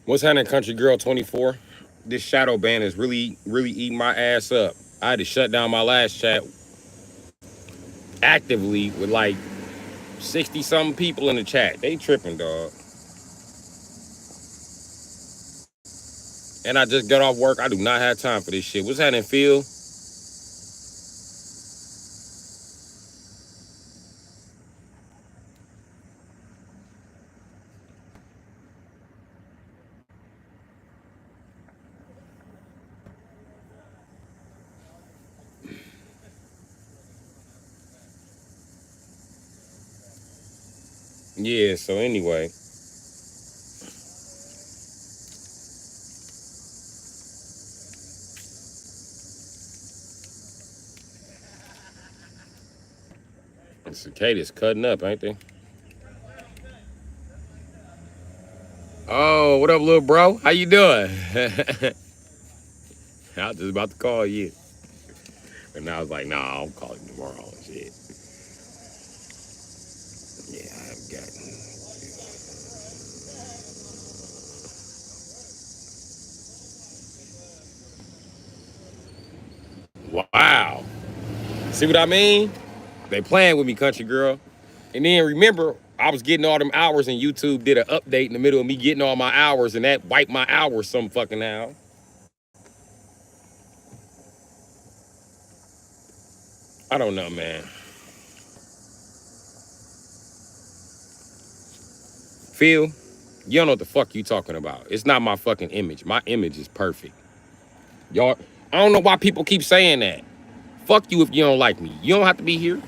What's happening, Country Girl 24? This shadow ban is really eating my ass up. I had to shut down my last chat actively with like 60 something people in the chat. They tripping, dog. And I just got off work. I do not have time for this shit. What's happening, Phil? Yeah, so anyway. The cicadas cutting up, ain't they? Oh, what up, little bro? How you doing? I was just about to call you. And I was like, nah, I'll call you tomorrow and shit. Yeah, I've gotten. Wow. See what I mean? They playing with me, country girl. And then remember, I was getting all them hours and YouTube did an update in the middle of me getting all my hours and that wiped my hours some fucking how. I don't know, man. Phil, you don't know what the fuck you talking about. It's not my fucking image. My image is perfect. Y'all, I don't know why people keep saying that. Fuck you if you don't like me. You don't have to be here.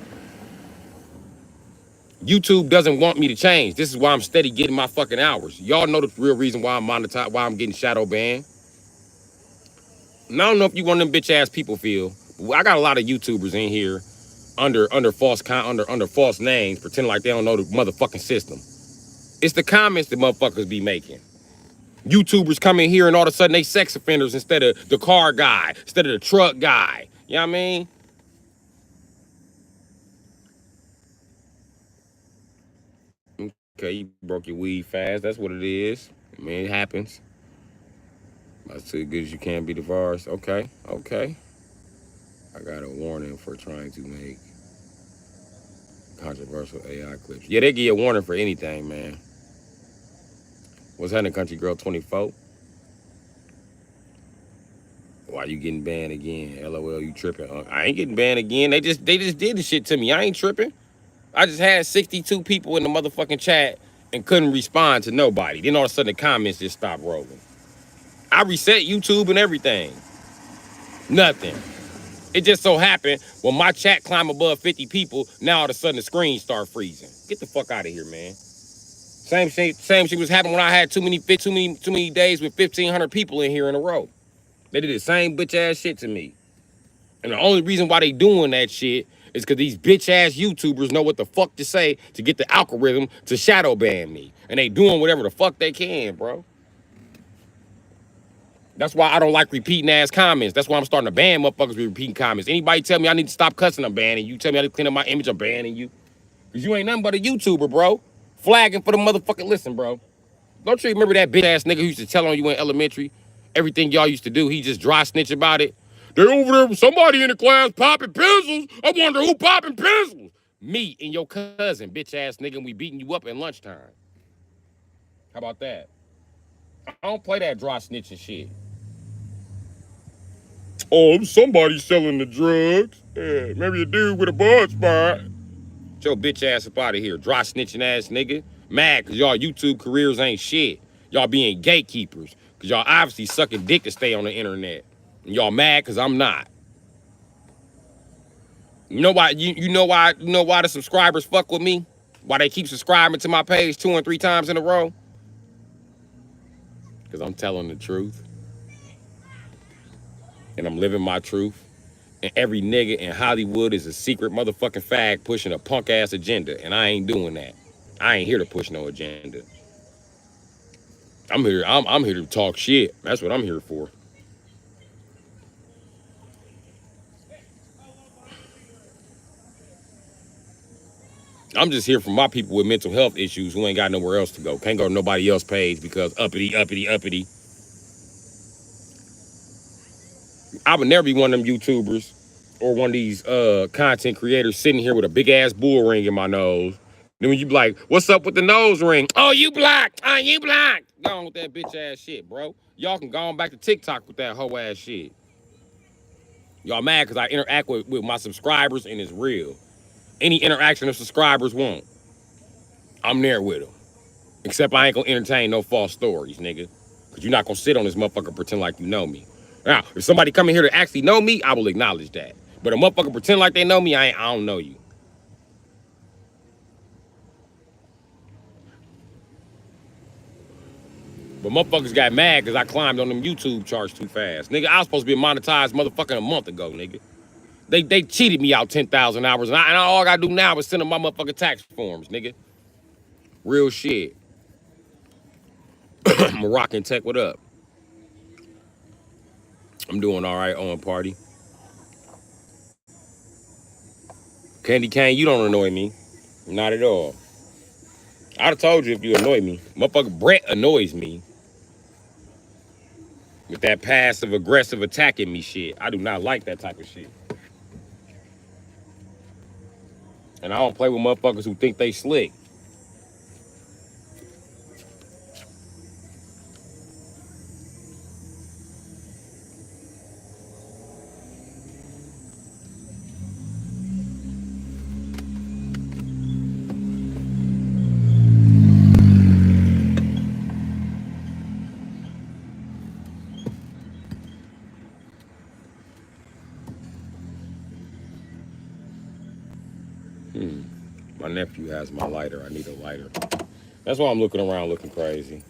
YouTube doesn't want me to change. This is why I'm steady getting my fucking hours. Y'all know the real reason why I'm monetized, why I'm getting shadow banned. And I don't know if you one of them bitch ass people, Phil. I got a lot of YouTubers in here under false names, pretending like they don't know the motherfucking system. It's the comments that motherfuckers be making. YouTubers come in here and all of a sudden they sex offenders instead of the car guy, instead of the truck guy. You know what I mean? Okay, you broke your weed fast. That's what it is. I mean, it happens. That's as good as you can be divorced. Okay, okay. I got a warning for trying to make controversial AI clips. Yeah, they give you a warning for anything, man. What's happening, Country Girl 24? Why you getting banned again? LOL, you tripping? I ain't getting banned again. They just did the shit to me. I ain't tripping. I just had 62 people in the motherfucking chat and couldn't respond to nobody. Then all of a sudden the comments just stopped rolling. I reset YouTube and everything. Nothing. It just so happened when my chat climbed above 50 people, now all of a sudden the screen start freezing. Get the fuck out of here, man. Same shit was happening when I had too many days with 1,500 people in here in a row. They did the same bitch ass shit to me. And the only reason why they doing that shit is because these bitch ass YouTubers know what the fuck to say to get the algorithm to shadow ban me. And they doing whatever the fuck they can, bro. That's why I don't like repeating ass comments. That's why I'm starting to ban motherfuckers with repeating comments. Anybody tell me I need to stop cussing, I'm banning you. Tell me I need to clean up my image, I'm banning you. Because you ain't nothing but a YouTuber, bro. Flagging for the motherfucking listen, bro. Don't you remember that bitch ass nigga who used to tell on you in elementary? Everything y'all used to do, he just dry snitch about it. They over there with somebody in the class popping pencils. I wonder who popping pencils. Me and your cousin, bitch ass nigga, and we beating you up at lunchtime. How about that? I don't play that dry snitching shit. Oh, somebody selling the drugs. Yeah, maybe a dude with a bud spot. Get your bitch ass up out of here, dry snitching ass nigga. Mad cause y'all YouTube careers ain't shit. Y'all being gatekeepers. Cause y'all obviously sucking dick to stay on the internet. And y'all mad cause I'm not. You know why you know why the subscribers fuck with me? Why they keep subscribing to my page 2 and 3 times in a row? Cause I'm telling the truth. And I'm living my truth. And every nigga in Hollywood is a secret motherfucking fag pushing a punk ass agenda. And I ain't doing that. I ain't here to push no agenda. I'm here to talk shit. That's what I'm here for. I'm just here for my people with mental health issues who ain't got nowhere else to go. Can't go to nobody else's page because uppity, uppity, uppity. I would never be one of them YouTubers or one of these content creators sitting here with a big ass bull ring in my nose. Then when you be like, what's up with the nose ring? Oh, you blocked. Oh, you blocked. Go on with that bitch ass shit, bro. Y'all can go on back to TikTok with that whole ass shit. Y'all mad because I interact with my subscribers and it's real. Any interaction of subscribers want, I'm there with them. Except I ain't gonna entertain no false stories, nigga. Because you're not gonna sit on this motherfucker and pretend like you know me. Now, if somebody come in here to actually know me, I will acknowledge that. But a motherfucker pretend like they know me, I don't know you. But motherfuckers got mad because I climbed on them YouTube charts too fast. Nigga, I was supposed to be monetized motherfucking a month ago, nigga. They cheated me out 10,000 hours, and all I gotta do now is send them my motherfucking tax forms, nigga. Real shit. Moroccan Tech, what up? I'm doing all right on party. Candy Cane, you don't annoy me. Not at all. I'd have told you if you annoy me. Motherfucker Brett annoys me. With that passive aggressive attacking me shit. I do not like that type of shit. And I don't play with motherfuckers who think they slick. My nephew has my lighter. I need a lighter. That's why I'm looking around looking crazy.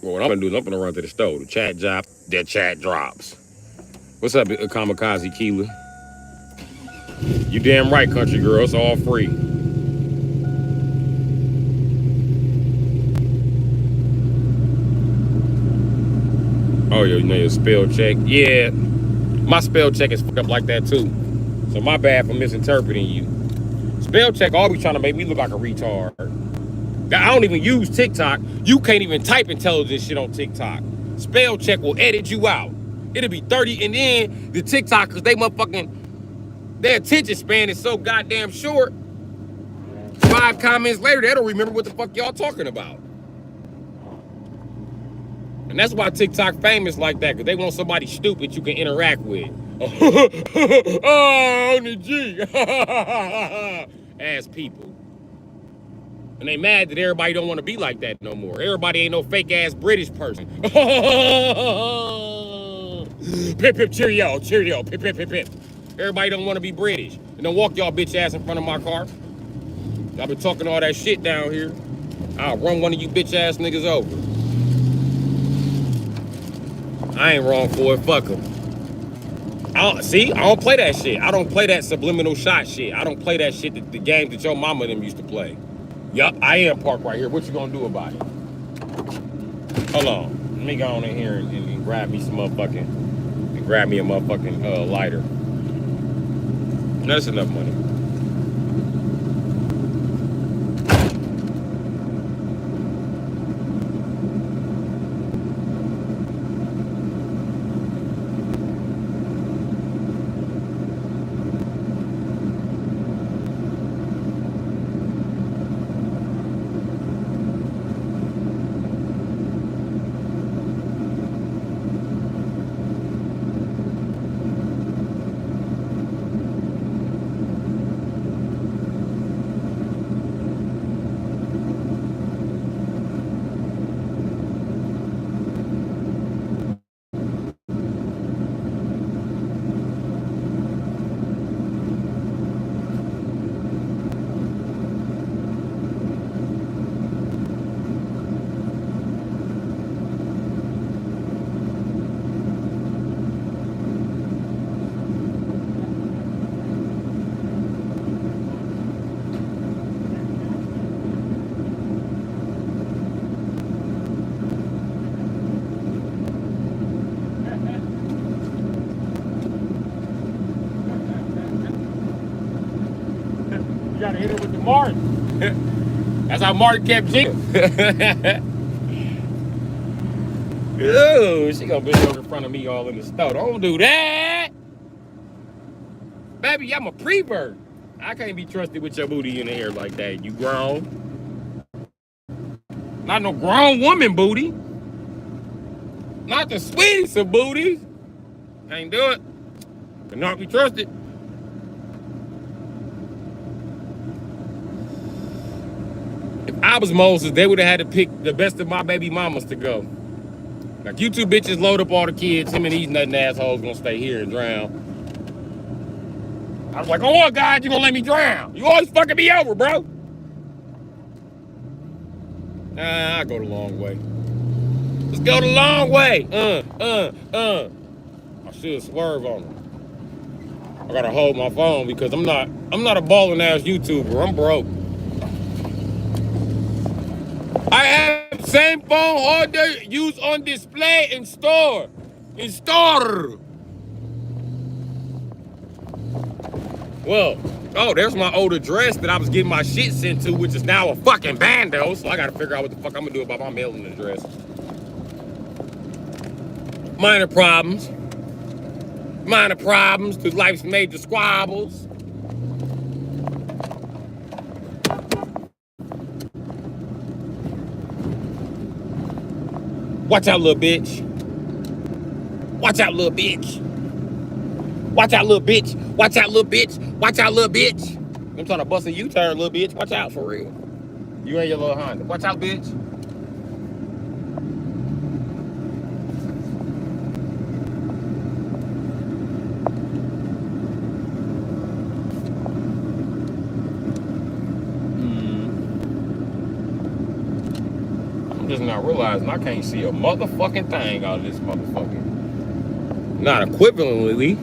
Well, what I'm gonna do is I'm gonna run to the store. The chat drop, that chat drops. What's up, Kamikaze Keela? You damn right, country girl. It's all free. Oh, you know your spell check? Yeah, my spell check is fucked up like that too. So my bad for misinterpreting you. Spell check always trying to make me look like a retard. I don't even use TikTok. You can't even type intelligent shit on TikTok. Spell check will edit you out. It'll be 30, and then the TikTokers, their attention span is so goddamn short. 5 comments later, they don't remember what the fuck y'all talking about. And that's why TikTok famous like that, because they want somebody stupid you can interact with. Oh, on the G. Ass people. And they mad that everybody don't want to be like that no more. Everybody ain't no fake ass British person. Pip, pip, cheerio, cheerio, pip, pip, pip, pip. Everybody don't want to be British. And don't walk y'all bitch ass in front of my car. Y'all been talking all that shit down here. I'll run one of you bitch ass niggas over. I ain't wrong for it, fuck them. I don't play that shit. I don't play that subliminal shot shit. I don't play that shit, the games that your mama and them used to play. Yup, I am parked right here. What you gonna do about it? Hold on. Let me go on in here and grab me some motherfucking, and grab me a motherfucking lighter. That's enough money. hit her with the Martin. That's how Martin kept Gina. Ooh, she gonna be over in front of me all in the store. Don't do that. Baby, I'm a pre-bird. I can't be trusted with your booty in the air like that. You grown. Not no grown woman booty. Not the sweetest of booties. Can't do it. Cannot be trusted. If I was Moses, they would have had to pick the best of my baby mamas to go. Like, you two bitches load up all the kids. Him and these nutting assholes gonna stay here and drown. I was like, oh God, you gonna let me drown? You always fucking me over, bro. Nah, I go the long way. Let's go the long way. I should swerve on them. I gotta hold my phone because I'm not a balling ass YouTuber. I'm broke. I have the same phone holder used on display in store. In store. Well, oh, there's my old address that I was getting my shit sent to, which is now a fucking bando. So I gotta figure out what the fuck I'm gonna do about my mailing address. Minor problems. Minor problems to life's major squabbles. Watch out, little bitch. Watch out, little bitch. Watch out, little bitch. Watch out, little bitch. Watch out, little bitch. I'm trying to bust a U-turn, little bitch. Watch out, for real. You and your little Honda. Watch out, bitch. I'm just not realizing I can't see a motherfucking thing out of this motherfucker. Not equivalently.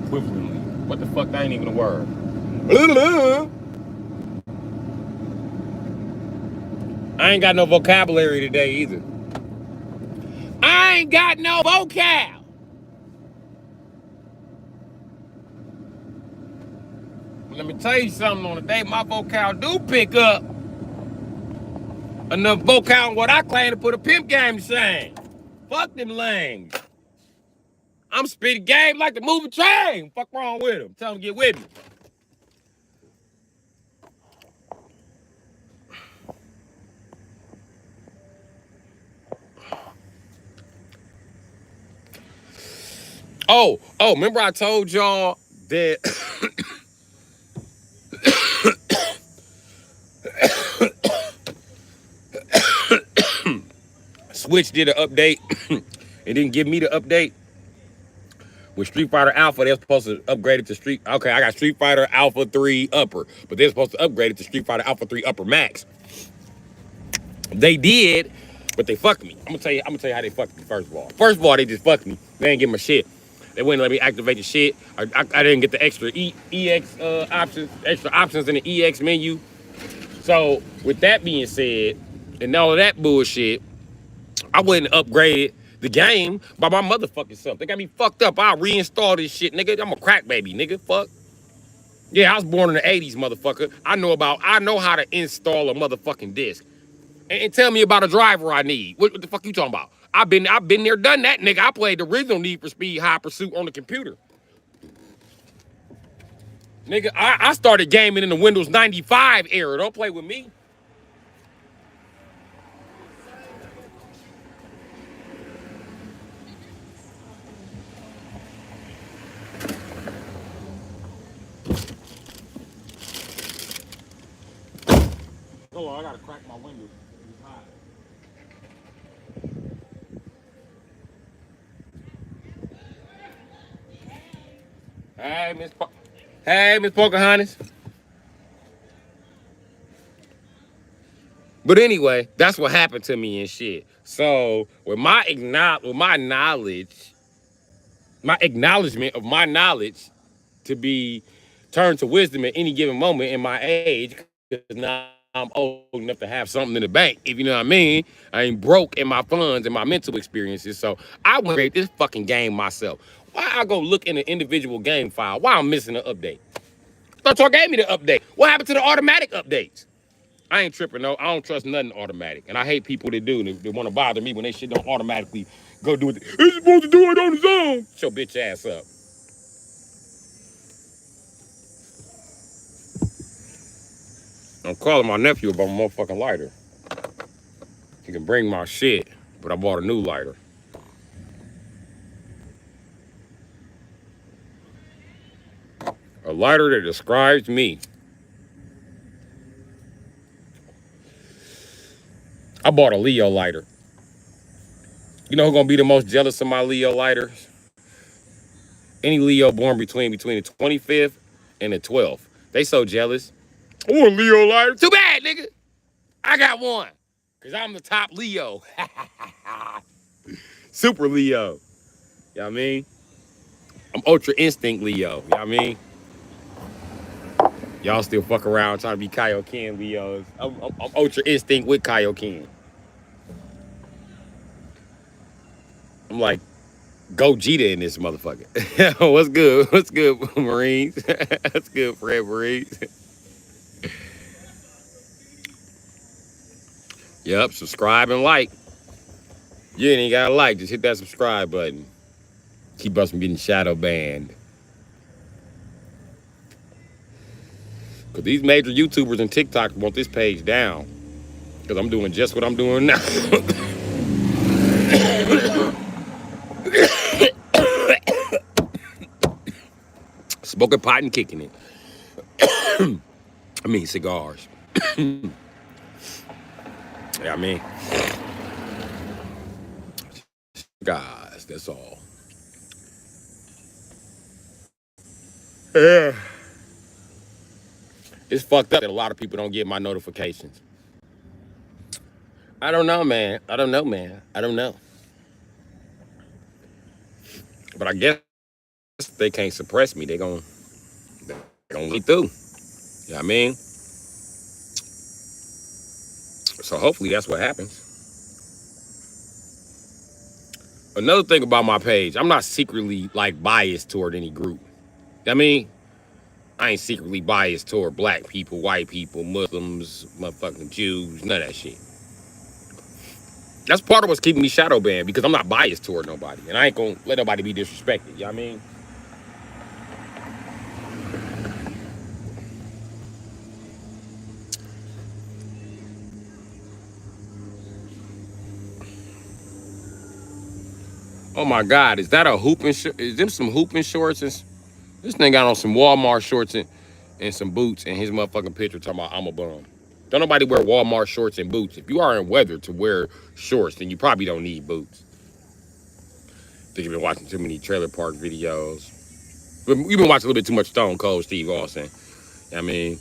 Equivalently. What the fuck? That ain't even a word. I ain't got no vocabulary today either. I ain't got no vocab. Let me tell you something, on the day my vocab do pick up enough vocab on what I claim to put a pimp game to shame. Fuck them lames. I'm spitting game like the moving train. Fuck wrong with them. Tell them to get with me. Oh, remember I told y'all that Switch did an update and didn't give me the update? With Street Fighter Alpha, they're supposed to upgrade it to Street... Okay, I got Street Fighter Alpha 3 Upper, but they're supposed to upgrade it to Street Fighter Alpha 3 Upper Max. They did, but they fucked me. I'm gonna tell you how they fucked me, first of all. First of all, they just fucked me. They didn't give me shit. They wouldn't let me activate the shit. I didn't get the extra EX options, extra options in the EX menu. So, with that being said, and all of that bullshit, I wouldn't upgrade the game by my motherfucking self. They got me fucked up. I'll reinstall this shit, nigga. I'm a crack baby, nigga. Fuck. Yeah, I was born in the 80s, motherfucker. I know how to install a motherfucking disc. And tell me about a driver I need. What the fuck you talking about? I've been there, done that, nigga. I played the original Need for Speed High Pursuit on the computer. Nigga, I started gaming in the Windows 95 era. Don't play with me. Hold on, I gotta crack my window. Hey, Miss Pocahontas. But anyway, that's what happened to me and shit. So with my knowledge, my acknowledgement of my knowledge to be turned to wisdom at any given moment in my age, because now I'm old enough to have something in the bank, if you know what I mean. I ain't broke in my funds and my mental experiences. So I went to create this fucking game myself. Why I go look in the individual game file? Why I'm missing an update? thought y'all gave me the update. What happened to the automatic updates? I ain't tripping, no. I don't trust nothing automatic. And I hate people that do. They want to bother me when they shit don't automatically go do it. It's supposed to do it on its own. Shut your bitch ass up. I'm calling my nephew about my motherfucking lighter. He can bring my shit, but I bought a new lighter. A lighter that describes me. I bought a Leo lighter. You know who's gonna be the most jealous of my Leo lighters? Any Leo born between the 25th and the 12th. They so jealous. I want a Leo lighter. Too bad, nigga. I got one. Cause I'm the top Leo. Super Leo. You know what I mean? I'm Ultra Instinct Leo. You know what I mean? Y'all still fuck around trying to be Kaioken Leos. I'm Ultra Instinct with Kaioken. I'm like Gogeta in this motherfucker. What's good? What's good, Marines? What's good, Fred Marines? Yep, subscribe and like. You ain't gotta like, just hit that subscribe button. Keep us from getting shadow banned. Cause these major YouTubers and TikTok want this page down. Cause I'm doing just what I'm doing now. Smoking pot and kicking it. I mean cigars. Yeah, I mean. Guys, that's all. Yeah. It's fucked up that a lot of people don't get my notifications. I don't know, man. I don't know, man. I don't know. But I guess they can't suppress me. They gonna get through. You know what I mean? So hopefully that's what happens. Another thing about my page, I'm not secretly like biased toward any group. I mean, I ain't secretly biased toward black people, white people, Muslims, motherfucking Jews, none of that shit. That's part of what's keeping me shadow banned because I'm not biased toward nobody. And I ain't gonna let nobody be disrespected. You know what I mean? Oh my God, is that a hooping short? Is them some hooping shorts? This nigga got on some Walmart shorts and some boots and his motherfucking picture talking about I'm a bum. Don't nobody wear Walmart shorts and boots. If you are in weather to wear shorts, then you probably don't need boots. I think you've been watching too many trailer park videos. But you've been watching a little bit too much Stone Cold Steve Austin. I mean,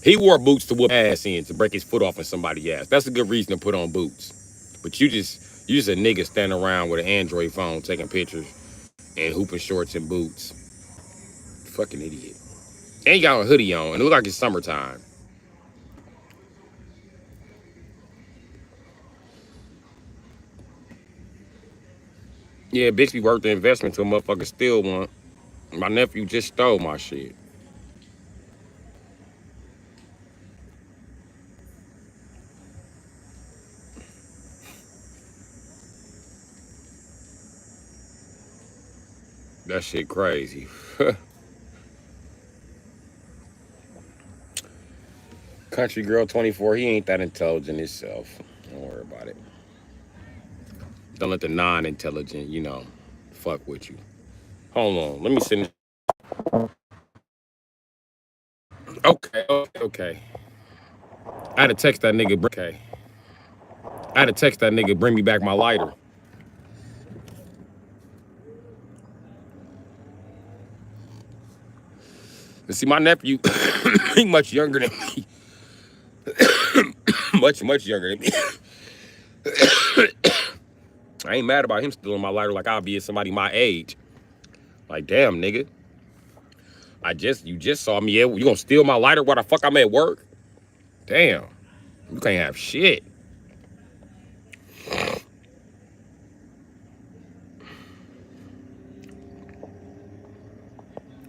he wore boots to whoop ass in to break his foot off in somebody's ass. That's a good reason to put on boots. But you just a nigga standing around with an Android phone taking pictures and hooping shorts and boots. Fucking idiot. And he got a hoodie on and it look like it's summertime. Yeah, bitch be worth the investment to a motherfucker steal one. My nephew just stole my shit. That shit crazy. Country girl 24, he ain't that intelligent himself. Don't worry about it. Don't let the non-intelligent, fuck with you. Hold on, let me send. Okay. I had to text that nigga. Okay. I had to text that nigga, bring me back my lighter. And see, my nephew, he much younger than me. much younger than me. I ain't mad about him stealing my lighter like I'll be at somebody my age. Like, damn, nigga. You just saw me. You gonna steal my lighter while the fuck I'm at work? Damn. You can't have shit.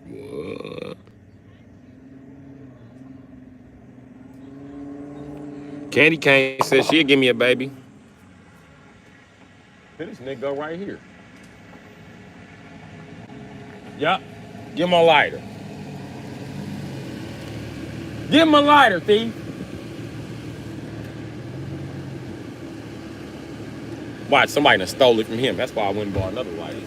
What? Candy Cane said she'll give me a baby. Here this nigga go right here. Yup. Give him a lighter. Give him a lighter, thief. Watch, somebody done stole it from him. That's why I went and bought another lighter.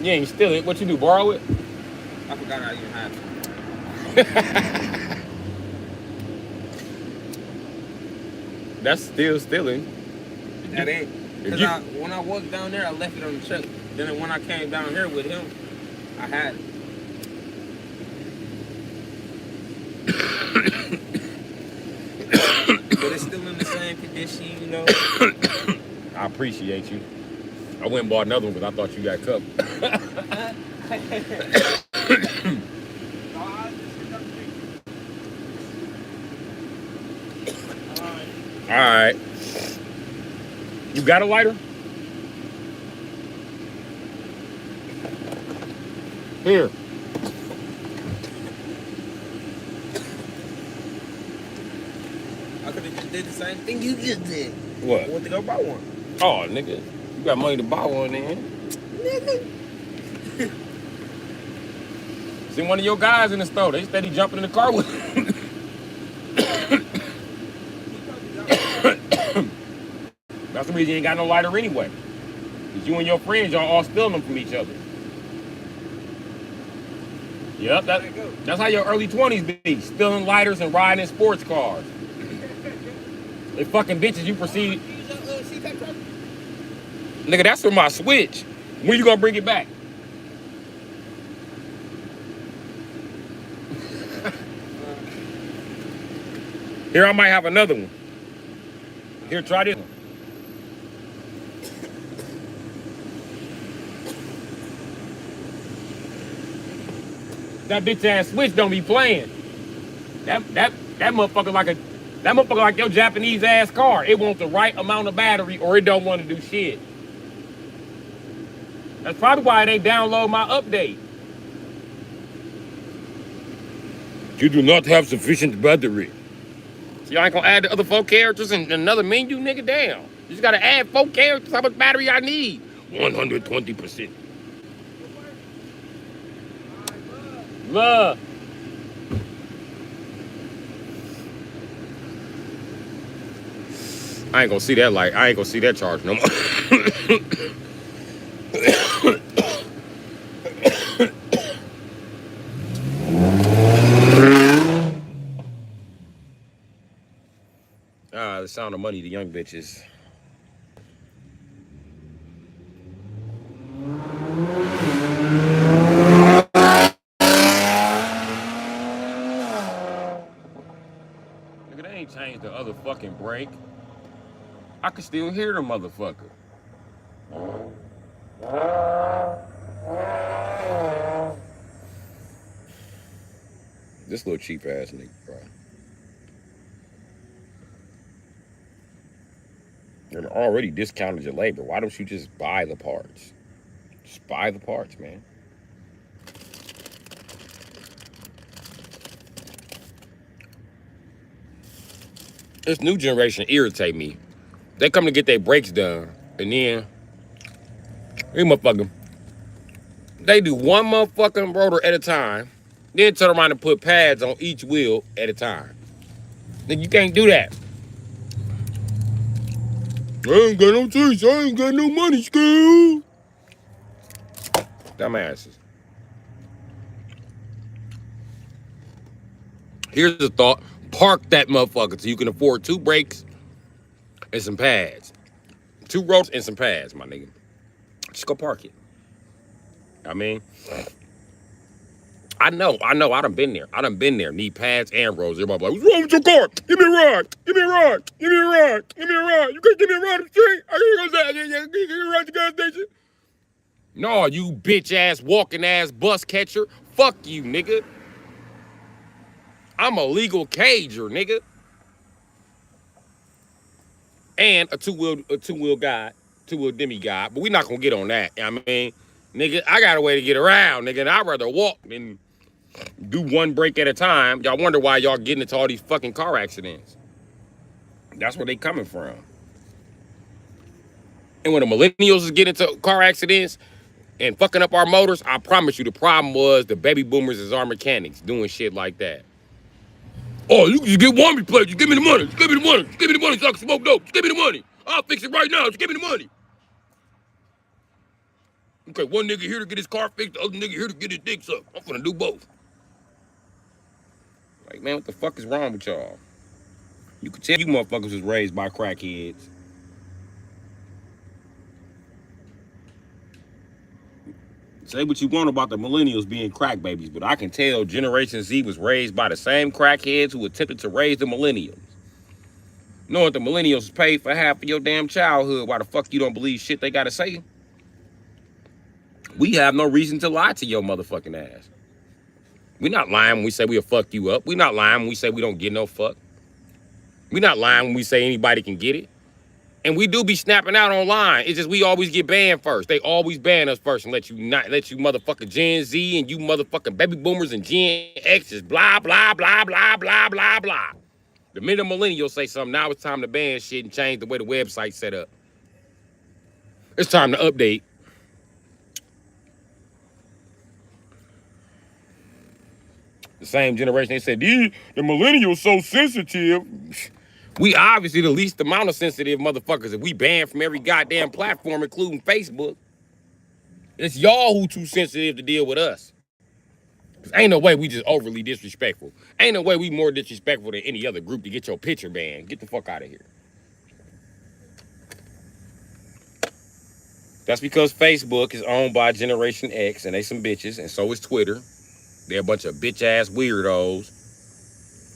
You ain't steal it. What you do, borrow it? I forgot I even had it. That's still stealing. That ain't. Because when I walked down there, I left it on the truck. Then when I came down here with him, I had it. But it's still in the same condition, you know. I appreciate you. I went and bought another one because I thought you got cup. All right. You got a lighter? Here. I could have just did the same thing you just did. What? I went to go buy one. Oh, nigga. You got money to buy one then. Nigga. See one of your guys in the store. They steady jumping in the car with him. That's the reason you ain't got no lighter anyway. Because you and your friends, y'all all stealing them from each other. Yep, that's how your early 20s be. Stealing lighters and riding in sports cars. They fucking bitches you proceed. Nigga, that's for my Switch. When you gonna bring it back? Here, I might have another one. Here, try this one. That bitch ass Switch don't be playing. That motherfucker like your Japanese ass car. It wants the right amount of battery or it don't want to do shit. That's probably why they download my update. You do not have sufficient battery. So y'all ain't gonna add the other 4 characters in another menu, nigga? Damn. You just gotta add 4 characters. How much battery I need? 120%. Love. I ain't gonna see that light. I ain't gonna see that charge no more. The sound of money, the young bitches. Nigga, they ain't changed the other fucking brake. I can still hear the motherfucker. This little cheap ass nigga, bro. You're already discounted your labor. Why don't you just buy the parts? Just buy the parts, man. This new generation irritate me. They come to get their brakes done, and then these motherfucker, they do one motherfucking rotor at a time, then turn around and put pads on each wheel at a time. Then you can't do that. I ain't got no choice. I ain't got no money, school. Dumbasses. Here's the thought. Park that motherfucker so you can afford 2 brakes and some pads. 2 rotors and some pads, my nigga. Just go park it. I mean, I know. I done been there. Need pads and rotors. Everybody like, what's wrong with your car? Give me a ride. Give me a ride. Give me a ride. Give me a ride. You can't give me a ride on the street? I can't give me a ride to the gas station. No, you bitch ass walking ass bus catcher. Fuck you, nigga. I'm a legal cager, nigga. And a two-wheel guy, 2-wheel demigod. But we not gonna get on that. I mean, nigga, I got a way to get around, nigga. And I'd rather walk than Do one break at a time. Y'all wonder why y'all getting into all these fucking car accidents. That's where they coming from. And when the millennials is getting into car accidents and fucking up our motors, I promise you the problem was the baby boomers is our mechanics doing shit like that. Oh, you just get one plate. Just give me the money. Just give me the money. Just give me the money so I can smoke dope. Just give me the money. I'll fix it right now. Just give me the money. Okay, one nigga here to get his car fixed, the other nigga here to get his dick sucked. I'm finna do both. Like, man, what the fuck is wrong with y'all? You could tell you motherfuckers was raised by crackheads. Say what you want about the millennials being crack babies, but I can tell Generation Z was raised by the same crackheads who attempted to raise the millennials. Knowing the millennials paid for half of your damn childhood, why the fuck you don't believe shit they gotta say? We have no reason to lie to your motherfucking ass. We not lying when we say we'll fuck you up. We not lying when we say we don't get no fuck. We not lying when we say anybody can get it. And we do be snapping out online. It's just we always get banned first. They always ban us first and let you motherfucking Gen Z and you motherfucking baby boomers and Gen X just blah, blah, blah, blah, blah, blah, blah. The minute millennials say something, now it's time to ban shit and change the way the website's set up. It's time to update. The same generation, they said, the millennials so sensitive. We obviously the least amount of sensitive motherfuckers. If we banned from every goddamn platform, including Facebook, it's y'all who too sensitive to deal with us. Cause ain't no way we just overly disrespectful. Ain't no way we more disrespectful than any other group to get your picture banned. Get the fuck out of here. That's because Facebook is owned by Generation X and they some bitches, and so is Twitter. They're a bunch of bitch-ass weirdos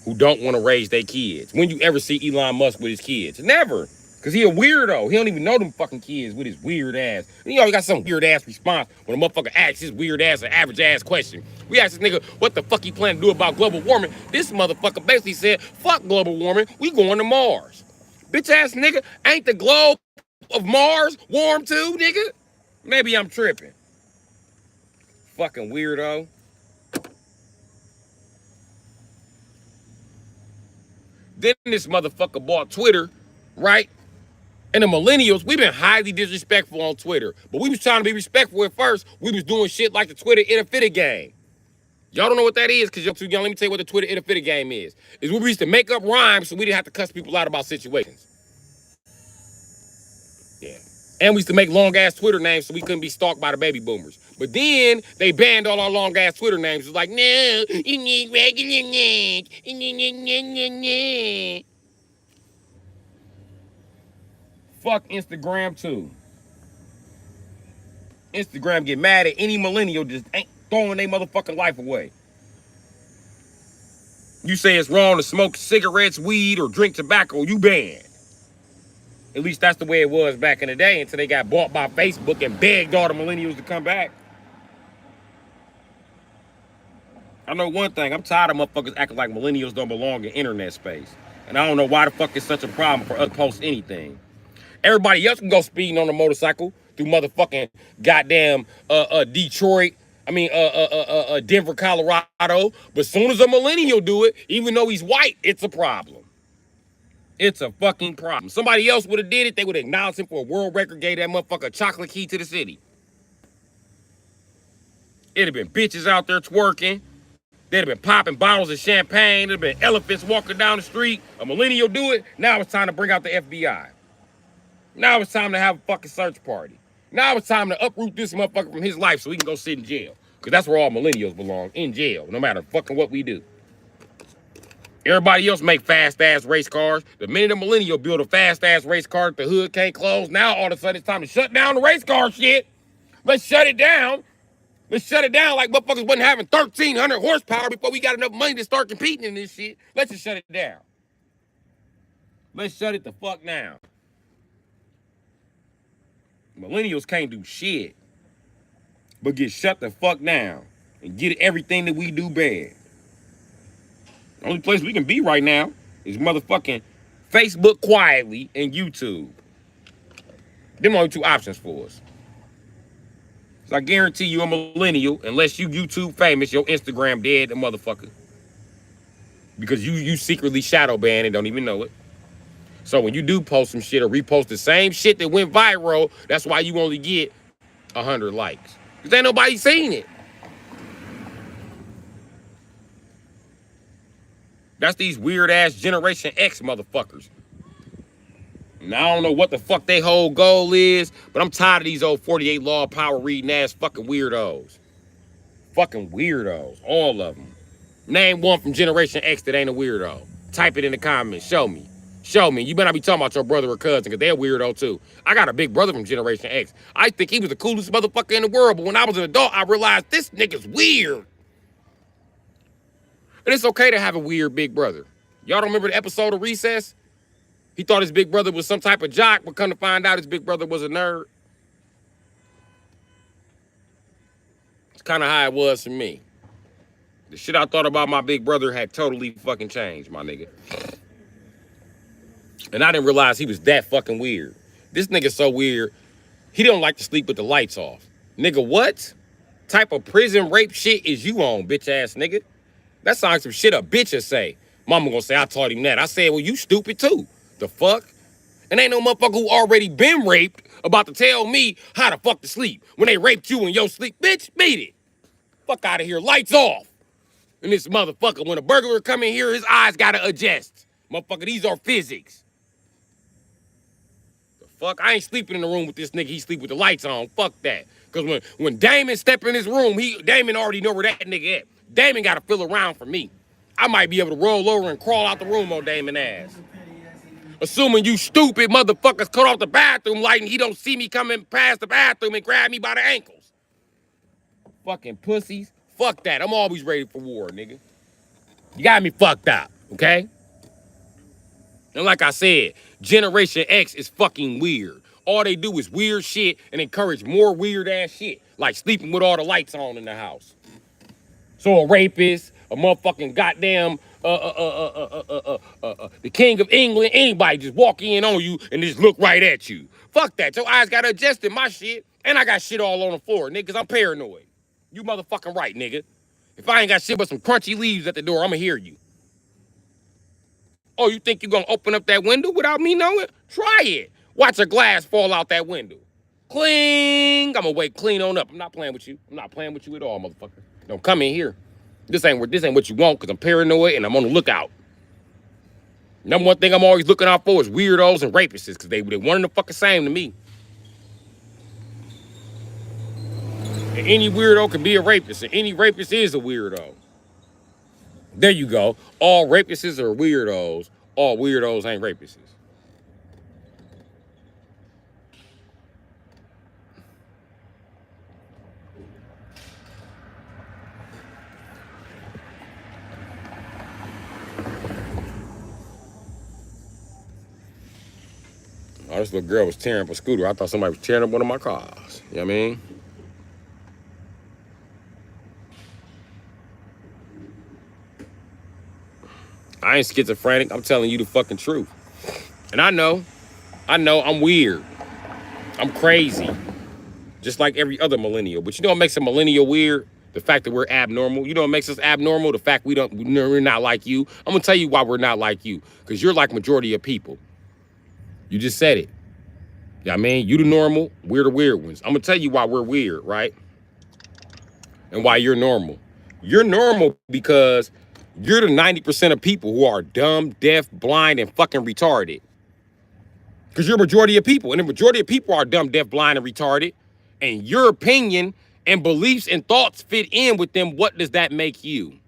who don't want to raise their kids. When you ever see Elon Musk with his kids? Never. Because he a weirdo. He don't even know them fucking kids with his weird ass. And he always got some weird ass response when a motherfucker asks his weird ass an average ass question. We asked this nigga what the fuck he plan to do about global warming. This motherfucker basically said, fuck global warming, we going to Mars. Bitch ass nigga, ain't the globe of Mars warm too, nigga? Maybe I'm tripping. Fucking weirdo. Then this motherfucker bought Twitter, right? And the millennials, we've been highly disrespectful on Twitter. But we was trying to be respectful at first. We was doing shit like the Twitter Interfitter game. Y'all don't know what that is because y'all too young. Let me tell you what the Twitter Interfitter game is. We used to make up rhymes so we didn't have to cuss people out about situations. Yeah. And we used to make long-ass Twitter names so we couldn't be stalked by the baby boomers. But then they banned all our long-ass Twitter names. It was like, no, you need regular names. Fuck Instagram too. Instagram get mad at any millennial just ain't throwing their motherfucking life away. You say it's wrong to smoke cigarettes, weed, or drink tobacco, you banned. At least that's the way it was back in the day until they got bought by Facebook and begged all the millennials to come back. I know one thing, I'm tired of motherfuckers acting like millennials don't belong in internet space. And I don't know why the fuck it's such a problem for us to post anything. Everybody else can go speeding on a motorcycle through motherfucking goddamn Detroit. Denver, Colorado. But soon as a millennial do it, even though he's white, it's a problem. It's a fucking problem. Somebody else would have did it, they would have acknowledged him for a world record, gave that motherfucker a chocolate key to the city. It'd have been bitches out there twerking. They'd have been popping bottles of champagne. There'd have been elephants walking down the street. A millennial do it. Now it's time to bring out the FBI. Now it's time to have a fucking search party. Now it's time to uproot this motherfucker from his life so he can go sit in jail. Because that's where all millennials belong, in jail, no matter fucking what we do. Everybody else make fast-ass race cars. The minute a millennial build a fast-ass race car that the hood can't close, now all of a sudden it's time to shut down the race car shit. Let's shut it down. Let's shut it down like motherfuckers wasn't having 1,300 horsepower before we got enough money to start competing in this shit. Let's just shut it down. Let's shut it the fuck down. Millennials can't do shit but get shut the fuck down and get everything that we do bad. The only place we can be right now is motherfucking Facebook quietly and YouTube. Them only two options for us. So I guarantee you a millennial, unless you YouTube famous, your Instagram dead, the motherfucker. Because you secretly shadow ban and don't even know it. So when you do post some shit or repost the same shit that went viral, that's why you only get 100 likes. Because ain't nobody seen it. That's these weird ass Generation X motherfuckers. Now I don't know what the fuck their whole goal is, but I'm tired of these old 48 Law Power reading ass fucking weirdos. Fucking weirdos. All of them. Name one from Generation X that ain't a weirdo. Type it in the comments. Show me. Show me. You better not be talking about your brother or cousin, because they're weirdo too. I got a big brother from Generation X. I think he was the coolest motherfucker in the world, but when I was an adult, I realized this nigga's weird. And it's okay to have a weird big brother. Y'all don't remember the episode of Recess? He thought his big brother was some type of jock, but come to find out his big brother was a nerd. It's kind of how it was for me. The shit I thought about my big brother had totally fucking changed, my nigga. And I didn't realize he was that fucking weird. This nigga's so weird, he don't like to sleep with the lights off. Nigga, what type of prison rape shit is you on, bitch ass nigga? That sounds some shit a bitch would say. Mama gonna say I taught him that. I said, well, you stupid too. The fuck? And ain't no motherfucker who already been raped about to tell me how the fuck to sleep when they raped you in your sleep. Bitch, beat it. Fuck out of here. Lights off. And this motherfucker, when a burglar come in here, his eyes gotta adjust. Motherfucker, these are physics. The fuck? I ain't sleeping in the room with this nigga. He sleep with the lights on. Fuck that. Cause when Damon step in his room, Damon already know where that nigga at. Damon gotta feel around for me. I might be able to roll over and crawl out the room on Damon ass. Assuming you stupid motherfuckers cut off the bathroom light and he don't see me coming past the bathroom and grab me by the ankles. Fucking pussies. Fuck that. I'm always ready for war, nigga. You got me fucked up, okay? And like I said, Generation X is fucking weird. All they do is weird shit and encourage more weird ass shit, like sleeping with all the lights on in the house. So a rapist, a motherfucking goddamn the king of England, anybody just walk in on you and just look right at you. Fuck that. Your eyes gotta adjust in my shit. And I got shit all on the floor, nigga, because I'm paranoid. You motherfucking right, nigga. If I ain't got shit but some crunchy leaves at the door, I'ma hear you. Oh, you think you gonna open up that window without me knowing? Try it. Watch a glass fall out that window. Cling. I'm gonna wait clean on up. I'm not playing with you. I'm not playing with you at all, motherfucker. Don't come in here. This ain't what you want, because I'm paranoid and I'm on the lookout. Number one thing I'm always looking out for is weirdos and rapists, because they one and the fucking same to me. And any weirdo can be a rapist, and any rapist is a weirdo. There you go. All rapists are weirdos. All weirdos ain't rapists. Oh, this little girl was tearing up a scooter. I thought somebody was tearing up one of my cars. You know what I mean? I ain't schizophrenic. I'm telling you the fucking truth. And I know I'm weird. I'm crazy. Just like every other millennial. But you know what makes a millennial weird? The fact that we're abnormal. You know what makes us abnormal? The fact we're not like you. I'm gonna tell you why we're not like you. Because you're like majority of people. You just said it. Yeah, I mean, you the normal, we're the weird ones. I'm gonna tell you why we're weird, right? And why you're normal. You're normal because you're the 90% of people who are dumb, deaf, blind, and fucking retarded. Because you're a majority of people, and the majority of people are dumb, deaf, blind, and retarded. And your opinion and beliefs and thoughts fit in with them. What does that make you?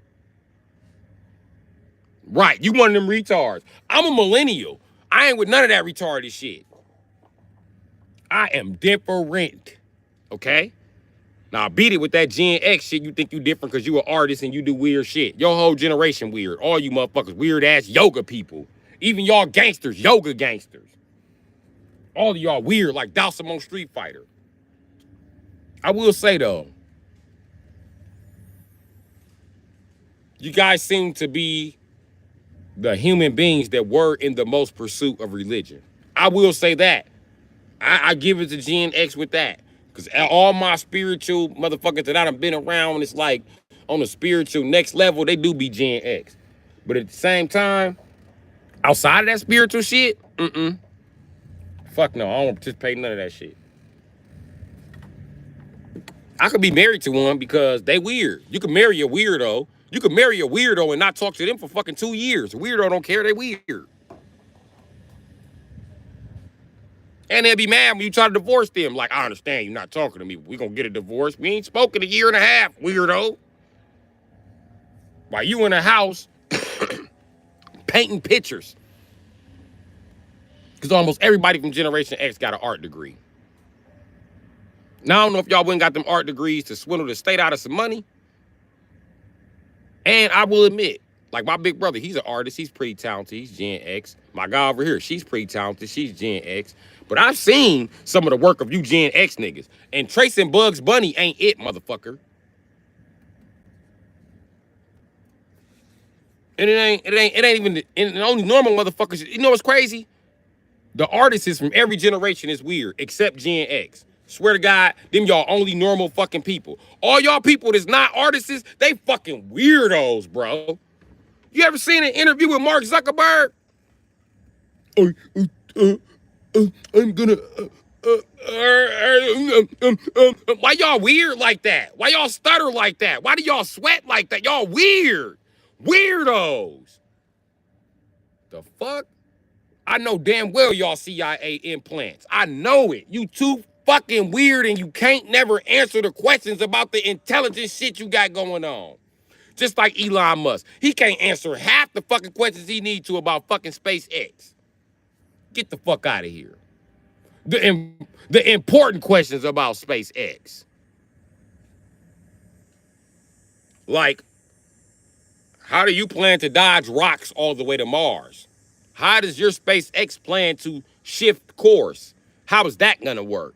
Right, you one of them retards. I'm a millennial. I ain't with none of that retarded shit. I am different, okay? Now, beat it with that Gen X shit. You think you different because you an artist and you do weird shit. Your whole generation weird. All you motherfuckers, weird-ass yoga people. Even y'all gangsters, yoga gangsters. All of y'all weird like Dawson Street Fighter. I will say, though, you guys seem to be the human beings that were in the most pursuit of religion. I will say that. I give it to Gen X with that. Cause all my spiritual motherfuckers that I done been around, it's like on the spiritual next level, they do be Gen X. But at the same time, outside of that spiritual shit, fuck no, I don't participate in none of that shit. I could be married to one because they weird. You can marry a weirdo. You can marry a weirdo and not talk to them for fucking 2 years. A weirdo don't care, they weird. And they'll be mad when you try to divorce them. Like, I understand you're not talking to me, but we gonna get a divorce. We ain't spoken a year and a half, weirdo. While you in a house painting pictures. Because almost everybody from Generation X got an art degree. Now, I don't know if y'all went and got them art degrees to swindle the state out of some money. And I will admit, like my big brother, he's an artist. He's pretty talented. He's Gen X. My guy over here, she's pretty talented. She's Gen X. But I've seen some of the work of you Gen X niggas. And tracing Bugs Bunny ain't it, motherfucker. And it ain't even the only normal motherfuckers. You know what's crazy? The artists from every generation is weird, except Gen X. Swear to God, them y'all only normal fucking people. All y'all people that's not artists, they fucking weirdos, bro. You ever seen an interview with Mark Zuckerberg? I'm gonna. Why y'all weird like that? Why y'all stutter like that? Why do y'all sweat like that? Y'all weird. Weirdos. The fuck? I know damn well y'all CIA implants. I know it. You too fucking weird and you can't never answer the questions about the intelligent shit you got going on. Just like Elon Musk. He can't answer half the fucking questions he needs to about fucking SpaceX. Get the fuck out of here. The important questions about SpaceX. Like, how do you plan to dodge rocks all the way to Mars? How does your SpaceX plan to shift course? How is that gonna work?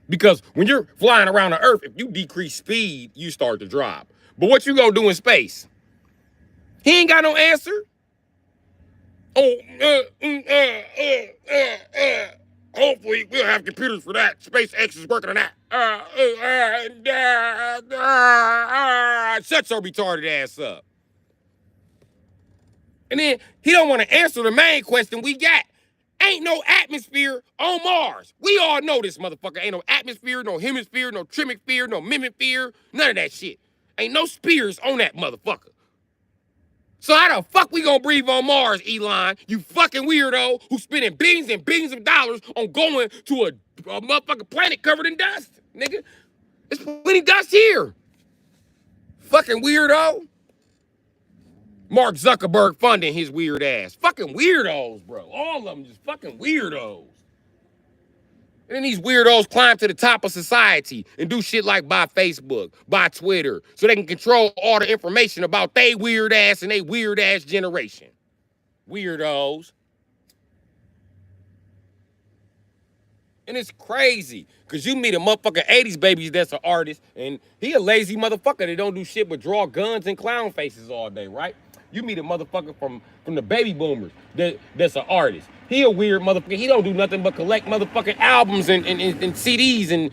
Because when you're flying around the Earth, if you decrease speed, you start to drop. But what you gonna do in space? He ain't got no answer. Hopefully we'll have computers for that. SpaceX is working on that. Shut your retarded ass up. And then he don't want to answer the main question we got. Ain't no atmosphere on Mars. We all know this motherfucker. Ain't no atmosphere, no hemisphere, no trimisphere, no mimisphere, none of that shit. Ain't no spheres on that motherfucker. So how the fuck we gonna breathe on Mars, Elon? You fucking weirdo who's spending billions and billions of dollars on going to a motherfucking planet covered in dust, nigga. There's plenty dust here. Fucking weirdo. Mark Zuckerberg funding his weird ass. Fucking weirdos, bro. All of them just fucking weirdos. And then these weirdos climb to the top of society and do shit like buy Facebook, buy Twitter, so they can control all the information about they weird ass and they weird ass generation. Weirdos. And it's crazy, because you meet a motherfucking 80s baby that's an artist, and he a lazy motherfucker that don't do shit but draw guns and clown faces all day, right? You meet a motherfucker from the baby boomers that's an artist. He a weird motherfucker. He don't do nothing but collect motherfucking albums and CDs and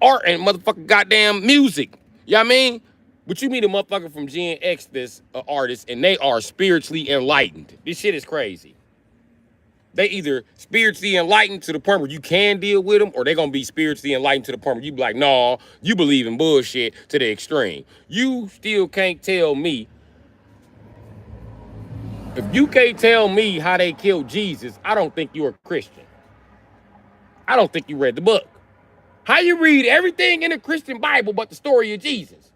art and motherfucking goddamn music. You know what I mean? But you meet a motherfucker from Gen X that's an artist, and they are spiritually enlightened. This shit is crazy. They either spiritually enlightened to the point where you can deal with them, or they gonna be spiritually enlightened to the point where you be like, nah, you believe in bullshit to the extreme. You still can't tell me. If you can't tell me how they killed Jesus, I don't think you're a Christian. I don't think you read the book. How you read everything in the Christian Bible but the story of Jesus?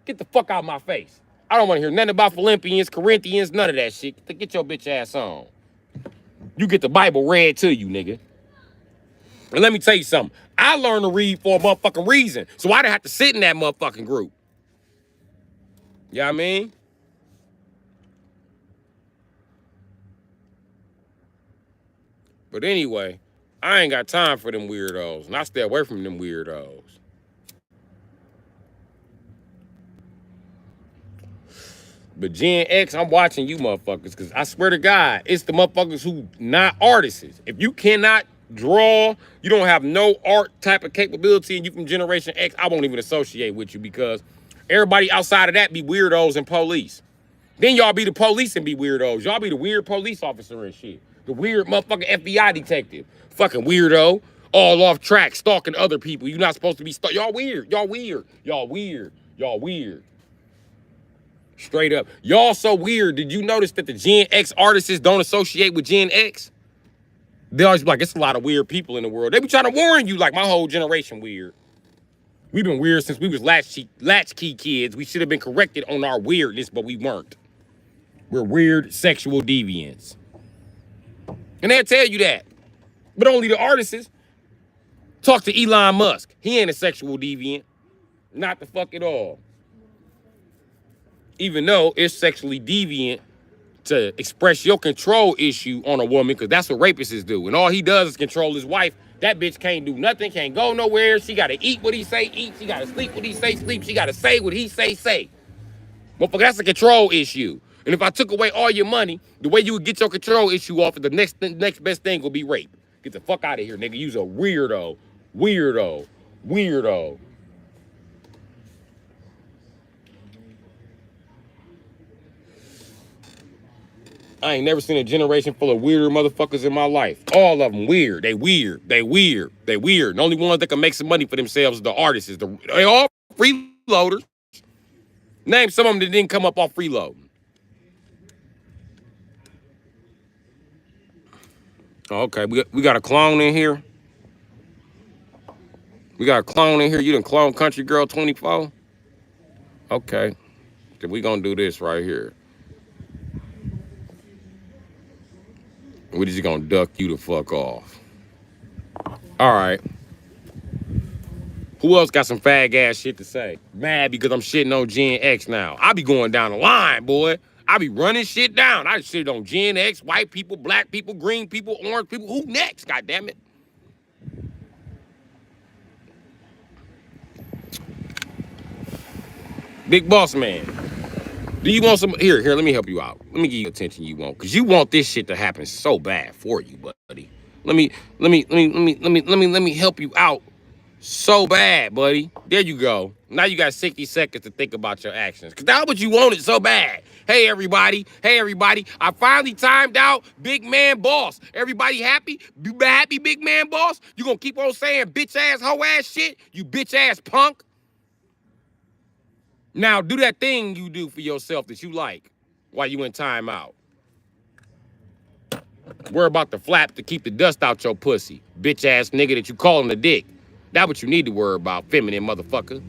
Get the fuck out of my face. I don't want to hear nothing about Philippians, Corinthians, none of that shit. Get your bitch ass on. You get the Bible read to you, nigga. And let me tell you something. I learned to read for a motherfucking reason, so I didn't have to sit in that motherfucking group. You know what I mean? But anyway, I ain't got time for them weirdos, and I stay away from them weirdos. But Gen X, I'm watching you motherfuckers, because I swear to God, it's the motherfuckers who not artists. If you cannot draw, you don't have no art type of capability, and you from Generation X, I won't even associate with you because everybody outside of that be weirdos and police. Then y'all be the police and be weirdos. Y'all be the weird police officer and shit. The weird motherfucking FBI detective. Fucking weirdo. All off track, stalking other people. You're not supposed to be y'all weird. Y'all weird. Y'all weird. Y'all weird. Straight up. Y'all so weird. Did you notice that the Gen X artists don't associate with Gen X? They always be like, it's a lot of weird people in the world. They be trying to warn you like my whole generation weird. We've been weird since we was latchkey kids. We should have been corrected on our weirdness, but we weren't. We're weird sexual deviants. And they'll tell you that. But only the artists. Talk to Elon Musk. He ain't a sexual deviant. Not the fuck at all. Even though it's sexually deviant to express your control issue on a woman, because that's what rapists do. And all he does is control his wife. That bitch can't do nothing, can't go nowhere. She got to eat what he say, eat. She got to sleep what he say, sleep. She got to say what he say. Motherfucker, that's a control issue. And if I took away all your money, the way you would get your control issue off, the next best thing will be rape. Get the fuck out of here, nigga. You's a weirdo. Weirdo. Weirdo. I ain't never seen a generation full of weirder motherfuckers in my life. All of them weird. They weird. They weird. They weird. The only ones that can make some money for themselves is the artists. They all freeloaders. Name some of them that didn't come up off freeloading. Okay, we got a clone in here. We got a clone in here. You done clone Country Girl 24? Okay. Then we gonna do this right here. We just gonna duck you the fuck off. All right. Who else got some fag ass shit to say? Mad because I'm shitting on Gen X now. I be going down the line, boy. I be running shit down. I shit on Gen X, white people, black people, green people, orange people. Who next? God damn it. Big boss man. Do you want some? Here, let me help you out. Let me give you the attention you want, cause you want this shit to happen so bad for you, buddy. Let me help you out so bad, buddy. There you go. Now you got 60 seconds to think about your actions, cause that's what you wanted so bad. Hey everybody, I finally timed out Big Man Boss. Everybody happy? Be happy, Big Man Boss? You gonna keep on saying bitch ass, hoe ass shit? You bitch ass punk. Now, do that thing you do for yourself that you like while you in timeout. Worry about the flap to keep the dust out your pussy. Bitch ass nigga that you calling a dick. That's what you need to worry about, feminine motherfucker.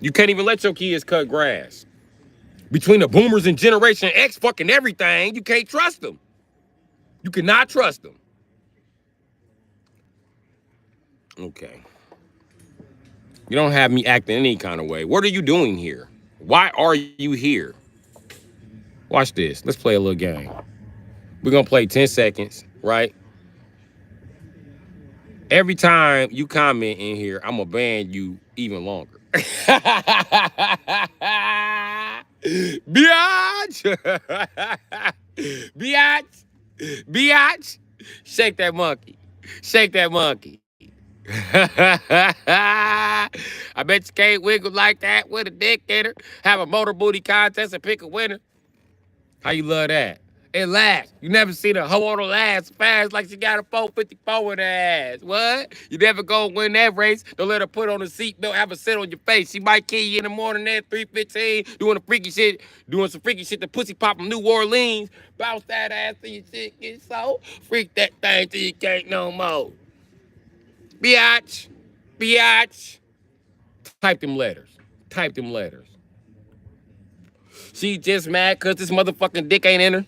You can't even let your kids cut grass. Between the boomers and Generation X fucking everything, you can't trust them. You cannot trust them. Okay. You don't have me acting any kind of way. What are you doing here? Why are you here? Watch this. Let's play a little game. We're going to play 10 seconds, right? Every time you comment in here, I'm going to ban you even longer. Biatch! Biatch! Biatch! Shake that monkey. Shake that monkey. I bet you can't wiggle like that with a dick in her. Have a motor booty contest and pick a winner. How you love that? It lasts. You never seen a hoe on the last fast like she got a 454 in her ass. What? You never go win that race. Don't let her put on a seatbelt, have a sit on your face. She might kill you in the morning at 3:15, doing some freaky shit to pussy pop from New Orleans. Bounce that ass till your shit gets so. Freak that thing till you can't no more. Biatch. Biatch. Type them letters. Type them letters. She just mad because this motherfucking dick ain't in her.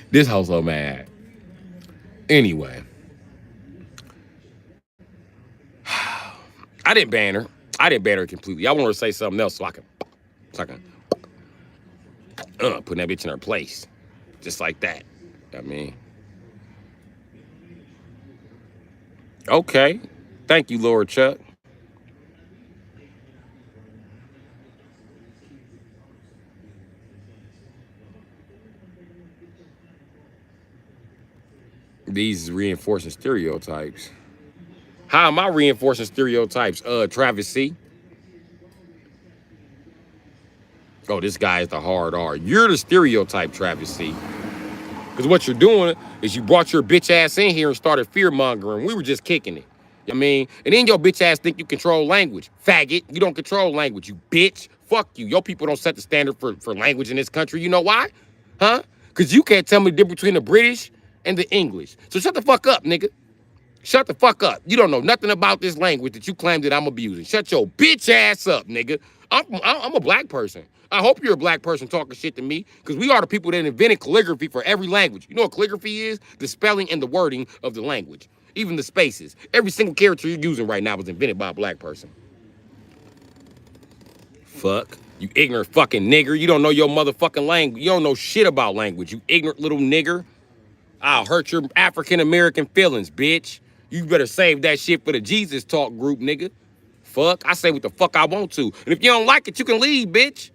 This hoe so mad. Anyway. I didn't ban her. I didn't ban her completely. I want her to say something else so I can put that bitch in her place. Just like that. I mean, okay. Thank you, Lord Chuck. These reinforcing stereotypes. How am I reinforcing stereotypes? Travis C. Oh, this guy is the hard R. You're the stereotype, Travis C. Because what you're doing is you brought your bitch ass in here and started fear mongering. We were just kicking it. You know what I mean? And then your bitch ass think you control language. Faggot, you don't control language, you bitch. Fuck you. Your people don't set the standard for language in this country. You know why? Huh? Because you can't tell me the difference between the British and the English. So shut the fuck up, nigga. Shut the fuck up. You don't know nothing about this language that you claim that I'm abusing. Shut your bitch ass up, nigga. I'm a black person. I hope you're a black person talking shit to me, because we are the people that invented calligraphy for every language. You know what calligraphy is? The spelling and the wording of the language. Even the spaces. Every single character you're using right now was invented by a black person. Fuck. You ignorant fucking nigger. You don't know your motherfucking language. You don't know shit about language. You ignorant little nigger. I'll hurt your African-American feelings, bitch. You better save that shit for the Jesus Talk group, nigga. Fuck. I say what the fuck I want to. And if you don't like it, you can leave, bitch.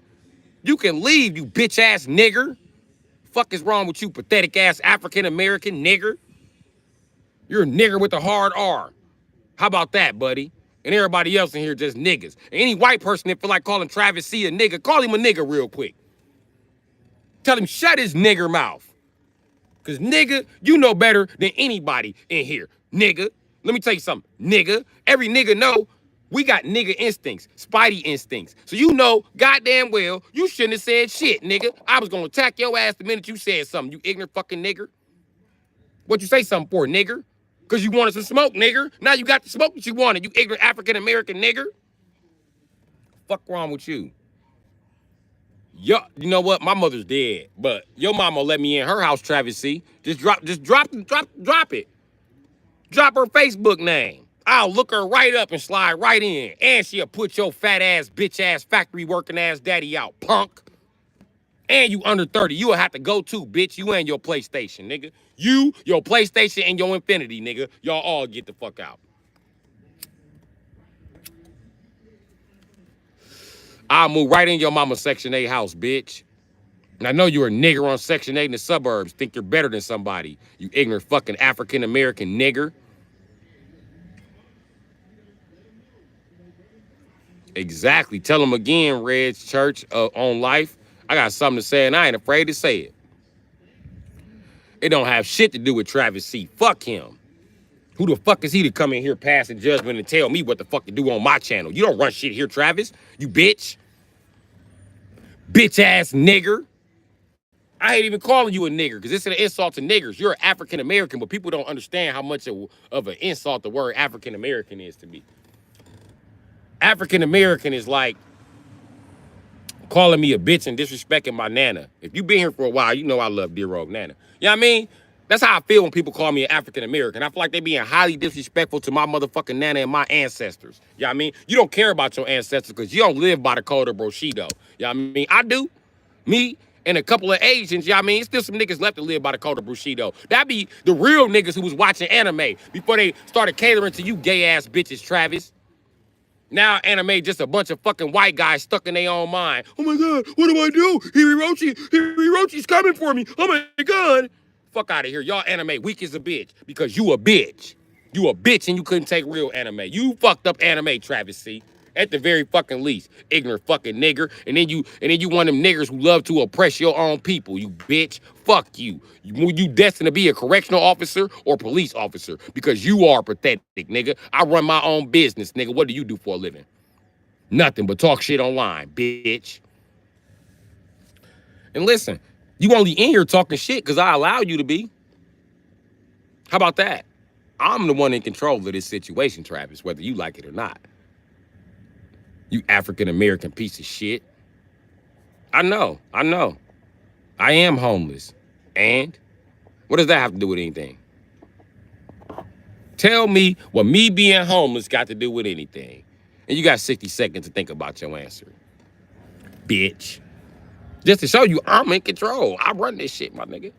You can leave, you bitch-ass nigger. Fuck is wrong with you, pathetic-ass African-American nigger? You're a nigger with a hard R. How about that, buddy? And everybody else in here just niggas. And any white person that feel like calling Travis C a nigga, call him a nigga real quick. Tell him shut his nigger mouth. Because, nigga, you know better than anybody in here. Nigga, let me tell you something. Nigga, every nigga know we got nigga instincts, spidey instincts. So you know goddamn well you shouldn't have said shit, nigga. I was going to attack your ass the minute you said something, you ignorant fucking nigger. What you say something for, nigger? Because you wanted some smoke, nigger. Now you got the smoke that you wanted, you ignorant African-American nigger. Fuck wrong with you? Yo, you know what? My mother's dead, but your mama let me in her house, Travis C. Just drop it. Drop her Facebook name. I'll look her right up and slide right in. And she'll put your fat ass, bitch ass, factory working ass daddy out, punk. And you under 30. You'll have to go too, bitch. You and your PlayStation, nigga. You, your PlayStation, and your Infinity, nigga. Y'all all get the fuck out. I'll move right in your mama's Section 8 house, bitch. And I know you're a nigger on Section 8 in the suburbs. Think you're better than somebody. You ignorant fucking African-American nigger. Exactly. Tell them again, Red's Church on Life. I got something to say and I ain't afraid to say it. It don't have shit to do with Travis C. Fuck him. Who the fuck is he to come in here passing judgment and tell me what the fuck to do on my channel? You don't run shit here, Travis. You bitch. Bitch ass nigger. I ain't even calling you a nigger because it's an insult to niggers. You're African American, but people don't understand how much of an insult the word African American is to me. African American is like calling me a bitch and disrespecting my nana. If you've been here for a while, you know I love dear old nana. You know what I mean? That's how I feel when people call me an African American. I feel like they being highly disrespectful to my motherfucking nana and my ancestors. You know what I mean? You don't care about your ancestors because you don't live by the code of Bushido. You know what I mean? I do. Me and a couple of Asians, you know what I mean? Still some niggas left to live by the code of Bushido. That be the real niggas who was watching anime before they started catering to you gay ass bitches, Travis. Now anime just a bunch of fucking white guys stuck in their own mind. Oh my God, what do I do? Hirochi's coming for me. Oh my God. Fuck out of here. Y'all anime weak as a bitch because you a bitch. You a bitch and you couldn't take real anime. You fucked up anime, Travis C. At the very fucking least. Ignorant fucking nigger. And then you one of them niggers who love to oppress your own people, you bitch. Fuck you. You destined to be a correctional officer or police officer because you are pathetic, nigga. I run my own business, nigga. What do you do for a living? Nothing but talk shit online, bitch. And listen, you only in here talking shit because I allow you to be. How about that? I'm the one in control of this situation, Travis, whether you like it or not. You African-American piece of shit. I know. I am homeless. And what does that have to do with anything? Tell me what me being homeless got to do with anything. And you got 60 seconds to think about your answer. Bitch. Just to show you I'm in control. I run this shit, my nigga.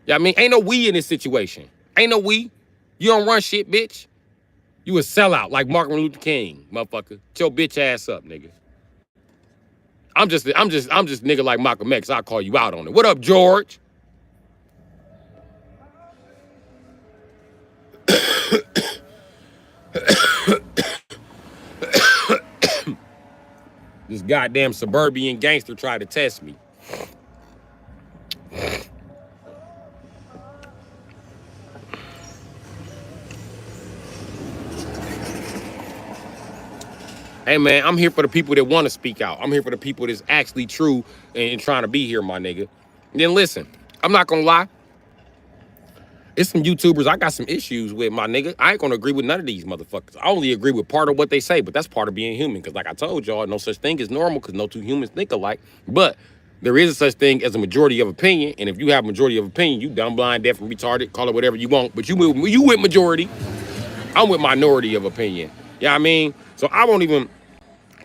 Yeah, I mean, ain't no we in this situation. Ain't no we. You don't run shit, bitch. You a sellout like Martin Luther King, motherfucker. Get your bitch ass up, nigga. I'm just nigga like Malcolm X. I'll call you out on it. What up, George? This goddamn suburban gangster tried to test me. Hey, man, I'm here for the people that want to speak out. I'm here for the people that's actually true and trying to be here, my nigga. And then listen, I'm not going to lie. It's some YouTubers I got some issues with, my nigga. I ain't going to agree with none of these motherfuckers. I only agree with part of what they say, but that's part of being human. Because like I told y'all, no such thing as normal because no two humans think alike. But there is a such thing as a majority of opinion. And if you have a majority of opinion, you dumb, blind, deaf, and retarded, call it whatever you want. But you with majority. I'm with minority of opinion. You know what I mean? So I won't even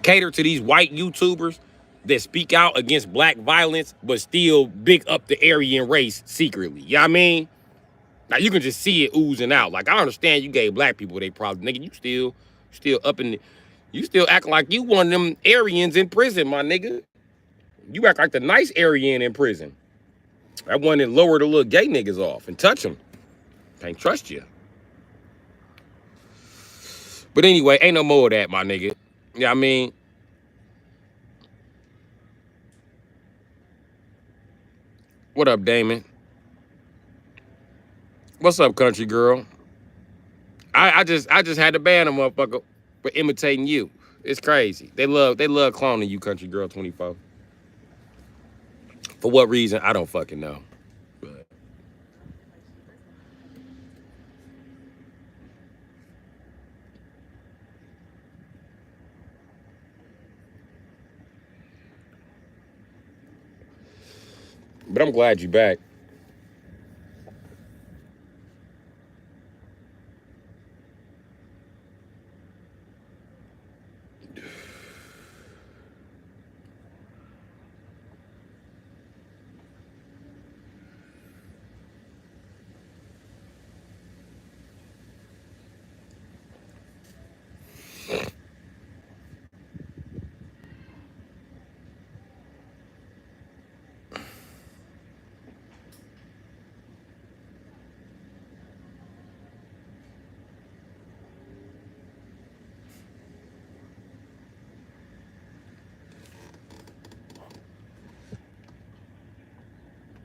cater to these white YouTubers that speak out against black violence, but still big up the Aryan race secretly. You know what I mean? Now you can just see it oozing out. Like I understand you gave black people they problems. Nigga, you still up in you still acting like you one of them Aryans in prison, my nigga. You act like the nice Aryan in prison. That one that lowered the little gay niggas off and touch them. Can't trust you. But anyway, ain't no more of that, my nigga. You know what I mean? What up, Damon? What's up, country girl? I just had to ban a motherfucker for imitating you. It's crazy. They love cloning you, country girl 24. For what reason? I don't fucking know. But I'm glad you back.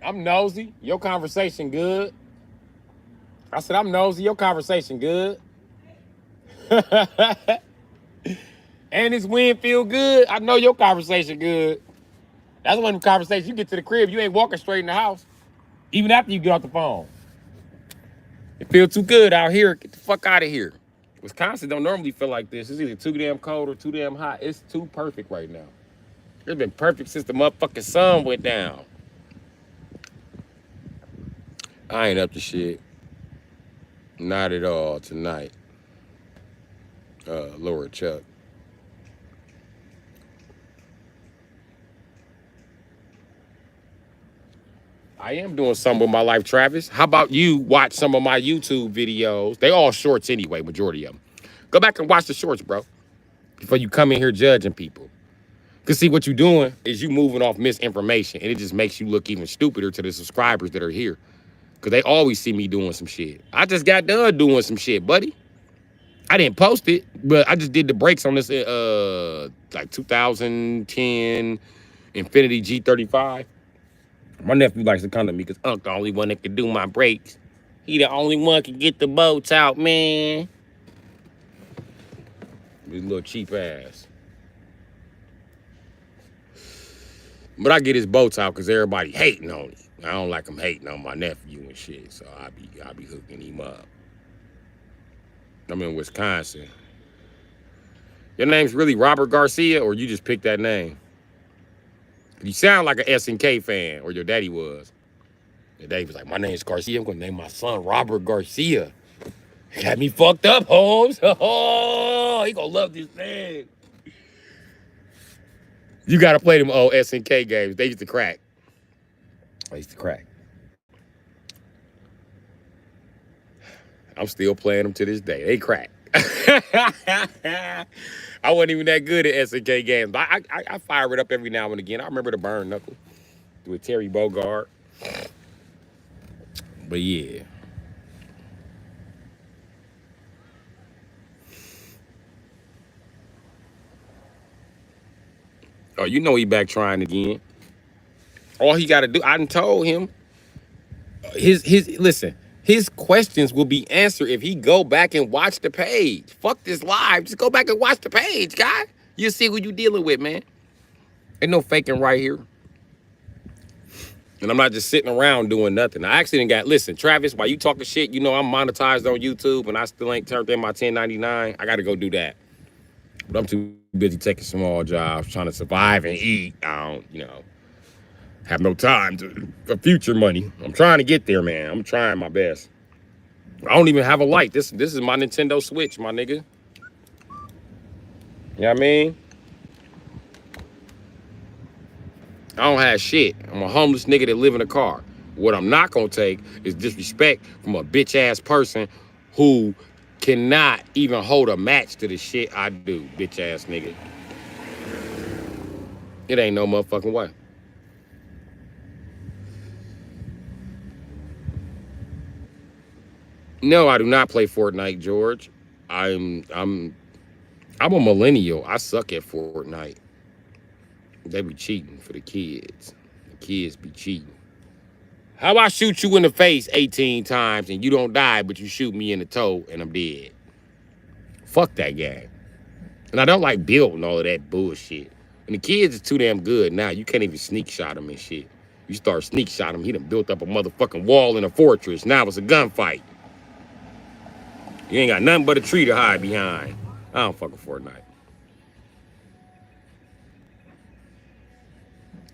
I'm nosy. Your conversation good. I said, I'm nosy. Your conversation good. And this wind feel good. I know your conversation good. That's one of the conversations. You get to the crib, you ain't walking straight in the house. Even after you get off the phone. It feel too good out here. Get the fuck out of here. Wisconsin don't normally feel like this. It's either too damn cold or too damn hot. It's too perfect right now. It's been perfect since the motherfucking sun went down. I ain't up to shit. Not at all tonight. Lord Chuck. I am doing something with my life, Travis. How about you watch some of my YouTube videos? They all shorts anyway, majority of them. Go back and watch the shorts, bro. Before you come in here judging people. Because see, what you're doing is you moving off misinformation. And it just makes you look even stupider to the subscribers that are here. Because they always see me doing some shit. I just got done doing some shit, buddy. I didn't post it, but I just did the brakes on this like 2010 Infinity G35. My nephew likes to come to me because Unc the only one that can do my brakes. He the only one can get the boats out, man. This little cheap ass. But I get his boats out because everybody hating on him. I don't like him hating on my nephew and shit, so I be hooking him up. I'm in Wisconsin. Your name's really Robert Garcia, or you just picked that name? You sound like an SNK fan, or your daddy was. Your daddy was like, my name's Garcia. I'm going to name my son Robert Garcia. Got me fucked up, Holmes. Oh, he gonna love this thing. You gotta play them old SNK games. They used to crack. They used to crack. I'm still playing them to this day. They crack. I wasn't even that good at SNK games. I fire it up every now and again. I remember the burn knuckle with Terry Bogard. But yeah. Oh, you know he back trying again. All he got to do, I done told him, listen, his questions will be answered if he go back and watch the page. Fuck this live. Just go back and watch the page, guy. You'll see who you dealing with, man. Ain't no faking right here. And I'm not just sitting around doing nothing. I actually done got, listen, Travis, while you talking shit, you know I'm monetized on YouTube and I still ain't turned in my 1099. I got to go do that. But I'm too busy taking small jobs, trying to survive and eat. I don't, have no time for future money. I'm trying to get there, man. I'm trying my best. I don't even have a light. This is my Nintendo Switch, my nigga. You know what I mean? I don't have shit. I'm a homeless nigga that live in a car. What I'm not gonna take is disrespect from a bitch ass person who cannot even hold a match to the shit I do, bitch ass nigga. It ain't no motherfucking way. No, I do not play Fortnite, George. I'm a millennial. I suck at Fortnite. They be cheating for the kids. The kids be cheating. How about I shoot you in the face 18 times and you don't die, but you shoot me in the toe and I'm dead? Fuck that game. And I don't like building all of that bullshit. And the kids is too damn good now. You can't even sneak shot them and shit. You start sneak shot him, he done built up a motherfucking wall in a fortress. Now it's a gunfight. You ain't got nothing but a tree to hide behind. I don't fuck with Fortnite.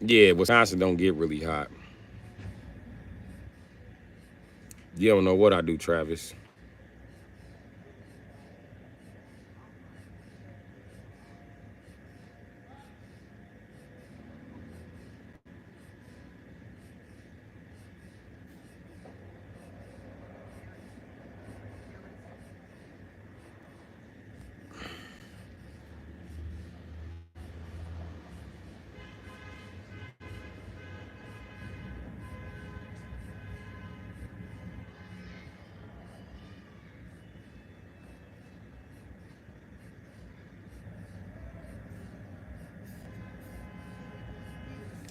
Yeah, Wisconsin don't get really hot. You don't know what I do, Travis.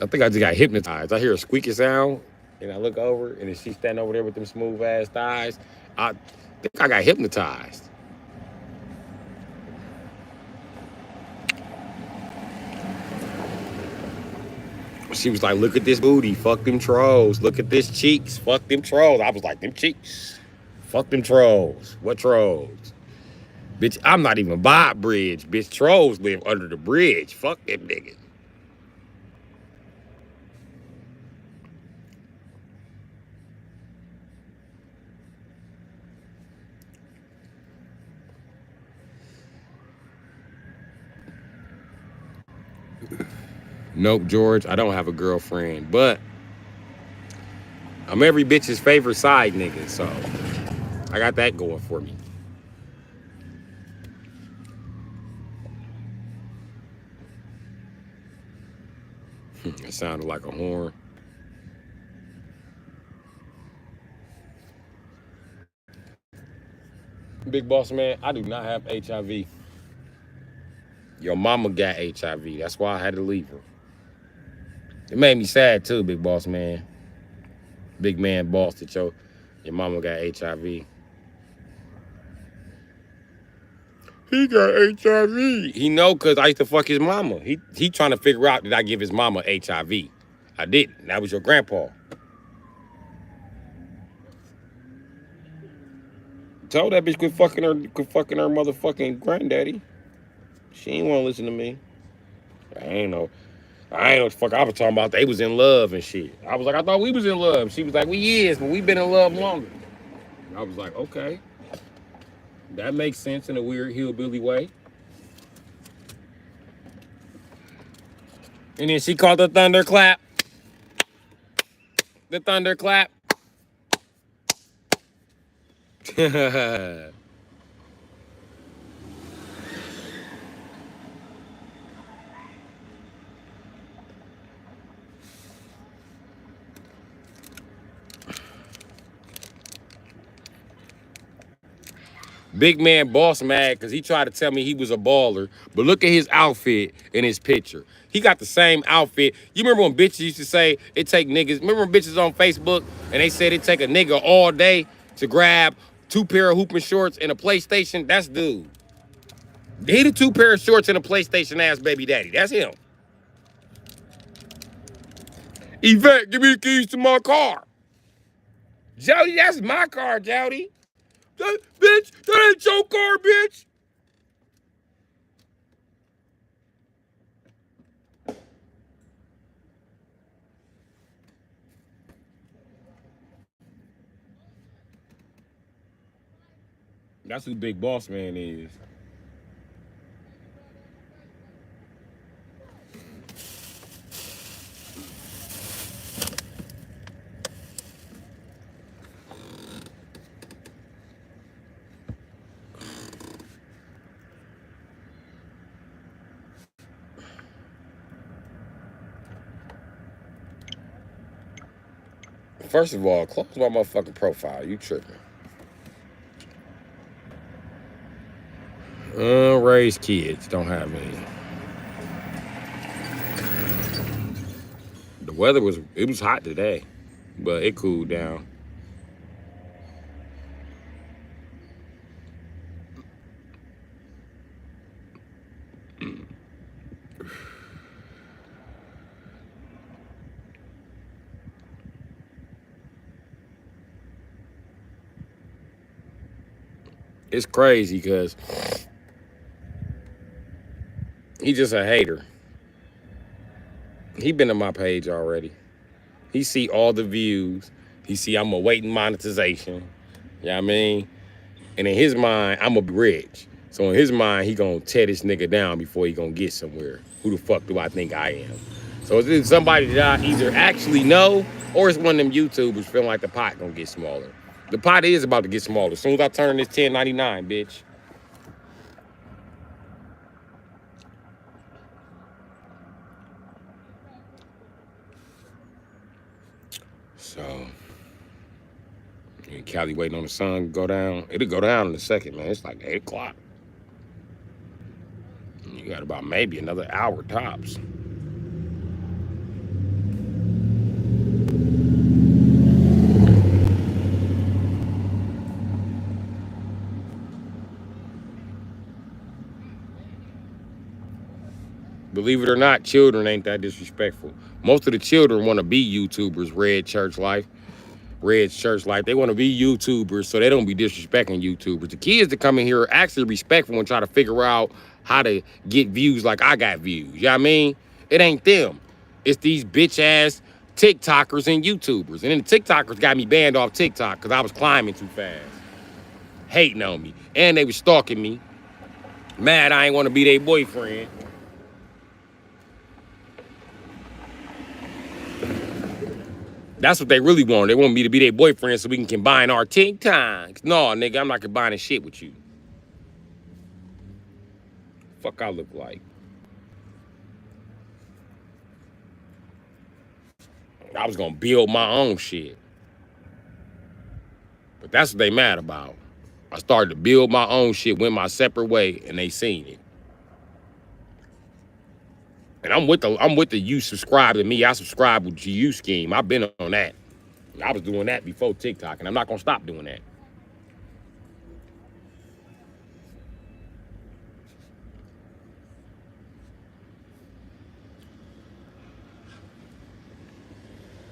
I think I just got hypnotized. I hear a squeaky sound, and I look over, and then she standing over there with them smooth ass thighs. I think I got hypnotized. She was like, look at this booty, fuck them trolls. Look at this cheeks, fuck them trolls. I was like, them cheeks, fuck them trolls. What trolls? Bitch, I'm not even by a bridge. Bitch, trolls live under the bridge. Fuck them niggas. Nope, George, I don't have a girlfriend, but I'm every bitch's favorite side nigga, so I got that going for me. It sounded like a horn. Big boss man, I do not have HIV. Your mama got HIV. That's why I had to leave her. It made me sad too, big boss man. Big man boss that your mama got HIV. He got HIV. He know because I used to fuck his mama. He trying to figure out did I give his mama HIV. I didn't. That was your grandpa. Told that bitch quit fucking her motherfucking granddaddy. She ain't want to listen to me. I ain't know what the fuck I was talking about. They was in love and shit. I was like, I thought we was in love. She was like, we is, but we been in love longer. I was like, okay. That makes sense in a weird hillbilly way. And then she called the thunderclap. The thunderclap. Big man boss mad because he tried to tell me he was a baller. But look at his outfit in his picture. He got the same outfit. You remember when bitches used to say it take niggas? Remember when bitches on Facebook and they said it take a nigga all day to grab 2 pair of hooping shorts and a PlayStation? That's dude. He the 2 pair of shorts and a PlayStation ass baby daddy. That's him. Yvette, give me the keys to my car. Jody, that's my car, Jody. Bitch, that ain't your car, bitch. That's who Big Boss Man is. First of all, close my motherfucking profile. You tripping. Raised kids. Don't have any. The weather was hot today, but it cooled down. It's crazy because he just a hater. He been on my page already. He see all the views. He see I'm awaiting monetization. You know what I mean? And in his mind, I'm a rich. So in his mind, he gonna tear this nigga down before he gonna get somewhere. Who the fuck do I think I am? So it's somebody that I either actually know or it's one of them YouTubers feeling like the pot gonna get smaller. The pot is about to get smaller. As soon as I turn this 10.99, bitch. So, and Cali waiting on the sun to go down. It'll go down in a second, man. It's like 8 o'clock. You got about maybe another hour tops. Believe it or not, children ain't that disrespectful. Most of the children want to be YouTubers, Red's Church Life. They want to be YouTubers so they don't be disrespecting YouTubers. The kids that come in here are actually respectful and try to figure out how to get views like I got views. You know what I mean? It ain't them. It's these bitch-ass TikTokers and YouTubers. And then the TikTokers got me banned off TikTok because I was climbing too fast. Hating on me. And they was stalking me. Mad I ain't want to be their boyfriend. That's what they really want. They want me to be their boyfriend so we can combine our TikToks. No, nigga, I'm not combining shit with you. Fuck I look like. I was gonna build my own shit. But that's what they mad about. I started to build my own shit, went my separate way, and they seen it. And I'm with the you subscribe to me, I subscribe to you scheme. I've been on that. I was doing that before TikTok, and I'm not gonna stop doing that.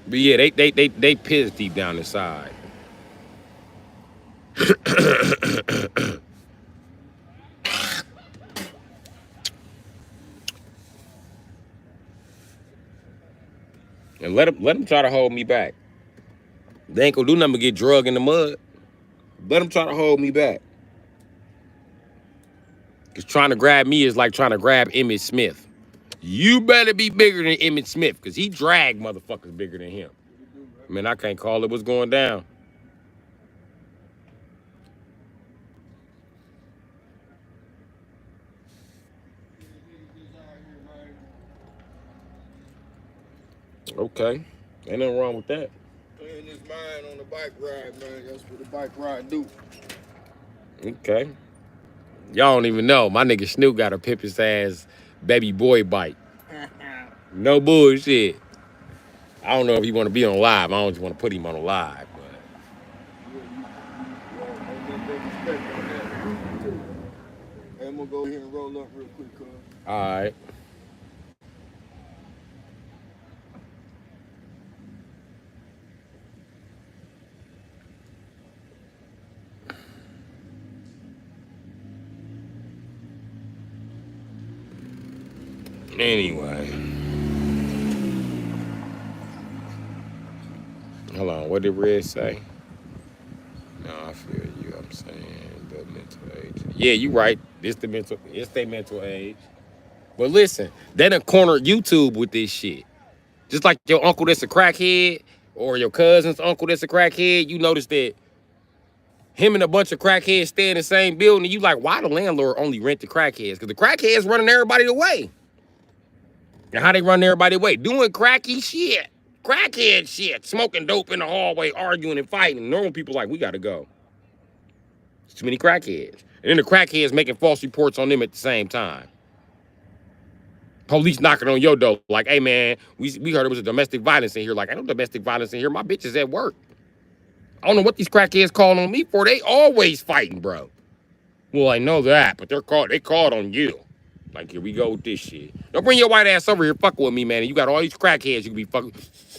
But yeah, they pissed deep down inside. And let them try to hold me back. They ain't gonna do nothing but get drug in the mud. Let them try to hold me back. Because trying to grab me is like trying to grab Emmett Smith. You better be bigger than Emmett Smith, because he dragged motherfuckers bigger than him. Man, I can't call it what's going down. Okay. Ain't nothing wrong with that. Playing this mind on the bike ride, man. That's what the bike ride do. Okay. Y'all don't even know. My nigga Snoop got a pimp his ass baby boy bike. No bullshit. I don't know if he want to be on live. I don't just want to put him on a live. Hey, I'm gonna go here and roll up real quick, cuz. All right. Anyway. Hold on. What did Red say? No, I feel you. I'm saying the mental age. Yeah, you right. It's their mental age. But listen, they done cornered YouTube with this shit. Just like your uncle that's a crackhead, or your cousin's uncle that's a crackhead, you notice that him and a bunch of crackheads stay in the same building, and you like, why the landlord only rent the crackheads? Because the crackheads running everybody away. And how they run everybody away? Doing cracky shit. Crackhead shit. Smoking dope in the hallway, arguing and fighting. Normal people like, we gotta go. It's too many crackheads. And then the crackheads making false reports on them at the same time. Police knocking on your door like, hey man, we heard it was a domestic violence in here. Like, I know domestic violence in here. My bitch is at work. I don't know what these crackheads calling on me for. They always fighting, bro. Well, I know that, but they called on you. Like, here we go with this shit. Don't bring your white ass over here fucking with me, man. And you got all these crackheads you can be fucking.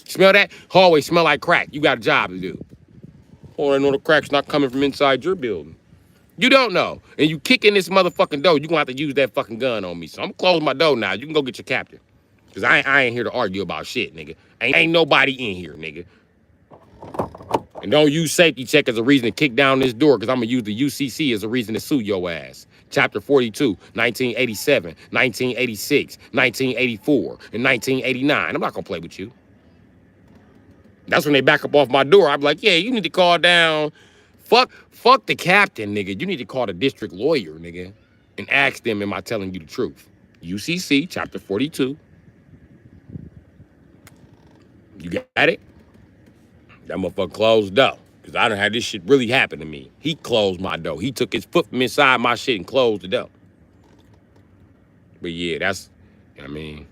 Smell that? Hallway smell like crack. You got a job to do. Oh, I know the crack's not coming from inside your building. You don't know. And you kick in this motherfucking door, you gonna have to use that fucking gun on me. So I'm closing my door now. You can go get your captain. Because I ain't here to argue about shit, nigga. Ain't nobody in here, nigga. And don't use safety check as a reason to kick down this door, because I'm going to use the UCC as a reason to sue your ass. Chapter 42, 1987, 1986, 1984, and 1989. I'm not going to play with you. That's when they back up off my door. I'm like, yeah, you need to call down. Fuck the captain, nigga. You need to call the district lawyer, nigga, and ask them, am I telling you the truth? UCC, chapter 42. You got it? That motherfucker closed the door. Because I done had this shit really happen to me. He closed my door. He took his foot from inside my shit and closed the door. But yeah, that's, I mean.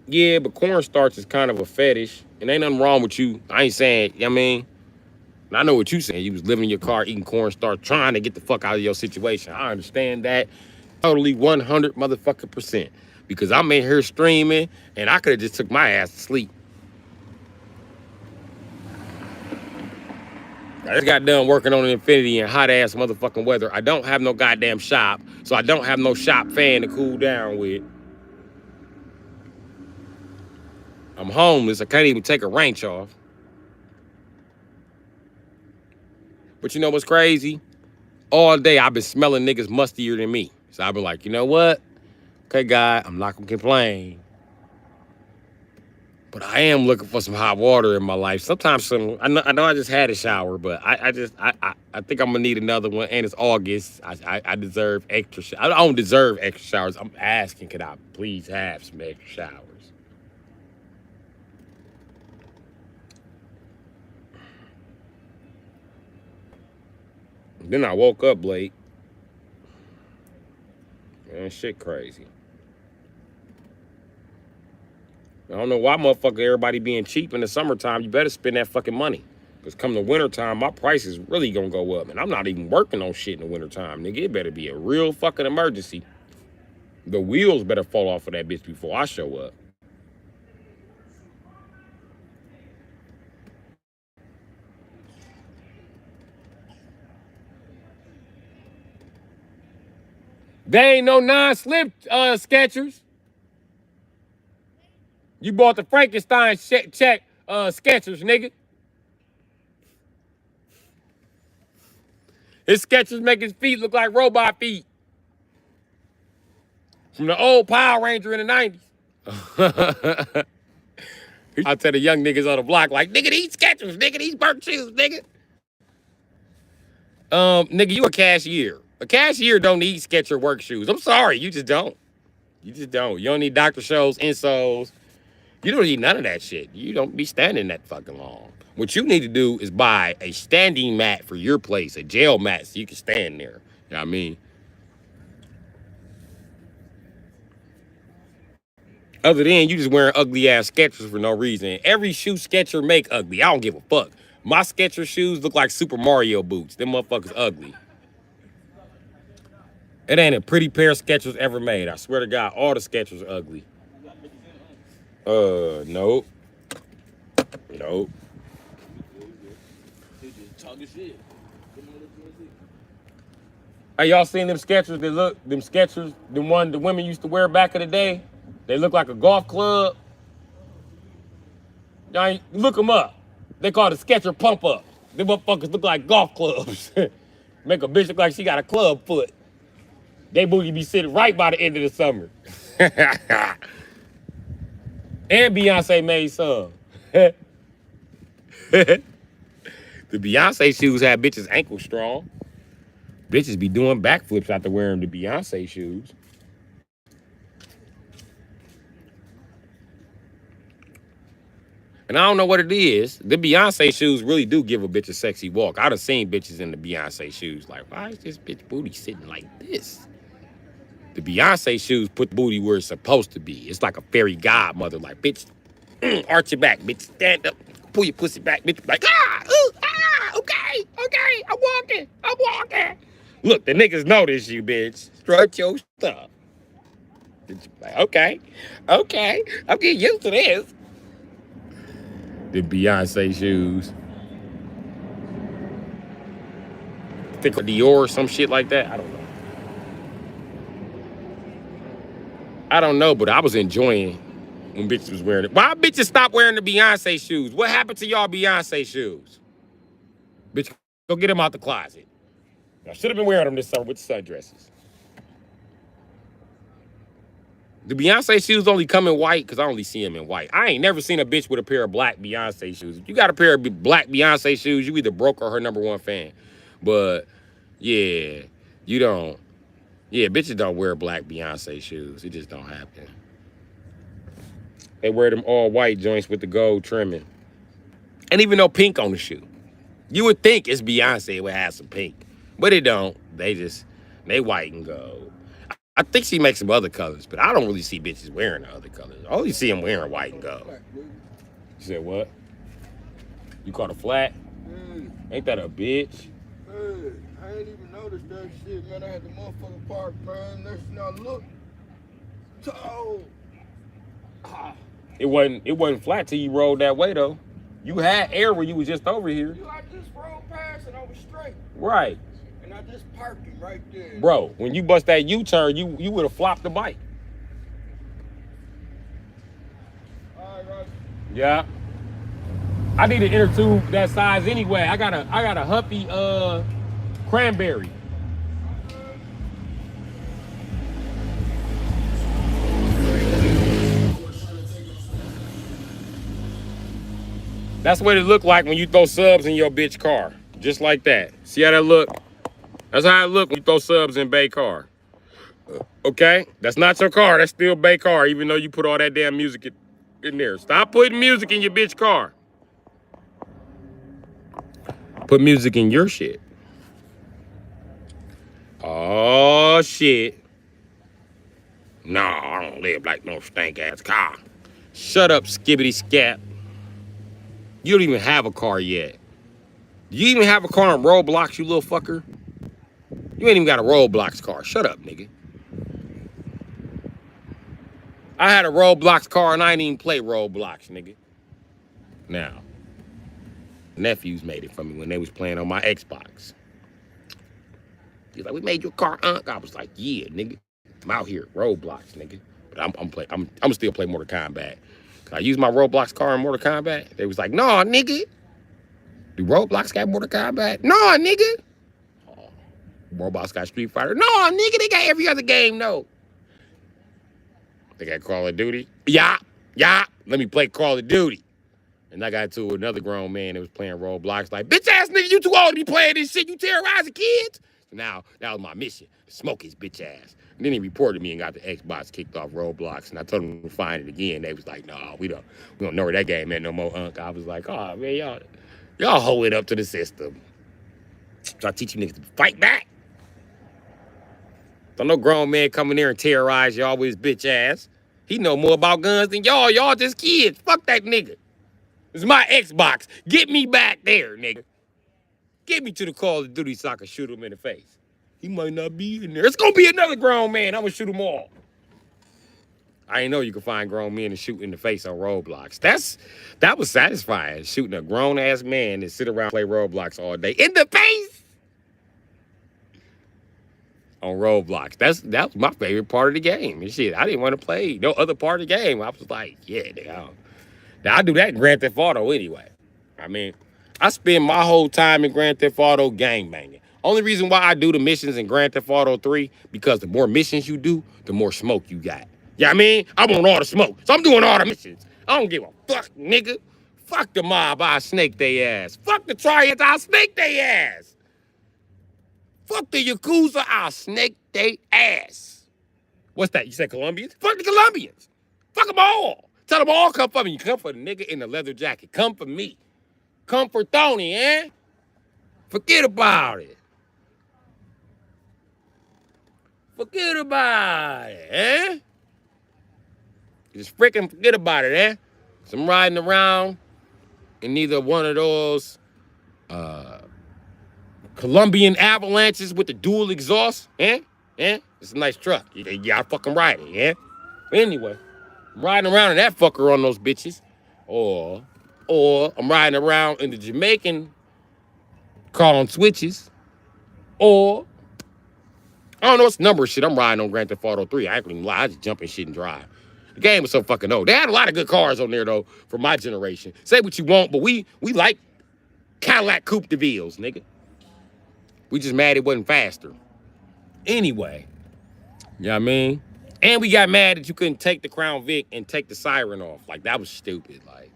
Yeah, but cornstarch is kind of a fetish. And ain't nothing wrong with you. I ain't saying, I mean, I know what you saying. You was living in your car eating cornstarch, trying to get the fuck out of your situation. I understand that totally 100 motherfucking percent. Because I'm in here streaming, and I could have just took my ass to sleep. I just got done working on an Infinity in hot ass motherfucking weather. I don't have no goddamn shop, so I don't have no shop fan to cool down with. I'm homeless. I can't even take a wrench off. But you know what's crazy? All day I've been smelling niggas mustier than me. So I've been like, you know what? Okay, God, I'm not gonna complain. But I am looking for some hot water in my life. Sometimes I know I just had a shower, but I think I'm gonna need another one. And it's August. I deserve extra. I don't deserve extra showers. I'm asking, could I please have some extra showers? Then I woke up late. Man, shit crazy. I don't know why motherfucker everybody being cheap in the summertime. You better spend that fucking money. Because come the wintertime, my price is really gonna go up. And I'm not even working on shit in the wintertime, nigga. It better be a real fucking emergency. The wheels better fall off of that bitch before I show up. They ain't no non-slip Skechers. You bought the Frankenstein check Skechers, nigga. His sketches make his feet look like robot feet. From the old Power Ranger in the 90s. I tell the young niggas on the block, like, nigga, these Skechers, nigga, these Burke shoes, nigga. Nigga, you a cashier. A cashier don't need Sketcher work shoes. I'm sorry, you just don't. You just don't. You don't need Dr. Scholl's insoles. You don't need none of that shit. You don't be standing that fucking long. What you need to do is buy a standing mat for your place, a jail mat, so you can stand there. You know what I mean? Other than you just wearing ugly ass Skechers for no reason. Every shoe Sketcher make ugly. I don't give a fuck. My Sketcher shoes look like Super Mario boots. Them motherfuckers ugly. It ain't a pretty pair of Skechers ever made. I swear to God, all the Skechers are ugly. Nope. Nope. Hey, y'all seen them Skechers that look, them Skechers, the one the women used to wear back in the day? They look like a golf club. Y'all look them up. They call it a Sketcher pump up. Them motherfuckers look like golf clubs. Make a bitch look like she got a club foot. They booty be sitting right by the end of the summer. And Beyonce made some. The Beyonce shoes have bitches ankle strong. Bitches be doing backflips after wearing the Beyonce shoes. And I don't know what it is. The Beyonce shoes really do give a bitch a sexy walk. I done seen bitches in the Beyonce shoes. Like, why is this bitch booty sitting like this? The Beyonce shoes put the booty where it's supposed to be. It's like a fairy godmother. Like, bitch, arch your back, bitch. Stand up. Pull your pussy back, bitch. Like, okay, I'm walking. Look, the niggas notice you, bitch. Strut your stuff. Like, okay, I'm getting used to this. The Beyonce shoes. Think of Dior or some shit like that. I don't know, but I was enjoying when bitches was wearing it. Why bitches stop wearing the Beyonce shoes? What happened to y'all Beyonce shoes? Bitch, go get them out the closet. I should have been wearing them this summer with the sundresses. The Beyonce shoes only come in white because I only see them in white. I ain't never seen a bitch with a pair of black Beyonce shoes. If you got a pair of black Beyonce shoes, you either broke or her #1 fan. But, yeah, you don't. Yeah, bitches don't wear black Beyonce shoes. It just don't happen. They wear them all white joints with the gold trimming. And even no pink on the shoe. You would think it's Beyonce, it would have some pink. But it don't. They white and gold. I think she makes some other colors, but I don't really see bitches wearing the other colors. I only see them wearing white and gold. You said what? You caught a flat? Ain't that a bitch? I ain't even noticed that shit, man. I had the motherfucking park, man. Next thing I look, toe. It wasn't flat till you rolled that way though. You had air when you was just over here. I just rolled past and I was straight. Right. And I just parked him right there. Bro, when you bust that U-turn, you would have flopped the bike. All right, Roger. Yeah. I need an inner tube that size anyway. I got a Huffy cranberry. That's what it look like when you throw subs in your bitch car. Just like that. See how that look? That's how it look when you throw subs in Bay car. Okay? That's not your car. That's still Bay car, even though you put all that damn music in there. Stop putting music in your bitch car. Put music in your shit. Oh, shit. No, I don't live like no stank-ass car. Shut up, skibbity scap. You don't even have a car yet. Do you even have a car on Roblox, you little fucker? You ain't even got a Roblox car. Shut up, nigga. I had a Roblox car and I ain't even play Roblox, nigga. Now, nephews made it for me when they was playing on my Xbox. He's like, we made your car, Unc. I was like, yeah, nigga. I'm out here, Roblox, nigga. But I'm still playing Mortal Kombat. I use my Roblox car in Mortal Kombat. They was like, nah, nigga. Do Roblox got Mortal Kombat? Nah, nigga. Oh, Roblox got Street Fighter. No, nigga, they got every other game. No. They got Call of Duty. Yeah. Let me play Call of Duty. And I got to another grown man that was playing Roblox. Like, bitch ass nigga, you too old to be playing this shit. You terrorizing kids. So now that was my mission. Smoke his bitch ass. And then he reported me and got the Xbox kicked off Roblox. And I told him to find it again. They was like, no, we don't know where that game at no more, Unc. I was like, oh man, y'all hold it up to the system. So I teach you niggas to fight back. Don't no grown man come in there and terrorize y'all with his bitch ass. He know more about guns than y'all. Y'all just kids. Fuck that nigga. It's my Xbox. Get me back there, nigga. Get me to the Call of Duty so I can shoot him in the face. He might not be in there. It's gonna be another grown man. I'm gonna shoot them all. I didn't know you could find grown men and shoot in the face on Roblox. That was satisfying. Shooting a grown ass man and sit around and play Roblox all day in the face on Roblox. That was my favorite part of the game. And shit, I didn't want to play no other part of the game. I was like, yeah, nigga. Now I do that in Grand Theft Auto anyway. I mean, I spend my whole time in Grand Theft Auto gangbanging. Only reason why I do the missions in Grand Theft Auto 3, because the more missions you do, the more smoke you got. You know what I mean? I want all the smoke, so I'm doing all the missions. I don't give a fuck, nigga. Fuck the mob, I snake they ass. Fuck the triads, I snake they ass. Fuck the Yakuza, I snake they ass. What's that? You said Colombians? Fuck the Colombians. Fuck them all. Tell them all come for me. You come for the nigga in the leather jacket. Come for me. Come for Tony, eh? Forget about it. Forget about it, eh? Just freaking forget about it, eh? So I'm riding around in either one of those Colombian avalanches with the dual exhaust, eh? Eh? It's a nice truck. You gotta fucking ride it, eh? Anyway, I'm riding around in that fucker on those bitches. Or I'm riding around in the Jamaican car on switches. Or I don't know what's the number of shit I'm riding on Grand Theft Auto 3. I ain't gonna lie, I just jump in shit and drive. The game was so fucking old. They had a lot of good cars on there though, for my generation. Say what you want, but we like Cadillac Coupe de Villes, nigga. We just mad it wasn't faster. Anyway, you know what I mean? And we got mad that you couldn't take the Crown Vic and take the siren off. Like, that was stupid. Like,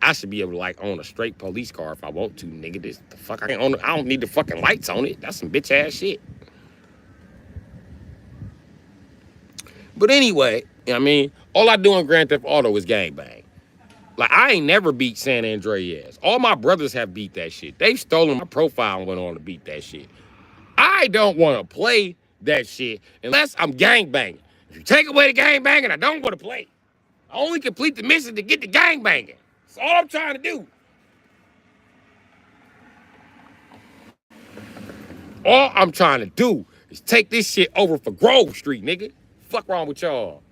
I should be able to, like, own a straight police car if I want to, nigga. This the fuck, I don't need the fucking lights on it. That's some bitch ass shit. But anyway, you know what I mean? All I do in Grand Theft Auto is gangbang. Like, I ain't never beat San Andreas. All my brothers have beat that shit. They've stolen my profile and went on to beat that shit. I don't want to play that shit unless I'm gangbanging. If you take away the gangbanging, I don't want to play. I only complete the mission to get the gangbanging. That's all I'm trying to do. All I'm trying to do is take this shit over for Grove Street, nigga. Fuck wrong with y'all.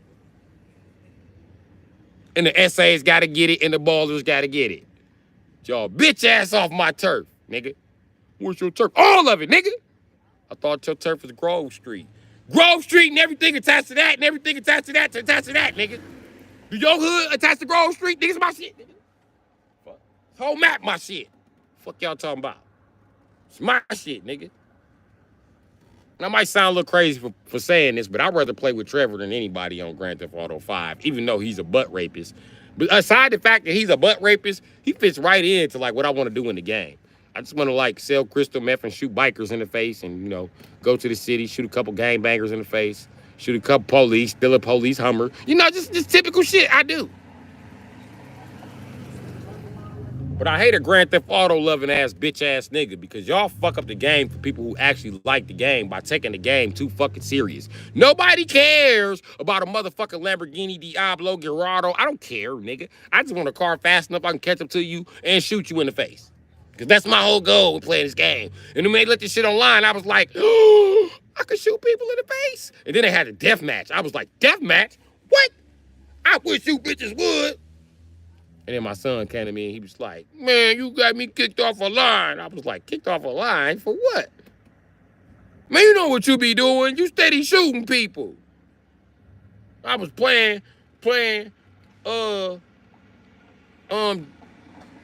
And the essays gotta get it, and the ballers gotta get it. Y'all bitch ass off my turf, nigga. Where's your turf? All of it, nigga. I thought your turf was Grove Street. Grove Street and everything attached to that, and everything attached to that, nigga. Do your hood attached to Grove Street? Niggas my shit, nigga. Fuck. This whole map my shit. Fuck y'all talking about. It's my shit, nigga. And I might sound a little crazy for saying this, but I'd rather play with Trevor than anybody on Grand Theft Auto 5, even though he's a butt rapist. But aside the fact that he's a butt rapist, he fits right into like what I want to do in the game. I just want to like sell crystal meth and shoot bikers in the face and, you know, go to the city, shoot a couple gangbangers in the face, shoot a couple police, steal a police Hummer. You know, just typical shit I do. But I hate a Grand Theft Auto loving ass bitch ass nigga because y'all fuck up the game for people who actually like the game by taking the game too fucking serious. Nobody cares about a motherfucking Lamborghini Diablo Gerardo. I don't care, nigga. I just want a car fast enough I can catch up to you and shoot you in the face. Because that's my whole goal with playing this game. And when they let this shit online, I was like, oh, I could shoot people in the face. And then they had a death match. I was like, death match? What? I wish you bitches would. And then my son came to me and he was like, man, you got me kicked off a line. I was like, kicked off a line? For what? Man, you know what you be doing. You steady shooting people. I was playing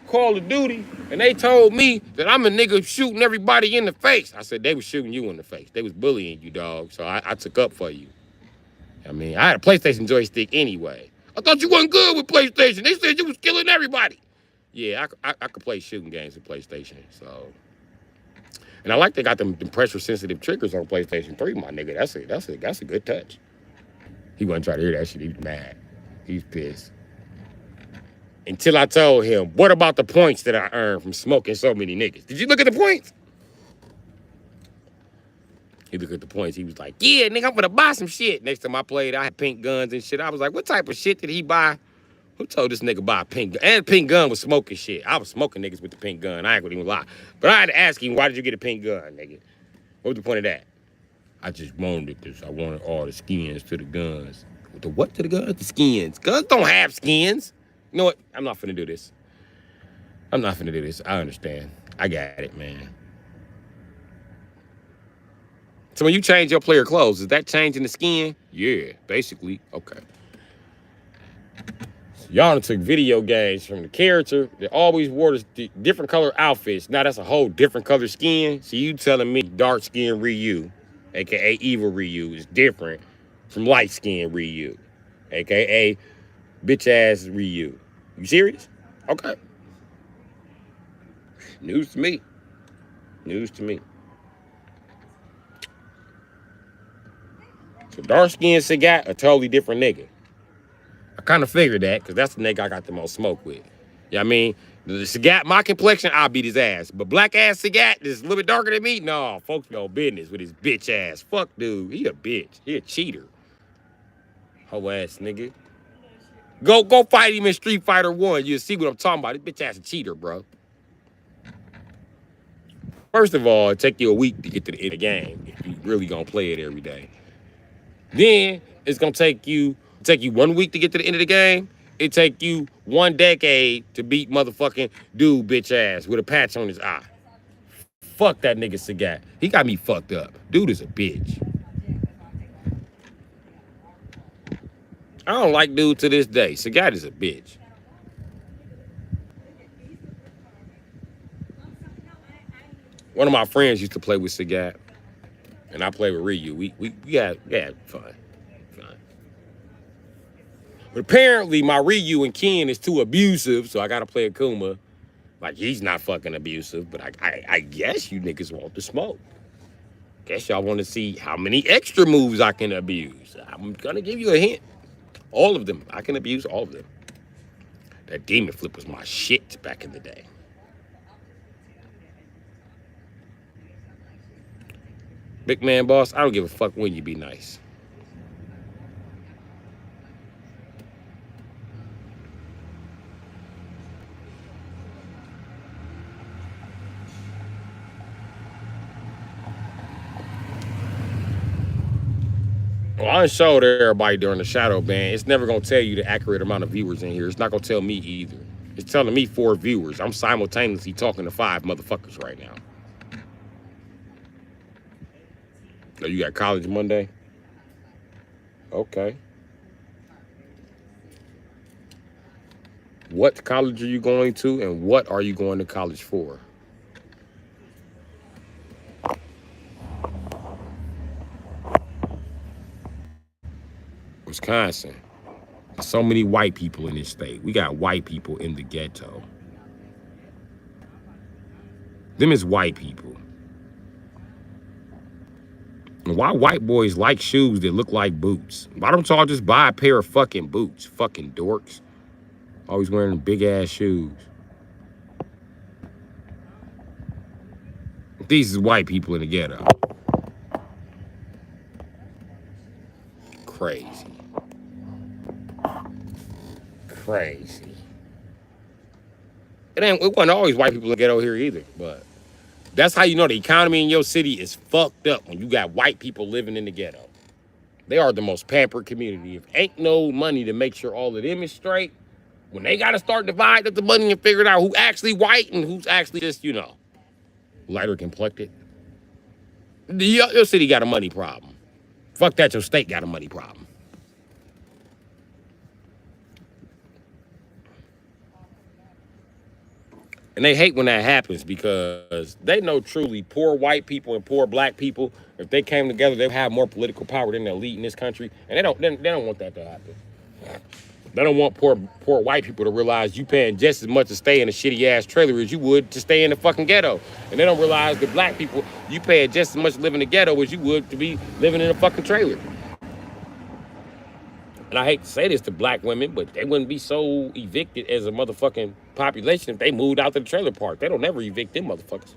Call of Duty, and they told me that I'm a nigga shooting everybody in the face. I said, they was shooting you in the face. They was bullying you, dog. So I took up for you. I mean, I had a PlayStation joystick anyway. I thought you wasn't good with PlayStation. They said you was killing everybody. Yeah, I could play shooting games with PlayStation. So, and I like they got them pressure sensitive triggers on PlayStation 3, my nigga. That's a good touch. He wasn't trying to hear that shit. He was mad. He's pissed. Until I told him, what about the points that I earned from smoking so many niggas? Did you look at the points? He looked at the points. He was like, yeah, nigga, I'm gonna buy some shit. Next time I played, I had pink guns and shit. I was like, what type of shit did he buy? Who told this nigga buy a pink gun? And pink gun was smoking shit. I was smoking niggas with the pink gun. I ain't gonna even lie. But I had to ask him, why did you get a pink gun, nigga? What was the point of that? I just wanted it because I wanted all the skins to the guns. The what to the guns? The skins. Guns don't have skins. You know what? I'm not finna do this. I understand. I got it, man. So when you change your player clothes, is that changing the skin? Yeah, basically. Okay. So y'all took video games from the character that always wore the different color outfits. Now that's a whole different color skin. So you telling me dark skin Ryu, aka evil Ryu, is different from light skin Ryu, aka bitch ass Ryu. You serious? Okay. News to me. So dark-skinned Sagat, a totally different nigga. I kind of figured that, because that's the nigga I got the most smoke with. You know what I mean? The Sagat, my complexion, I'll beat his ass. But black-ass Sagat that's a little bit darker than me, no, folks know business with his bitch ass. Fuck, dude. He a bitch. He a cheater. Hoe ass nigga. Go fight him in Street Fighter 1. You'll see what I'm talking about. This bitch ass a cheater, bro. First of all, it take you a week to get to the end of the game if you really gonna play it every day. Then it's gonna take you 1 week to get to the end of the game. It take you 1 decade to beat motherfucking dude bitch ass with a patch on his eye. Fuck that nigga Sagat. He got me fucked up. Dude is a bitch. I don't like dude to this day. Sagat is a bitch. One of my friends used to play with Sagat, and I played with Ryu. We had fun. But apparently my Ryu and Ken is too abusive, so I gotta play Akuma. Like, he's not fucking abusive, but I guess you niggas want to smoke. Guess y'all want to see how many extra moves I can abuse. I'm gonna give you a hint. All of them. I can abuse all of them. That demon flip was my shit back in the day. Big man boss, I don't give a fuck when you be nice. Well, I showed everybody during the shadow ban. It's never gonna tell you the accurate amount of viewers in here. It's not gonna tell me either. It's telling me 4 viewers. I'm simultaneously talking to 5 motherfuckers right now. Oh, you got college Monday? Okay. What college are you going to, and what are you going to college for? Wisconsin. There's so many white people in this state. We got white people in the ghetto. Them is white people. And why white boys like shoes that look like boots? Why don't y'all just buy a pair of fucking boots? Fucking dorks. Always wearing big ass shoes. These is white people in the ghetto. Crazy. It wasn't always white people in the ghetto here either, but that's how you know the economy in your city is fucked up when you got white people living in the ghetto. They are the most pampered community. If ain't no money to make sure all of them is straight, when they gotta start dividing up the money and figuring out who actually white and who's actually just, lighter complected. Your city got a money problem. Fuck that, your state got a money problem. And they hate when that happens because they know truly poor white people and poor black people, if they came together, they would have more political power than the elite in this country. And they don't want that to happen. They don't want poor white people to realize you paying just as much to stay in a shitty ass trailer as you would to stay in the fucking ghetto. And they don't realize that black people, you paying just as much to live in the ghetto as you would to be living in a fucking trailer. And I hate to say this to black women, but they wouldn't be so evicted as a motherfucking population if they moved out to the trailer park. They don't never evict them motherfuckers.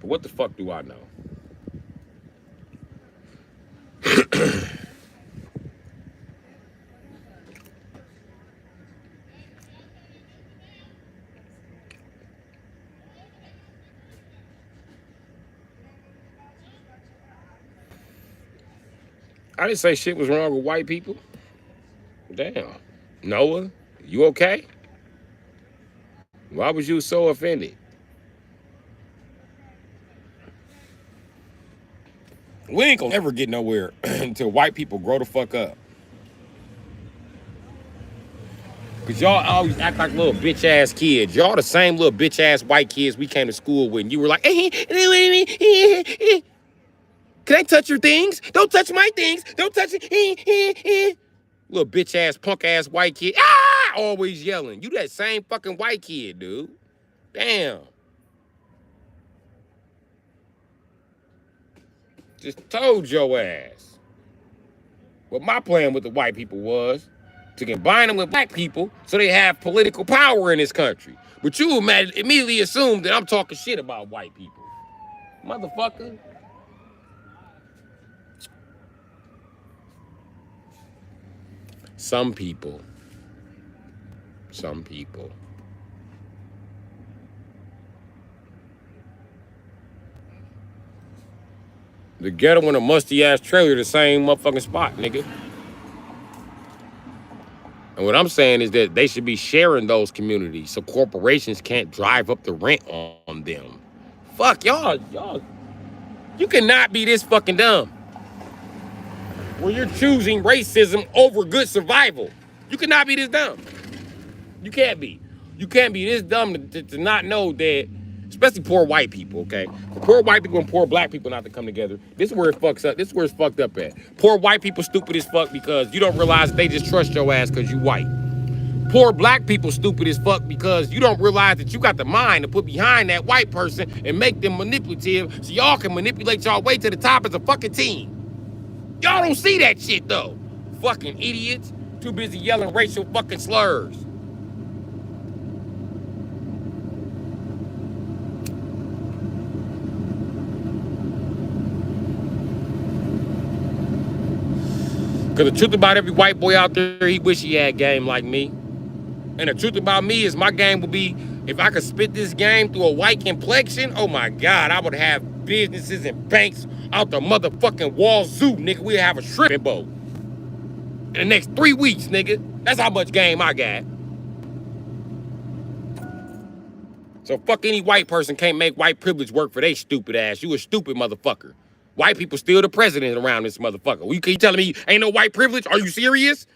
But what the fuck do I know? I didn't say shit was wrong with white people. Damn. Noah, you okay? Why was you so offended? We ain't gonna ever get nowhere until white people grow the fuck up. Cause y'all always act like little bitch ass kids. Y'all the same little bitch ass white kids we came to school with. And you were like, can I touch your things? Don't touch my things. Don't touch it. Little bitch ass, punk ass white kid. Ah! Always yelling. You that same fucking white kid, dude. Damn. Just told your ass. What my plan with the white people was to combine them with black people so they have political power in this country. But you immediately assume that I'm talking shit about white people. Motherfucker. Some people. The ghetto and a musty ass trailer, the same motherfucking spot, nigga. And what I'm saying is that they should be sharing those communities so corporations can't drive up the rent on them. Fuck y'all. You cannot be this fucking dumb. Where you're choosing racism over good survival. You cannot be this dumb. You can't be. You can't be this dumb to not know that, especially poor white people, okay? For poor white people and poor black people not to come together, this is where it fucks up. This is where it's fucked up at. Poor white people stupid as fuck because you don't realize they just trust your ass because you white. Poor black people stupid as fuck because you don't realize that you got the mind to put behind that white person and make them manipulative so y'all can manipulate y'all way to the top as a fucking team. Y'all don't see that shit though. Fucking idiots. Too busy yelling racial fucking slurs. Because the truth about every white boy out there, he wish he had game like me. And the truth about me is my game would be, if I could spit this game through a white complexion, oh my God, I would have businesses and banks out the motherfucking wazoo, nigga. We'd have a shrimping boat. In the next 3 weeks, nigga. That's how much game I got. So fuck any white person can't make white privilege work for they stupid ass. You a stupid motherfucker. White people still the president around this motherfucker. You keep telling me ain't no white privilege? Are you serious?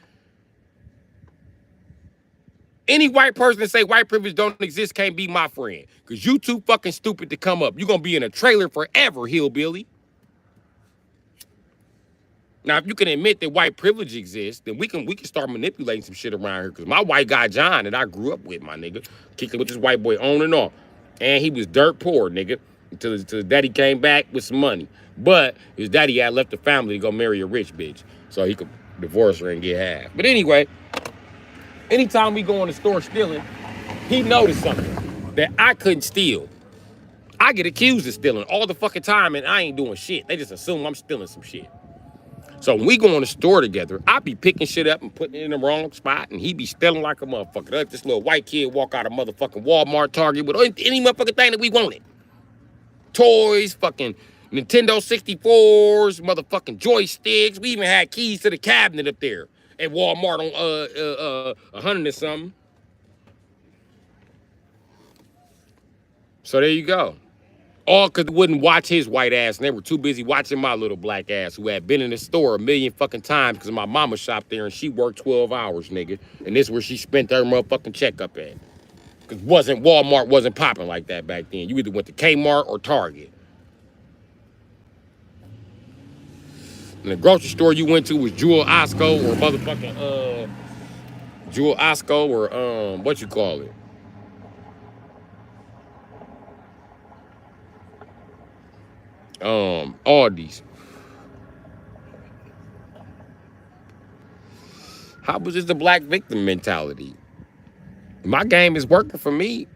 Any white person that say white privilege don't exist can't be my friend. Because you too fucking stupid to come up. You're going to be in a trailer forever, hillbilly. Now, if you can admit that white privilege exists, then we can start manipulating some shit around here. Because my white guy, John, that I grew up with, my nigga, kicking with this white boy on and off. And he was dirt poor, nigga, until his daddy came back with some money. But his daddy had left the family to go marry a rich bitch. So he could divorce her and get half. But anyway, anytime we go in the store stealing, he noticed something that I couldn't steal. I get accused of stealing all the fucking time and I ain't doing shit. They just assume I'm stealing some shit. So when we go in the store together, I be picking shit up and putting it in the wrong spot, and he be stealing like a motherfucker. Let this little white kid walk out of motherfucking Walmart, Target with any motherfucking thing that we wanted. Toys, fucking Nintendo 64s, motherfucking joysticks. We even had keys to the cabinet up there at Walmart on 100 or something. So there you go. All because they wouldn't watch his white ass, and they were too busy watching my little black ass, who had been in the store a million fucking times because my mama shopped there and she worked 12 hours, nigga. And this is where she spent her motherfucking checkup at. Because Walmart wasn't popping like that back then. You either went to Kmart or Target. And the grocery store you went to was Jewel Osco or motherfucking Jewel Osco or what you call it? Aldi's. How was this the black victim mentality? My game is working for me.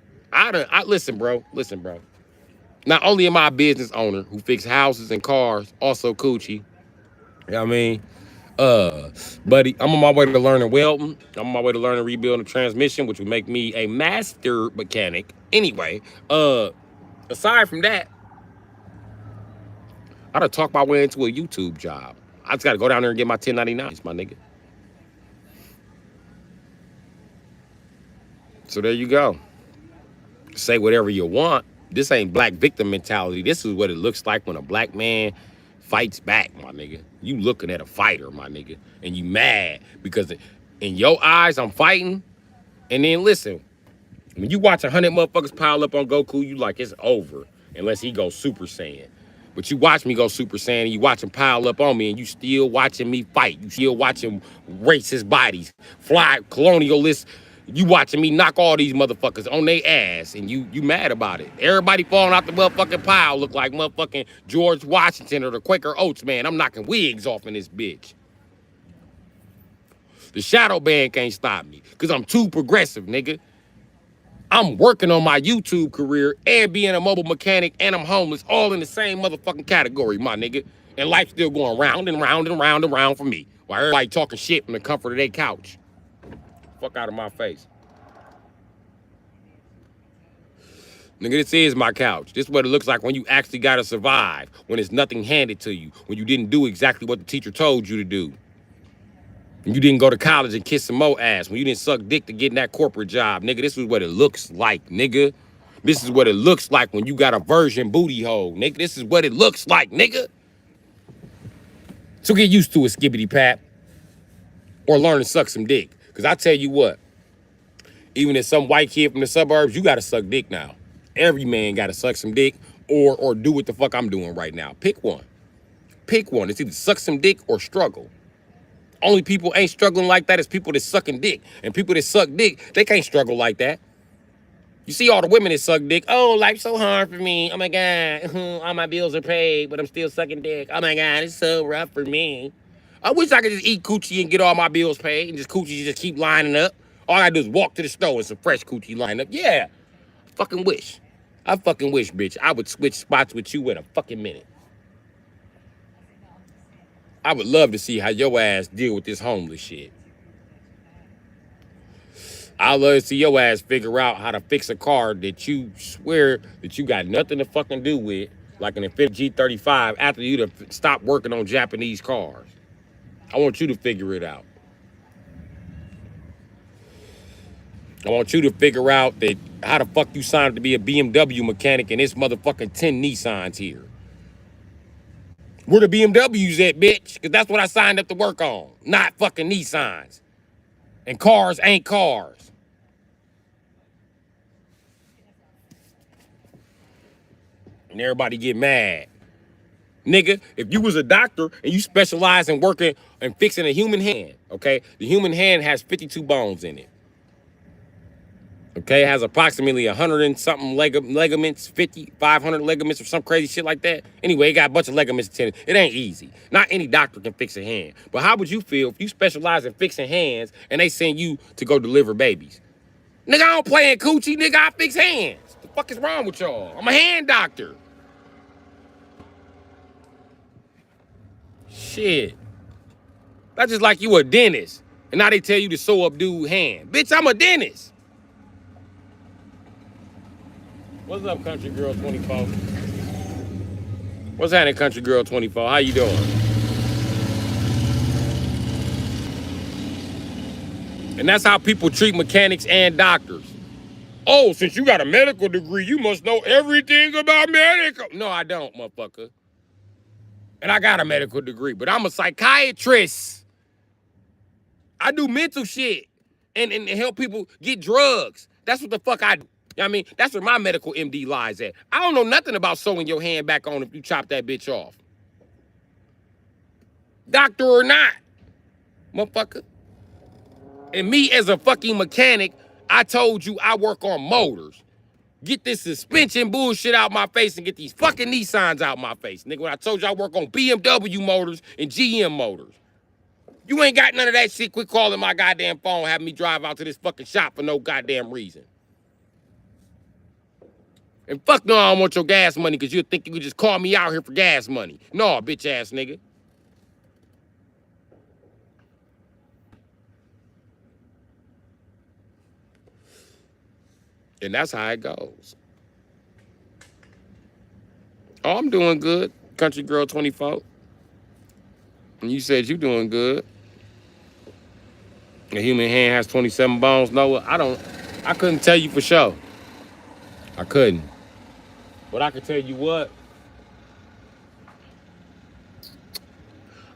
Listen, bro. Not only am I a business owner who fix houses and cars, also coochie. You know what I mean? Buddy, I'm on my way to learning welding. I'm on my way to learning rebuilding a transmission, which would make me a master mechanic. Anyway, aside from that, I done talk my way into a YouTube job. I just gotta go down there and get my 1099s, my nigga. So there you go. Say whatever you want. This ain't black victim mentality. This is what it looks like when a black man fights back, my nigga. You looking at a fighter, my nigga, and you mad because in your eyes I'm fighting. And then listen, when you watch 100 motherfuckers pile up on Goku, you like it's over unless he goes Super Saiyan. But you watch me go Super Saiyan and you watch him pile up on me and you still watching me fight. You still watching racist bodies, fly colonialists. You watching me knock all these motherfuckers on their ass and you mad about it. Everybody falling out the motherfucking pile look like motherfucking George Washington or the Quaker Oats, man. I'm knocking wigs off in this bitch. The shadow band can't stop me because I'm too progressive, nigga. I'm working on my YouTube career and being a mobile mechanic and I'm homeless all in the same motherfucking category, my nigga. And life's still going round and round and round and round for me while everybody talking shit from the comfort of their couch. Fuck out of my face. Nigga, this is my couch. This is what it looks like when you actually gotta survive, when there's nothing handed to you, when you didn't do exactly what the teacher told you to do. When you didn't go to college and kiss some more ass, when you didn't suck dick to get in that corporate job. Nigga, this is what it looks like, nigga. This is what it looks like when you got a virgin booty hole, nigga. This is what it looks like, nigga. So get used to it, skibbity pap. Or learn to suck some dick. Because I tell you what, even if some white kid from the suburbs, you gotta suck dick now. Every man gotta suck some dick or do what the fuck I'm doing right now. Pick one. Pick one. It's either suck some dick or struggle. Only people ain't struggling like that is people that sucking dick. And people that suck dick, they can't struggle like that. You see all the women that suck dick. Oh, life's so hard for me. Oh my God. All my bills are paid, but I'm still sucking dick. Oh my God, it's so rough for me. I wish I could just eat coochie and get all my bills paid and just coochie just keep lining up. All I do is walk to the store and some fresh coochie line up. Yeah. I fucking wish, bitch. I would switch spots with you in a fucking minute. I would love to see how your ass deal with this homeless shit. I love to see your ass figure out how to fix a car that you swear that you got nothing to fucking do with, like an Infiniti G35, after you to stop working on Japanese cars. I want you to figure it out. I want you to figure out that how the fuck you signed up to be a BMW mechanic and it's motherfucking 10 Nissans here. Where the BMWs at, bitch? Because that's what I signed up to work on, not fucking Nissans. And cars ain't cars. And everybody get mad. Nigga, if you was a doctor and you specialize in working and fixing a human hand, okay? The human hand has 52 bones in it. Okay, it has approximately 100 and something ligaments, 500 ligaments or some crazy shit like that. Anyway, it got a bunch of ligaments in it. It ain't easy. Not any doctor can fix a hand. But how would you feel if you specialize in fixing hands and they send you to go deliver babies? Nigga, I don't play in coochie, nigga, I fix hands. The fuck is wrong with y'all? I'm a hand doctor. Shit. That's just like you a dentist. And now they tell you to sew up dude's hand. Bitch, I'm a dentist. What's up, Country Girl 24? What's happening, Country Girl 24? How you doing? And that's how people treat mechanics and doctors. Oh, since you got a medical degree, you must know everything about medical. No, I don't, motherfucker. And I got a medical degree, but I'm a psychiatrist. I do mental shit and help people get drugs. That's what the fuck I do. You know what I mean? That's where my medical MD lies at. I don't know nothing about sewing your hand back on if you chop that bitch off. Doctor or not, motherfucker. And me as a fucking mechanic, I told you I work on motors. Get this suspension bullshit out my face and get these fucking Nissans out my face. Nigga, when I told you I work on BMW motors and GM motors. You ain't got none of that shit. Quit calling my goddamn phone, having me drive out to this fucking shop for no goddamn reason. And fuck no, I don't want your gas money because you think you could just call me out here for gas money. No, bitch ass nigga. And that's how it goes. Oh, I'm doing good. Country girl 24. And you said you doing good. A human hand has 27 bones. No, I couldn't tell you for sure. I couldn't. But I could tell you what.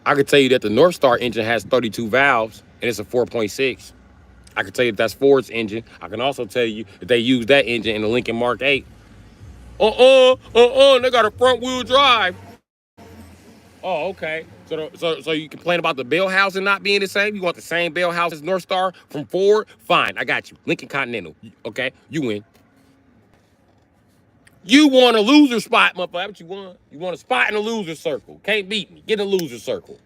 I could tell you that the North Star engine has 32 valves and it's a 4.6. I can tell you that that's Ford's engine. I can also tell you that they use that engine in the Lincoln Mark 8. They got a front wheel drive. Oh, okay. So you complain about the bell housing not being the same? You want the same bell house as North Star from Ford? Fine, I got you. Lincoln Continental. Okay, you win. You want a loser spot, motherfucker. That's what you want. You want a spot in the loser circle. Can't beat me. Get in the loser circle.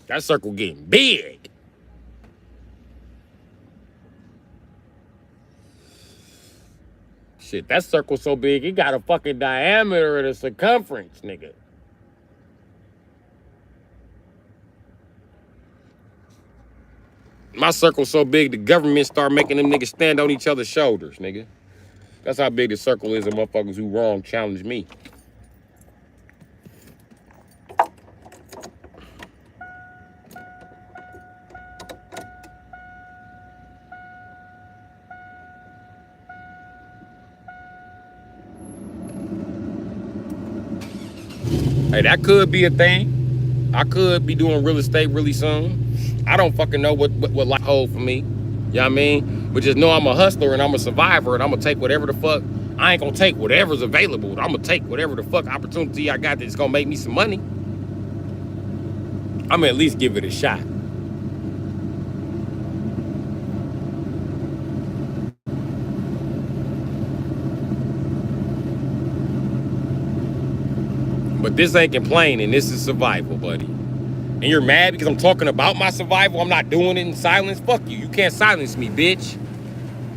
That circle getting big. Shit, that circle's so big, it got a fucking diameter and a circumference, nigga. My circle's so big, the government start making them niggas stand on each other's shoulders, nigga. That's how big the circle is of motherfuckers who wrong challenge me. Hey, that could be a thing. I could be doing real estate really soon. I don't fucking know what life hold for me. You know what I mean? But just know I'm a hustler and I'm a survivor and I'm gonna take whatever the fuck. I ain't gonna take whatever's available. I'm gonna take whatever the fuck opportunity I got that's gonna make me some money. I'm gonna at least give it a shot. But this ain't complaining, this is survival, buddy. And you're mad because I'm talking about my survival? I'm not doing it in silence? Fuck you. You can't silence me, bitch.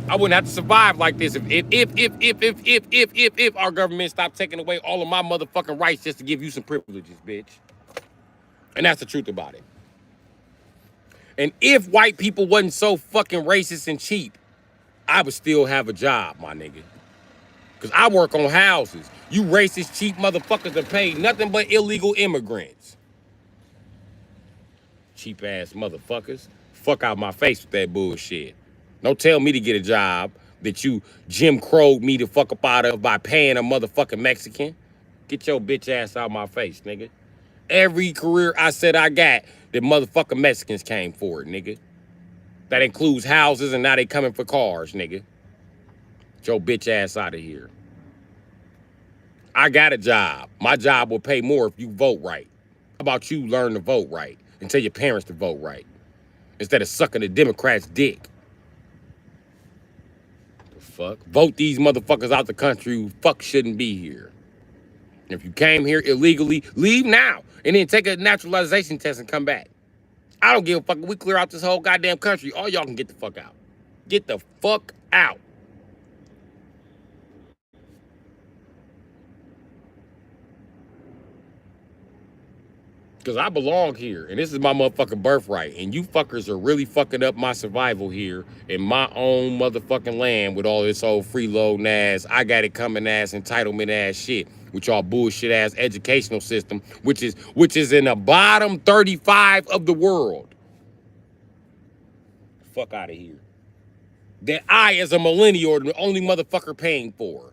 I wouldn't have to survive like this if our government stopped taking away all of my motherfucking rights just to give you some privileges, bitch. And that's the truth about it. And if white people wasn't so fucking racist and cheap, I would still have a job, my nigga. Because I work on houses. You racist, cheap motherfuckers are paid nothing but illegal immigrants. Cheap ass motherfuckers. Fuck out my face with that bullshit. Don't tell me to get a job that you Jim Crow'd me to fuck up out of by paying a motherfucking Mexican. Get your bitch ass out my face, nigga. Every career I said I got, the motherfucking Mexicans came for it, nigga. That includes houses and now they coming for cars, nigga. Get your bitch ass out of here. I got a job. My job will pay more if you vote right. How about you learn to vote right and tell your parents to vote right instead of sucking the Democrats' dick? The fuck? Vote these motherfuckers out the country who fuck shouldn't be here. If you came here illegally, leave now and then take a naturalization test and come back. I don't give a fuck. We clear out this whole goddamn country. All y'all can get the fuck out. Get the fuck out. Because I belong here, and this is my motherfucking birthright, and you fuckers are really fucking up my survival here in my own motherfucking land with all this old freeloading ass, I got it coming ass, entitlement ass shit with y'all bullshit ass educational system, which is in the bottom 35 of the world. Fuck out of here. that I, as a millennial, are the only motherfucker paying for.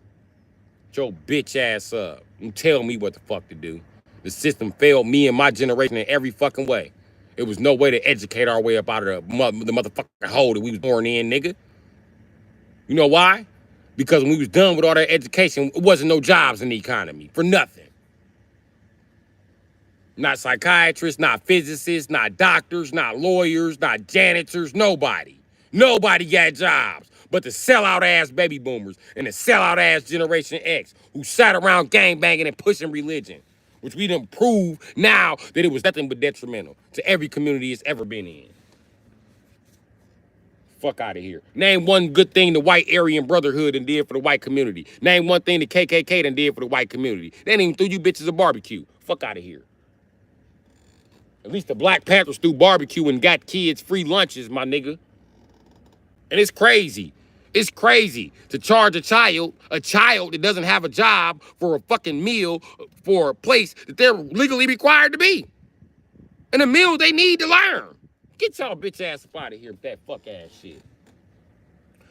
Shut your bitch ass up and tell me what the fuck to do. The system failed me and my generation in every fucking way. It was no way to educate our way up out of the motherfucking hole that we was born in, nigga. You know why? Because when we was done with all that education, it wasn't no jobs in the economy for nothing. Not psychiatrists, not physicists, not doctors, not lawyers, not janitors, nobody. Nobody got jobs but the sellout ass baby boomers and the sellout ass Generation X who sat around gangbanging and pushing religion, which we done prove now that it was nothing but detrimental to every community it's ever been in. Fuck out of here. Name one good thing the white Aryan Brotherhood done did for the white community. Name one thing the KKK done did for the white community. They didn't even threw you bitches a barbecue. Fuck out of here. At least the Black Panthers threw barbecue and got kids free lunches, my nigga. And it's crazy. It's crazy to charge a child that doesn't have a job for a fucking meal for a place that they're legally required to be. And a meal they need to learn. Get y'all bitch ass up out of here with that fuck ass shit.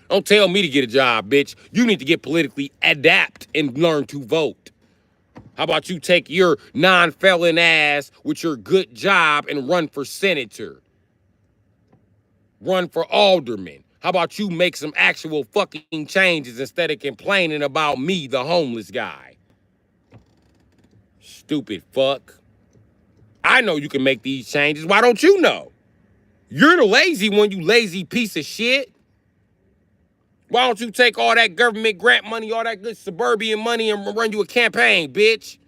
Don't tell me to get a job, bitch. You need to get politically adapt and learn to vote. How about you take your non-felon ass with your good job and run for senator? Run for alderman. How about you make some actual fucking changes instead of complaining about me, the homeless guy? Stupid fuck. I know you can make these changes. Why don't you know? You're the lazy one, you lazy piece of shit. Why don't you take all that government grant money, all that good suburban money and run you a campaign, bitch?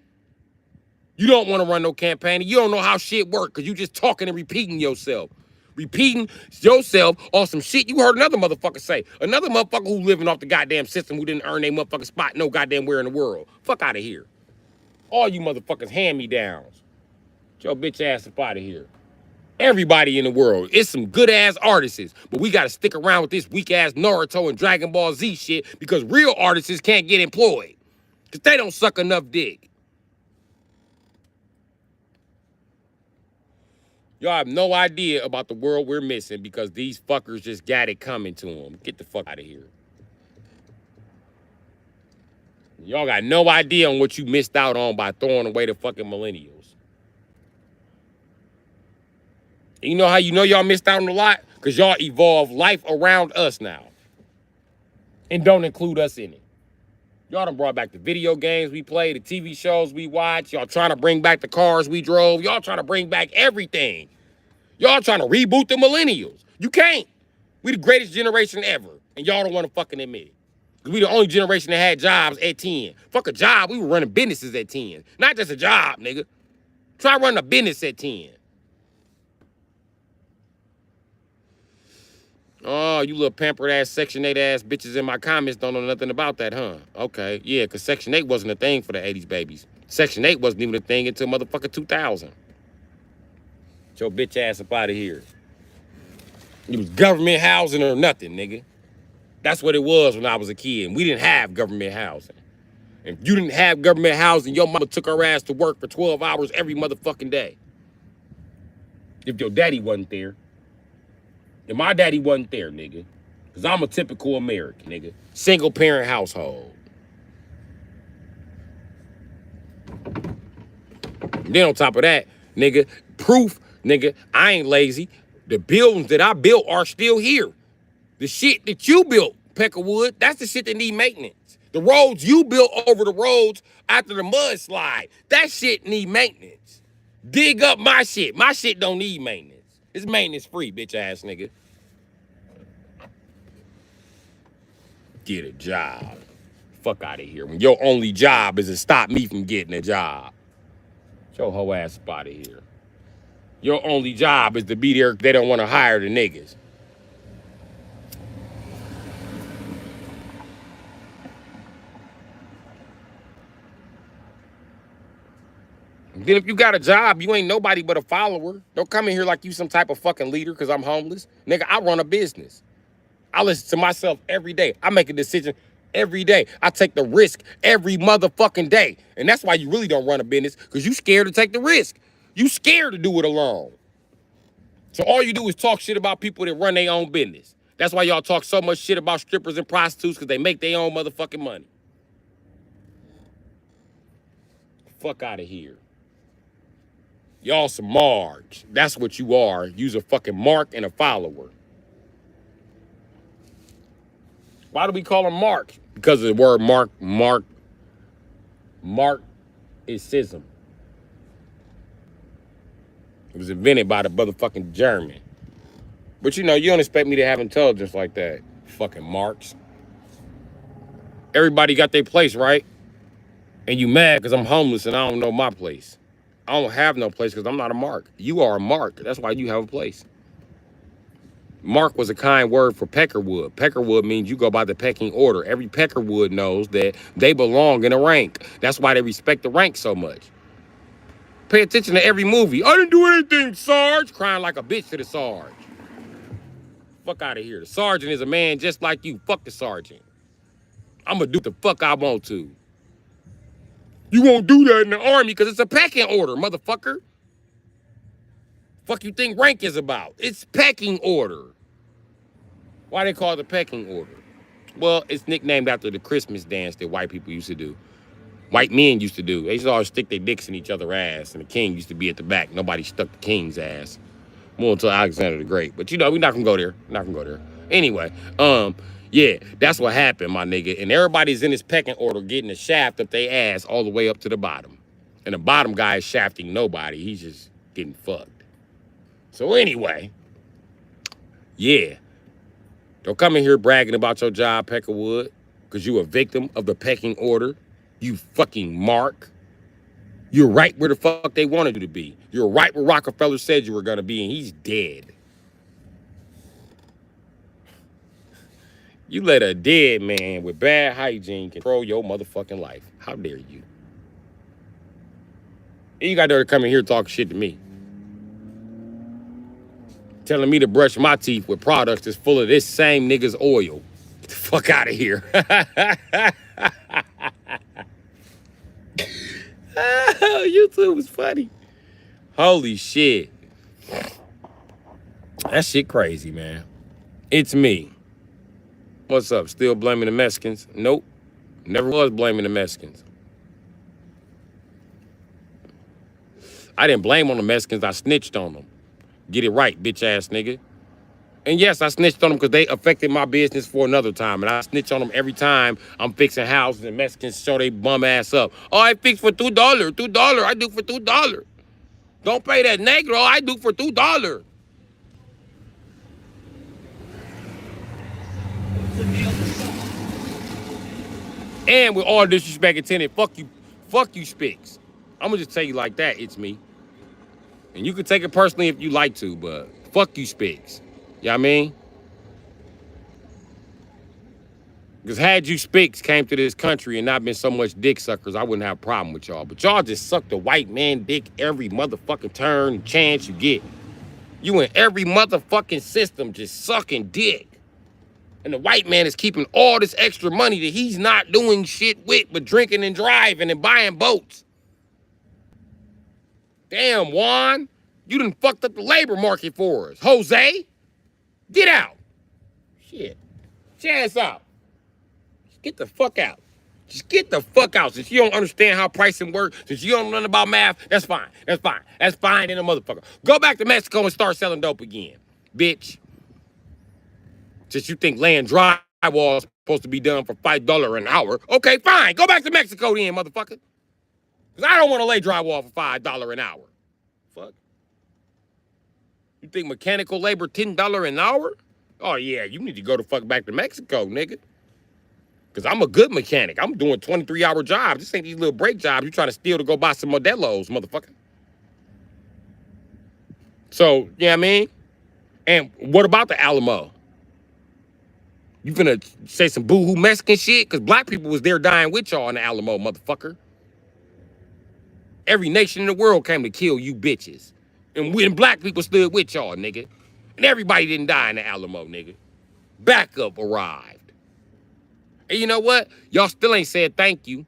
You don't want to run no campaign. You don't know how shit work because you just talking and repeating yourself. Repeating yourself on some shit you heard another motherfucker say. Another motherfucker who living off the goddamn system who didn't earn their motherfucking spot no goddamn where in the world. Fuck out of here. All you motherfuckers hand-me-downs. Get your bitch ass up out of here. Everybody in the world. It's some good-ass artists, but we got to stick around with this weak-ass Naruto and Dragon Ball Z shit because real artists can't get employed because they don't suck enough dick. Y'all have no idea about the world we're missing because these fuckers just got it coming to them. Get the fuck out of here. Y'all got no idea on what you missed out on by throwing away the fucking millennials. And you know how you know y'all missed out on a lot? Because y'all evolve life around us now. And don't include us in it. Y'all done brought back the video games we play, the TV shows we watch. Y'all trying to bring back the cars we drove. Y'all trying to bring back everything. Y'all trying to reboot the millennials. You can't. We the greatest generation ever. And y'all don't want to fucking admit it. Because we the only generation that had jobs at 10. Fuck a job. We were running businesses at 10. Not just a job, nigga. Try running a business at 10. Oh, you little pampered ass Section 8 ass bitches in my comments don't know nothing about that, huh? Okay, yeah, because Section 8 wasn't a thing for the 80s babies. Section 8 wasn't even a thing until motherfucking 2000. Get your bitch ass up out of here. It was government housing or nothing, nigga. That's what it was when I was a kid. And we didn't have government housing. If you didn't have government housing, your mama took her ass to work for 12 hours every motherfucking day. If your daddy wasn't there. And my daddy wasn't there, nigga. Because I'm a typical American, nigga. Single parent household. And then on top of that, nigga, proof, nigga, I ain't lazy. The buildings that I built are still here. The shit that you built, Peckerwood, that's the shit that need maintenance. The roads you built over the roads after the mudslide, that shit need maintenance. Dig up my shit. My shit don't need maintenance. It's maintenance free, bitch ass nigga. Get a job. Fuck out of here. When your only job is to stop me from getting a job. Get your hoe ass up out of here. Your only job is to be there. They don't want to hire the niggas. Then if you got a job, you ain't nobody but a follower. Don't come in here like you some type of fucking leader because I'm homeless. Nigga, I run a business. I listen to myself every day. I make a decision every day. I take the risk every motherfucking day. And that's why you really don't run a business, because you scared to take the risk. You scared to do it alone. So all you do is talk shit about people that run their own business. That's why y'all talk so much shit about strippers and prostitutes, because they make their own motherfucking money. Fuck out of here. Y'all some marks. That's what you are. You's a fucking mark and a follower. Why do we call them marks? Because of the word mark is schism. It was invented by the motherfucking German. But you know, you don't expect me to have intelligence like that. Fucking marks. Everybody got their place, right? And you mad because I'm homeless and I don't know my place. I don't have no place because I'm not a mark. You are a mark. That's why you have a place. Mark was a kind word for peckerwood. Peckerwood means you go by the pecking order. Every peckerwood knows that they belong in a rank. That's why they respect the rank so much. Pay attention to every movie. I didn't do anything, Sarge. Crying like a bitch to the Sarge. Fuck out of here. The sergeant is a man just like you. Fuck the sergeant. I'm going to do what the fuck I want to. You won't do that in the army because it's a pecking order, motherfucker. Fuck you think rank is about? It's pecking order. Why they call it the pecking order? Well, it's nicknamed after the Christmas dance that white people used to do. White men used to do. They used to always stick their dicks in each other's ass, and the king used to be at the back. Nobody stuck the king's ass. More until Alexander the Great. But you know, we're not gonna go there. We're not gonna go there. Anyway, yeah, that's what happened, my nigga. And everybody's in this pecking order getting the shaft up their ass all the way up to the bottom. And the bottom guy is shafting nobody. He's just getting fucked. So anyway, yeah. Don't come in here bragging about your job, Peckerwood, because you a victim of the pecking order. You fucking mark. You're right where the fuck they wanted you to be. You're right where Rockefeller said you were gonna be, and he's dead. You let a dead man with bad hygiene control your motherfucking life. How dare you? And you got there to come in here talk shit to me. Telling me to brush my teeth with products that's full of this same nigga's oil. Get the fuck out of here. Oh, YouTube is funny. Holy shit. That shit crazy, man. It's me. What's up? Still blaming the Mexicans? Nope. Never was blaming the Mexicans. I didn't blame on the Mexicans. I snitched on them. Get it right, bitch ass nigga. And yes, I snitched on them because they affected my business for another time. And I snitch on them every time I'm fixing houses and Mexicans show they bum ass up. Oh, I fix for $2. $2. I do for $2. Don't pay that negro. I do for $2. And with all disrespect intended, fuck you, Spicks. I'm gonna just tell you like that, it's me. And you can take it personally if you like to, but fuck you, Spicks. You know what I mean? Because had you Spicks came to this country and not been so much dick suckers, I wouldn't have a problem with y'all. But y'all just suck the white man dick every motherfucking turn and chance you get. You in every motherfucking system just sucking dick. And the white man is keeping all this extra money that he's not doing shit with, but drinking and driving and buying boats. Damn, Juan, you done fucked up the labor market for us. Jose, get out. Shit, chance out. Just get the fuck out. Just get the fuck out. Since you don't understand how pricing works, since you don't know nothing about math, that's fine. That's fine. That's fine in a motherfucker. Go back to Mexico and start selling dope again, bitch. Since you think laying drywall is supposed to be done for $5 an hour, okay, fine. Go back to Mexico then, motherfucker. Because I don't want to lay drywall for $5 an hour. Fuck. You think mechanical labor $10 an hour? Oh, yeah, you need to go the fuck back to Mexico, nigga. Because I'm a good mechanic. I'm doing 23-hour jobs. This ain't these little break jobs you trying to steal to go buy some Modelos, motherfucker. So, you know what I mean? And what about the Alamo? You finna say some boo-hoo Mexican shit? Because black people was there dying with y'all in the Alamo, motherfucker. Every nation in the world came to kill you bitches. And when black people stood with y'all, nigga. And everybody didn't die in the Alamo, nigga. Backup arrived. And you know what? Y'all still ain't said thank you.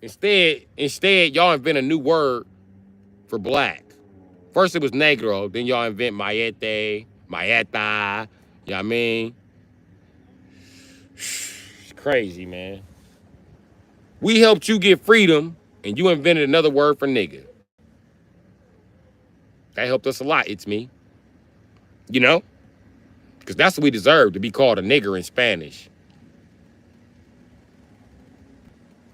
Instead, y'all invent a new word for black. First it was negro, then y'all invent mayete, mayeta. You know what I mean? It's crazy, man. We helped you get freedom, and you invented another word for nigga. That helped us a lot, it's me. You know? Because that's what we deserve, to be called a nigger in Spanish.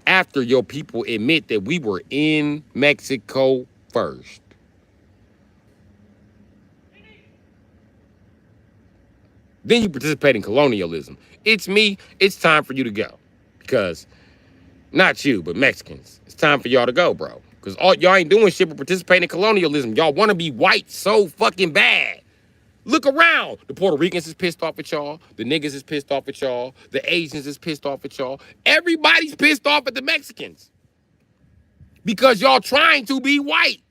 After your people admit that we were in Mexico first. Then you participate in colonialism. It's me, it's time for you to go. Because, not you, but Mexicans, it's time for y'all to go, bro. Because y'all ain't doing shit but participating in colonialism. Y'all want to be white so fucking bad. Look around. The Puerto Ricans is pissed off at y'all. The niggas is pissed off at y'all. The Asians is pissed off at y'all. Everybody's pissed off at the Mexicans. Because y'all trying to be white.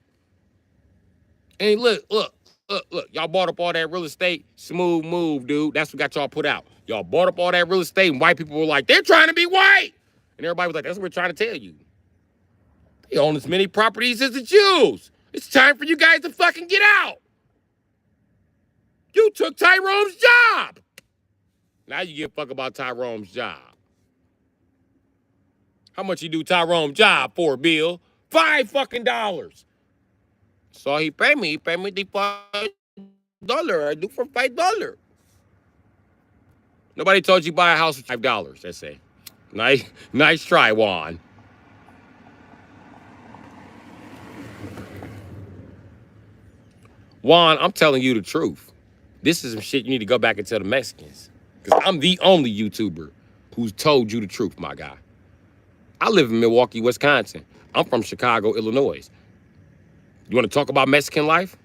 And look. Y'all bought up all that real estate. Smooth move, dude. That's what got y'all put out. Y'all bought up all that real estate, and white people were like, they're trying to be white. And everybody was like, that's what we're trying to tell you. They own as many properties as the Jews. It's time for you guys to fucking get out. You took Tyrone's job. Now you give a fuck about Tyrone's job. How much you do Tyrone's job for, Bill? $5 fucking. So he paid me. He paid me the $5. I do for $5. Nobody told you buy a house for $5. They say. Nice try, Juan. Juan, I'm telling you the truth. This is some shit you need to go back and tell the Mexicans. Because I'm the only YouTuber who's told you the truth, my guy. I live in Milwaukee, Wisconsin. I'm from Chicago, Illinois. You want to talk about Mexican life?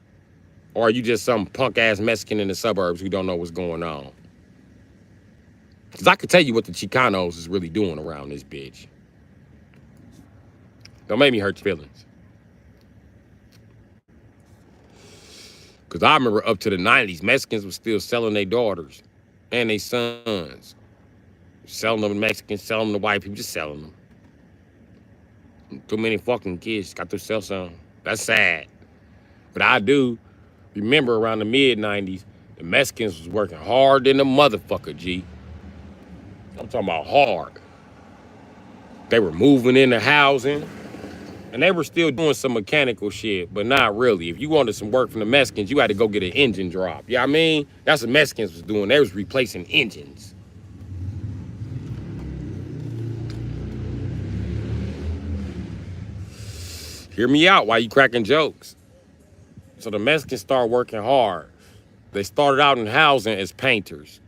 Or are you just some punk-ass Mexican in the suburbs who don't know what's going on? Because I can tell you what the Chicanos is really doing around this bitch. Don't make me hurt your feelings. Because I remember up to the 90s, Mexicans were still selling their daughters and their sons. Selling them to Mexicans, selling them to white people, just selling them. Too many fucking kids got to sell some. That's sad. But I do remember around the mid-90s, the Mexicans was working hard than a motherfucker, G. I'm talking about hard. They were moving into housing. And they were still doing some mechanical shit, but not really. If you wanted some work from the Mexicans, you had to go get an engine drop. You know what I mean? That's what Mexicans was doing. They was replacing engines. Hear me out while you cracking jokes. So the Mexicans start working hard. They started out in housing as painters.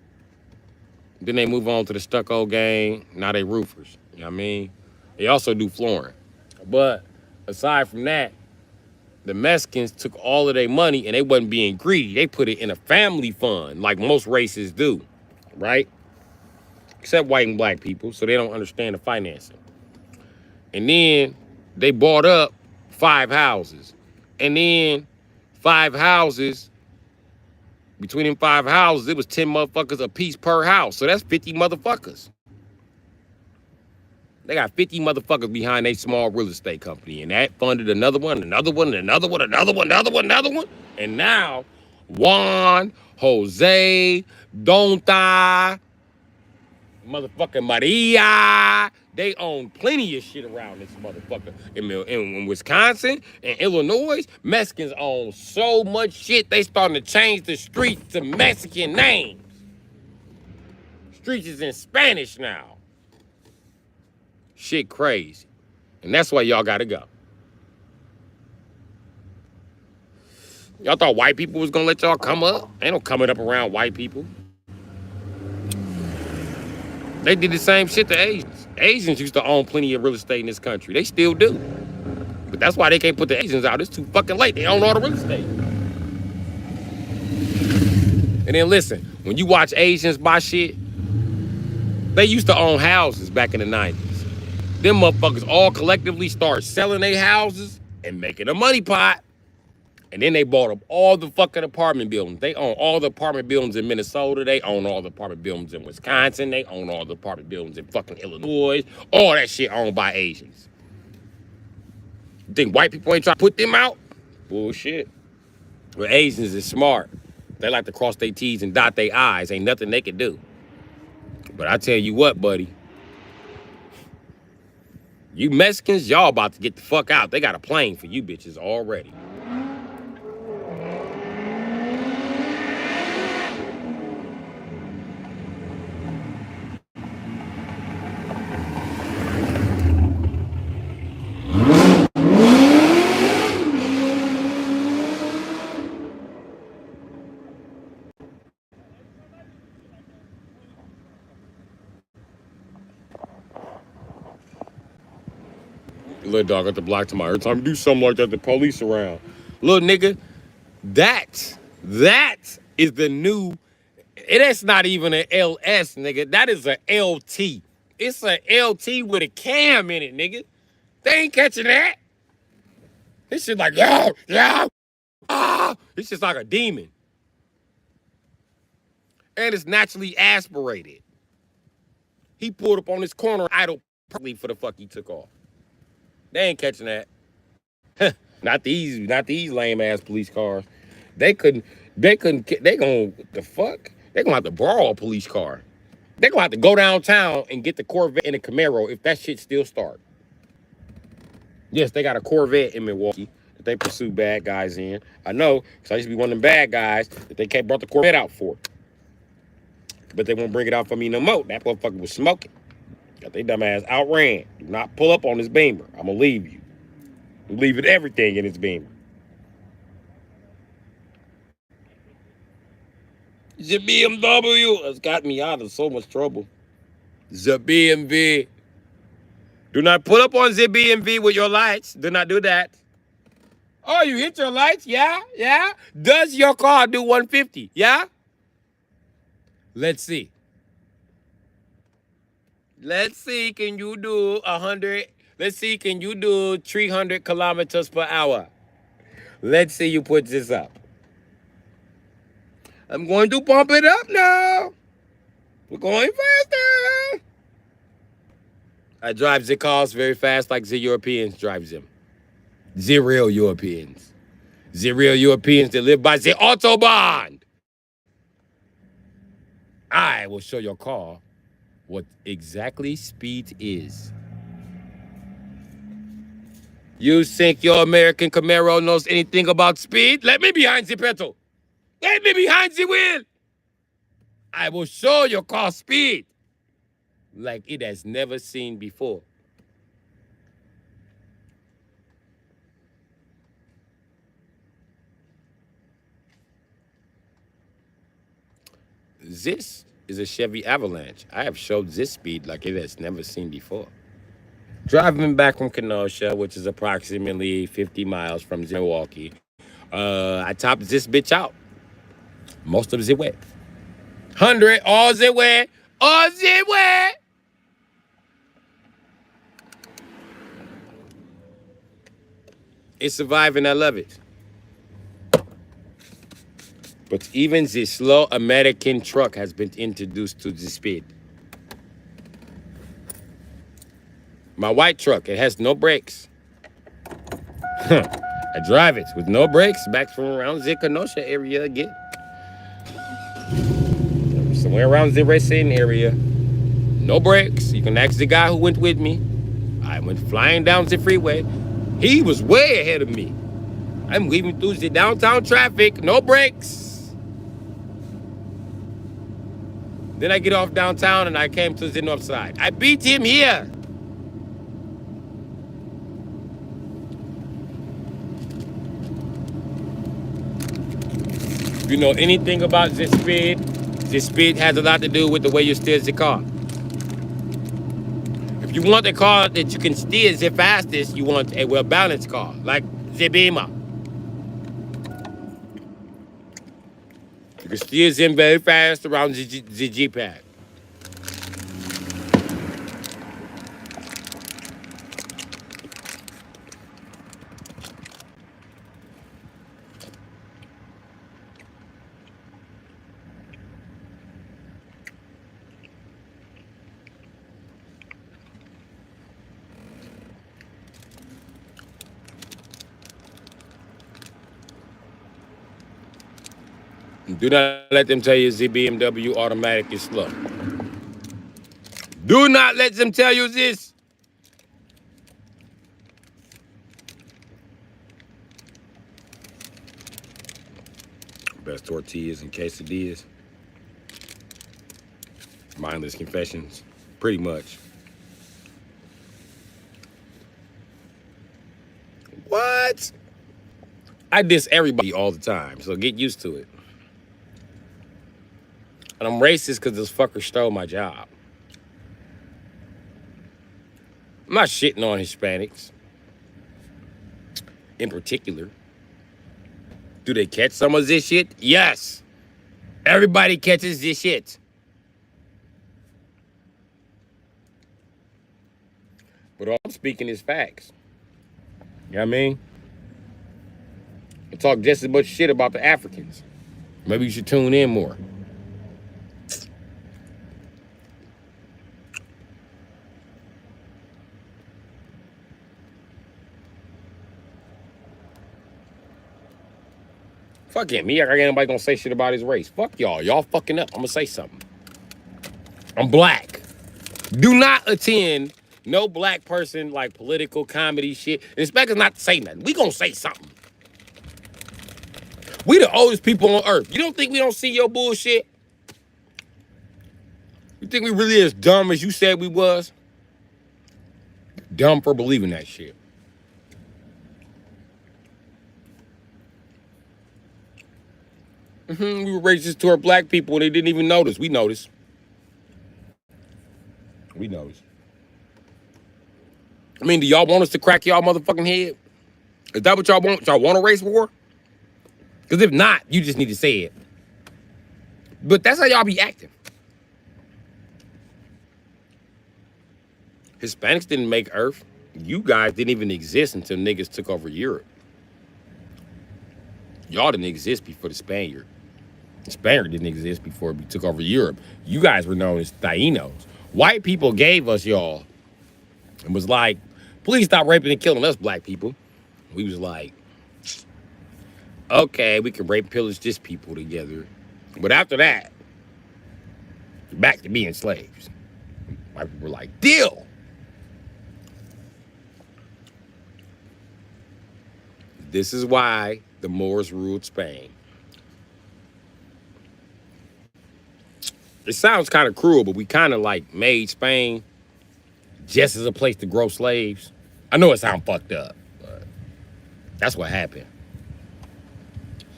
Then they move on to the stucco game. Now they roofers. You know what I mean? They also do flooring. But aside from that, the Mexicans took all of their money and they wasn't being greedy. They put it in a family fund like most races do, right? Except white and black people, so they don't understand the financing. And then they bought up 5 houses. And then 5 houses, between them 5 houses, it was 10 motherfuckers a piece per house. So that's 50 motherfuckers. They got 50 motherfuckers behind a small real estate company. And that funded another one, another one, another one, another one, another one, another one. And now, Juan, Jose, Donta, motherfucking Maria, they own plenty of shit around this motherfucker. In Wisconsin and Illinois, Mexicans own so much shit, they starting to change the streets to Mexican names. Streets is in Spanish now. Shit crazy. And that's why y'all gotta go. Y'all thought white people was gonna let y'all come up? Ain't no coming up around white people. They did the same shit to Asians. Asians used to own plenty of real estate in this country. They still do. But that's why they can't put the Asians out. It's too fucking late. They own all the real estate. And then listen, when you watch Asians buy shit, they used to own houses back in the 90s. Them motherfuckers all collectively start selling their houses and making a money pot. And then they bought up all the fucking apartment buildings. They own all the apartment buildings in Minnesota. They own all the apartment buildings in Wisconsin. They own all the apartment buildings in fucking Illinois. All that shit owned by Asians. You think white people ain't trying to put them out? Bullshit. Well, Asians is smart. They like to cross their T's and dot their I's. Ain't nothing they can do. But I tell you what, buddy. You Mexicans, y'all about to get the fuck out. They got a plane for you bitches already. Little dog at the block tomorrow. Every time you do something like that, the police around. Little nigga, that is the new. It's not even an LS, nigga. That is a LT. It's a LT with a cam in it, nigga. They ain't catching that. This shit like, yo, ah. It's just like a demon. And it's naturally aspirated. He pulled up on this corner idle perfectly for the fuck he took off. They ain't catching that. Not these lame ass police cars. They gonna, the fuck? They gonna have to borrow a police car. They gonna have to go downtown and get the Corvette and the Camaro if that shit still start. Yes, they got a Corvette in Milwaukee that they pursue bad guys in. I know, because I used to be one of them bad guys that they brought the Corvette out for. But they won't bring it out for me no more. That motherfucker was smoking. Got they dumb ass outran. Do not pull up on this Beamer. I'm gonna leave you. I'm leaving everything in this Beamer. The BMW has got me out of so much trouble. The BMW. Do not pull up on the BMW with your lights. Do not do that. Oh, you hit your lights? Yeah? Does your car do 150? Yeah? Let's see. Can you do 100? Let's see, can you do 300 kilometers per hour? Let's see you put this up. I'm going to pump it up now. We're going faster. I drive the cars very fast like the Europeans drive them. The real Europeans. The real Europeans that live by the Autobahn. I will show your car what exactly speed is. You think your American Camaro knows anything about speed? Let me behind the pedal. Let me behind the wheel. I will show your car speed like it has never seen before. This is a Chevy Avalanche. I have showed this speed like it has never seen before. Driving back from Kenosha, which is approximately 50 miles from Milwaukee, I topped this bitch out. Most of the way. 100, all the way. It's surviving, I love it. But even the slow American truck has been introduced to the speed. My white truck, it has no brakes. I drive it with no brakes back from around the Kenosha area again. Somewhere around the Racine area. No brakes. You can ask the guy who went with me. I went flying down the freeway. He was way ahead of me. I'm weaving through the downtown traffic. No brakes. Then I get off downtown and I came to the north side. I beat him here. If you know anything about the speed has a lot to do with the way you steer the car. If you want a car that you can steer the fastest, you want a well-balanced car, like the Beamer. You can steer them very fast around the G-Pad. Do not let them tell you the BMW automatic is slow. Do not let them tell you this. Best tortillas and quesadillas. Mindless confessions. Pretty much. What? I diss everybody all the time, so get used to it. And I'm racist because this fucker stole my job. I'm not shitting on Hispanics. In particular. Do they catch some of this shit? Yes. Everybody catches this shit. But all I'm speaking is facts. You know what I mean? I talk just as much shit about the Africans. Maybe you should tune in more. Fuck it, me. I got anybody gonna say shit about his race. Fuck y'all. Y'all fucking up. I'm gonna say something. I'm black. Do not attend no black person like political comedy shit. And expect us not to say nothing. We gonna say something. We the oldest people on earth. You don't think we don't see your bullshit? You think we really as dumb as you said we was? Dumb for believing that shit. We were racist toward black people and they didn't even notice. We noticed. We noticed. I mean, do y'all want us to crack y'all motherfucking head? Is that what y'all want? Y'all want a race war? Because if not, you just need to say it. But that's how y'all be acting. Hispanics didn't make Earth. You guys didn't even exist until niggas took over Europe. Y'all didn't exist before the Spaniard. The Spaniard didn't exist before we took over Europe. You guys were known as Tainos. White people gave us y'all and was like, please stop raping and killing us black people. We was like, okay, we can rape and pillage this people together. But after that, back to being slaves. White people were like, deal. This is why the Moors ruled Spain. It sounds kind of cruel, but we kind of like made Spain just as a place to grow slaves. I know it sounds fucked up, but that's what happened.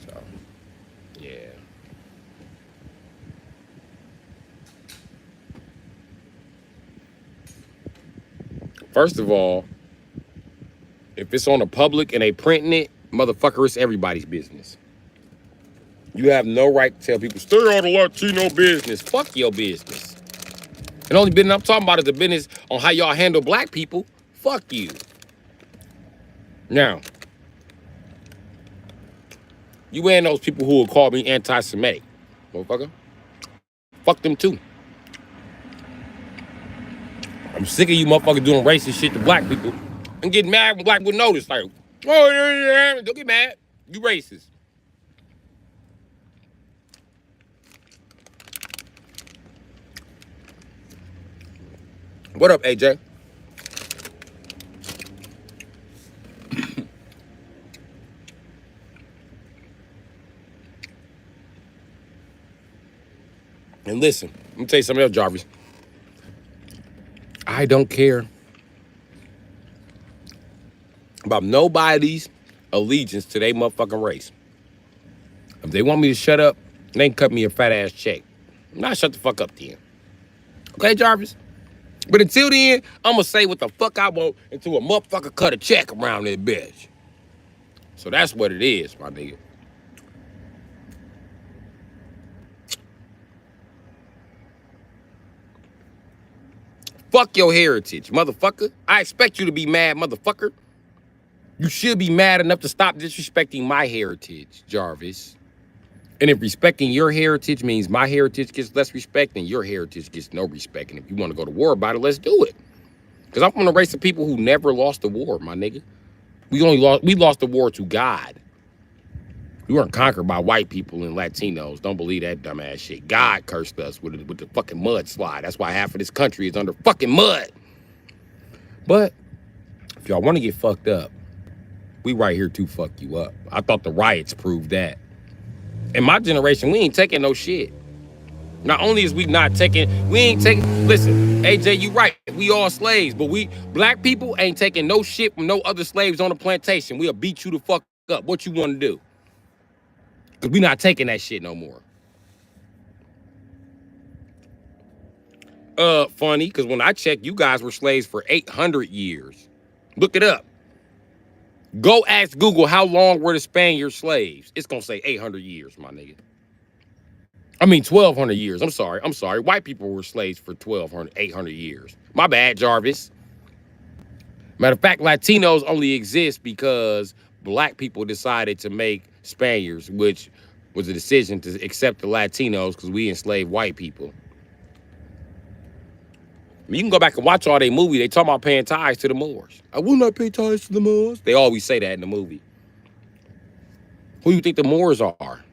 So, yeah. First of all, if it's on the public and they printing it, motherfucker, it's everybody's business. You have no right to tell people, stay out of Latino business. Fuck your business. And only business I'm talking about is the business on how y'all handle black people. Fuck you. Now, you ain't those people who will call me anti-Semitic, motherfucker. Fuck them too. I'm sick of you motherfuckers doing racist shit to black people and getting mad when black people notice. Like, oh, yeah, don't get mad. You racist. What up, AJ? And listen, let me tell you something else, Jarvis. I don't care about nobody's allegiance to their motherfucking race. If they want me to shut up, they can cut me a fat ass check. Not shut the fuck up then. Okay, Jarvis? But until then, I'm gonna say what the fuck I want until a motherfucker cut a check around this bitch. So that's what it is, my nigga. Fuck your heritage, motherfucker. I expect you to be mad, motherfucker. You should be mad enough to stop disrespecting my heritage, Jarvis. And if respecting your heritage means my heritage gets less respect, then your heritage gets no respect. And if you want to go to war about it, let's do it. Because I'm from the race of people who never lost a war, my nigga. We lost the war to God. We weren't conquered by white people and Latinos. Don't believe that dumbass shit. God cursed us with the fucking mudslide. That's why half of this country is under fucking mud. But if y'all want to get fucked up, we right here to fuck you up. I thought the riots proved that. In my generation, we ain't taking no shit. Not only is we not taking, we ain't taking, listen, AJ, you right. We all slaves, but we, black people, ain't taking no shit from no other slaves on the plantation. We'll beat you the fuck up. What you want to do? Because we not taking that shit no more. Funny, because when I checked, you guys were slaves for 800 years. Look it up. Go ask Google how long were the Spaniards slaves. It's going to say 800 years, my nigga. I mean, 1,200 years. I'm sorry. White people were slaves for 800 years. My bad, Jarvis. Matter of fact, Latinos only exist because black people decided to make Spaniards, which was a decision to accept the Latinos because we enslaved white people. I mean, you can go back and watch all their movies. They talk about paying tithes to the Moors. I will not pay tithes to the Moors. They always say that in the movie. Who do you think the Moors are?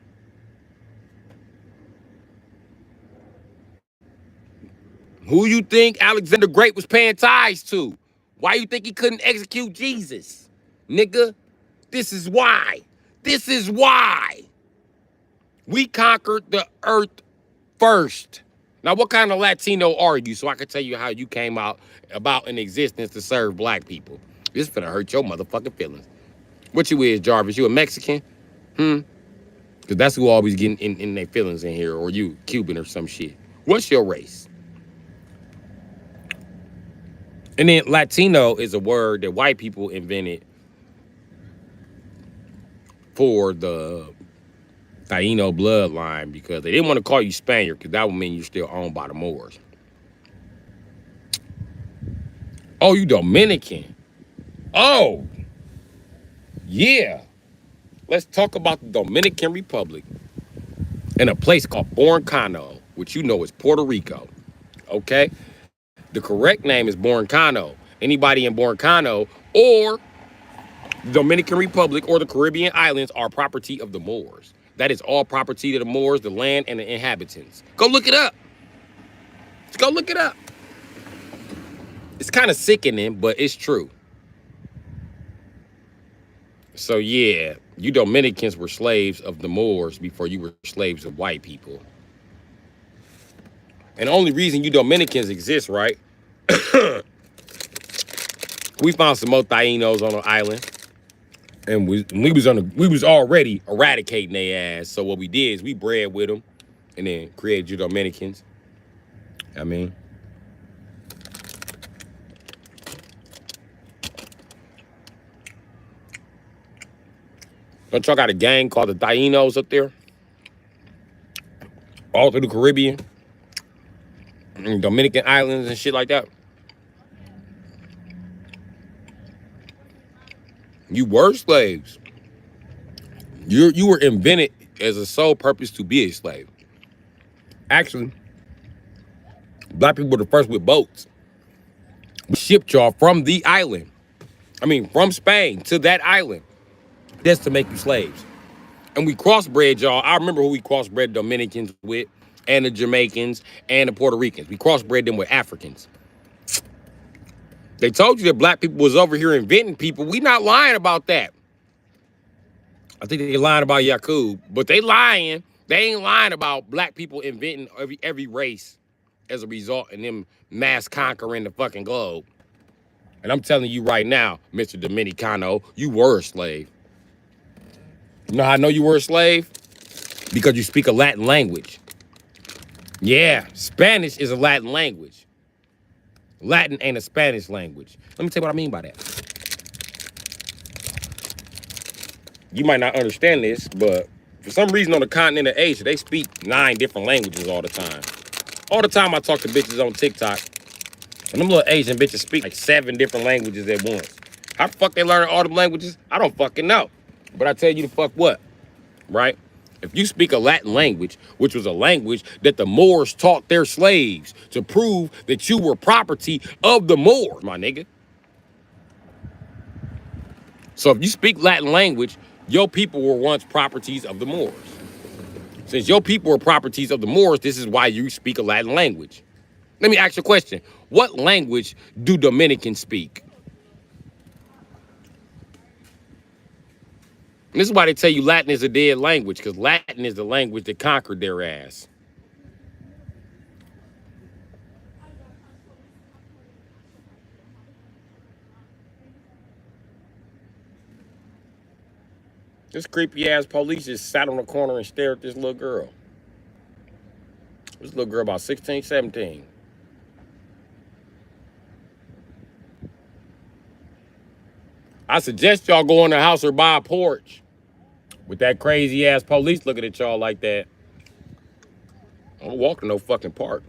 Who you think Alexander the Great was paying tithes to? Why you think he couldn't execute Jesus? Nigga, this is why. This is why. We conquered the earth first. Now, what kind of Latino are you? So I can tell you how you came about in existence to serve black people. This is finna hurt your motherfucking feelings. What you is, Jarvis? You a Mexican? Because that's who always getting in their feelings in here. Or you Cuban or some shit. What's your race? And then Latino is a word that white people invented for the Taino bloodline because they didn't want to call you Spaniard because that would mean you're still owned by the Moors. Oh, you Dominican. Oh, yeah. Let's talk about the Dominican Republic and a place called Borncano, which you know is Puerto Rico, okay? The correct name is Borncano. Anybody in Borncano or the Dominican Republic or the Caribbean islands are property of the Moors. That is all property of the Moors, the land, and the inhabitants. Go look it up. Let's go look it up. It's kind of sickening, but it's true. So yeah, you Dominicans were slaves of the Moors before you were slaves of white people. And the only reason you Dominicans exist, right? We found some more Tainos on the island. And we was already eradicating their ass. So what we did is we bred with them and then created you Dominicans. I mean, don't y'all got a gang called the Tainos up there? All through the Caribbean and Dominican islands and shit like that. You were slaves. You were invented as a sole purpose to be a slave. Actually, black people were the first with boats. We shipped y'all from the island. I mean, from Spain to that island. Just to make you slaves. And we crossbred y'all. I remember who we crossbred Dominicans with, and the Jamaicans, and the Puerto Ricans. We crossbred them with Africans. They told you that black people was over here inventing people. We not lying about that. I think they lying about Yakub, but they lying. They ain't lying about black people inventing every race as a result in them mass conquering the fucking globe. And I'm telling you right now, Mr. Dominicano, you were a slave. You know how I know you were a slave? Because you speak a Latin language. Yeah, Spanish is a Latin language. Latin ain't a Spanish language. Let me tell you what I mean by that. You might not understand this, but for some reason on the continent of Asia, they speak 9 different languages all the time. All the time I talk to bitches on TikTok, and them little Asian bitches speak like 7 different languages at once. How the fuck they learn all them languages? I don't fucking know. But I tell you the fuck what, right? If you speak a Latin language, which was a language that the Moors taught their slaves to prove that you were property of the Moors, my nigga. So if you speak Latin language, Your people were once properties of the Moors. Since your people were properties of the Moors, this is why you speak a Latin language. Let me ask you a question. What language do Dominicans speak? And this is why they tell you Latin is a dead language, because Latin is the language that conquered their ass. This creepy ass police just sat on the corner and stared at this little girl. This little girl about 16, 17. I suggest y'all go in the house or buy a porch. With that crazy ass police looking at y'all like that. I don't walk in no fucking park.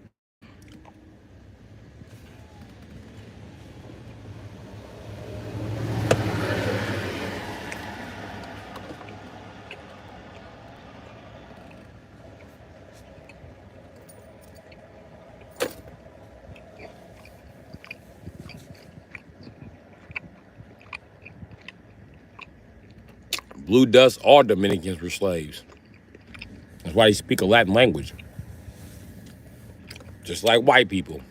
Blue dust, all Dominicans were slaves. That's why they speak a Latin language. Just like white people.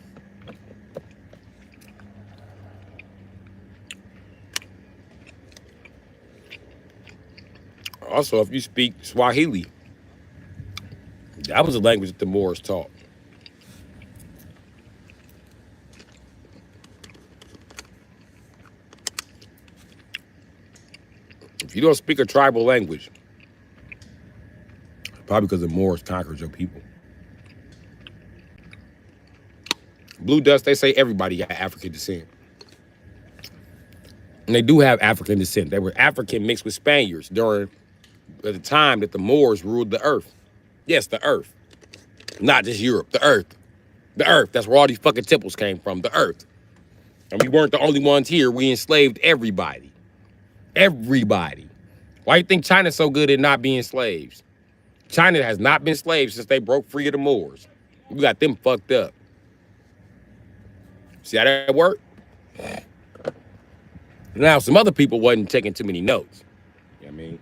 Also, if you speak Swahili, that was a language that the Moors taught. If you don't speak a tribal language, probably because the Moors conquered your people. Blue dust, they say everybody got African descent. And they do have African descent. They were African mixed with Spaniards during the time that the Moors ruled the earth. Yes, the earth. Not just Europe, the earth. The earth, that's where all these fucking temples came from, the earth. And we weren't the only ones here. We enslaved everybody. Everybody. Why do you think China's so good at not being slaves? China has not been slaves since they broke free of the Moors. We got them fucked up. See how that worked? Now, some other people wasn't taking too many notes. You know what I mean?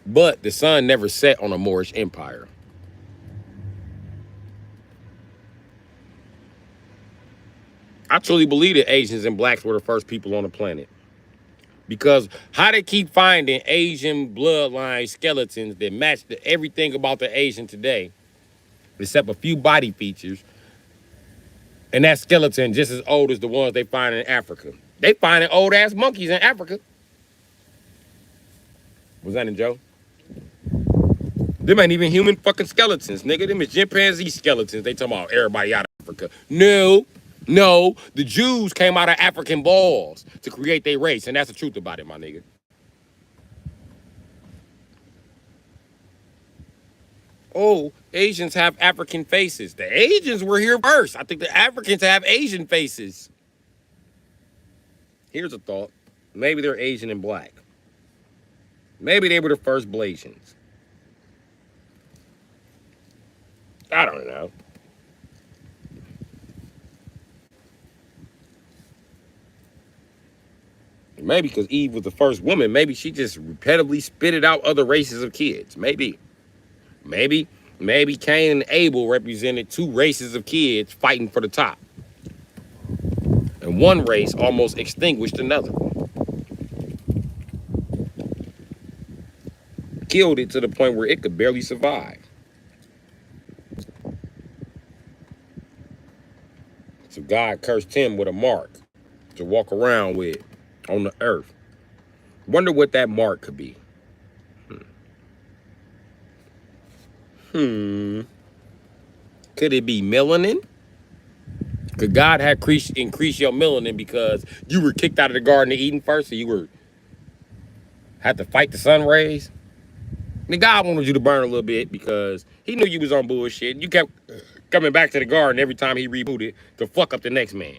But the sun never set on a Moorish empire. I truly believe that Asians and blacks were the first people on the planet. Because how they keep finding Asian bloodline skeletons that match everything about the Asian today, except a few body features, and that skeleton just as old as the ones they find in Africa. They finding old-ass monkeys in Africa. Was that in Joe? Them ain't even human fucking skeletons, nigga. Them is chimpanzee skeletons. They talking about everybody out of Africa. No, the Jews came out of African balls to create their race, and that's the truth about it, my nigga. Oh, Asians have African faces. The Asians were here first. I think the Africans have Asian faces. Here's a thought. Maybe they're Asian and black. Maybe they were the first Blasians. I don't know. Maybe because Eve was the first woman, maybe she just repetitively spitted out other races of kids. Maybe Cain and Abel represented two races of kids fighting for the top. And one race almost extinguished another. Killed it to the point where it could barely survive. So God cursed him with a mark to walk around with on the earth. Wonder what that mark could be. Could it be melanin? Could God have increased your melanin because you were kicked out of the Garden of Eden first, so you had to fight the sun rays? And God wanted you to burn a little bit because he knew you was on bullshit. You kept coming back to the garden every time he rebooted to fuck up the next man.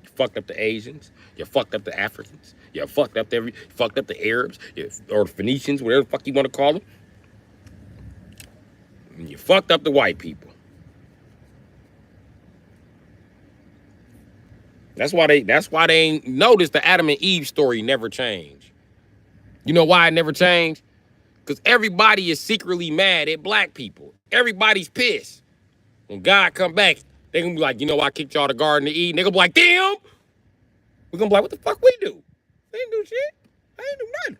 You fucked up the Asians. You fucked up the Africans. You fucked up the Arabs or the Phoenicians, whatever the fuck you want to call them. And you fucked up the white people. That's why they ain't noticed the Adam and Eve story never changed. You know why it never changed? Because everybody is secretly mad at black people. Everybody's pissed. When God come back, they gonna be like, you know why I kicked y'all the Garden of Eden? They gonna be like, damn. We're gonna be like, what the fuck we do? They ain't do shit. They ain't do nothing.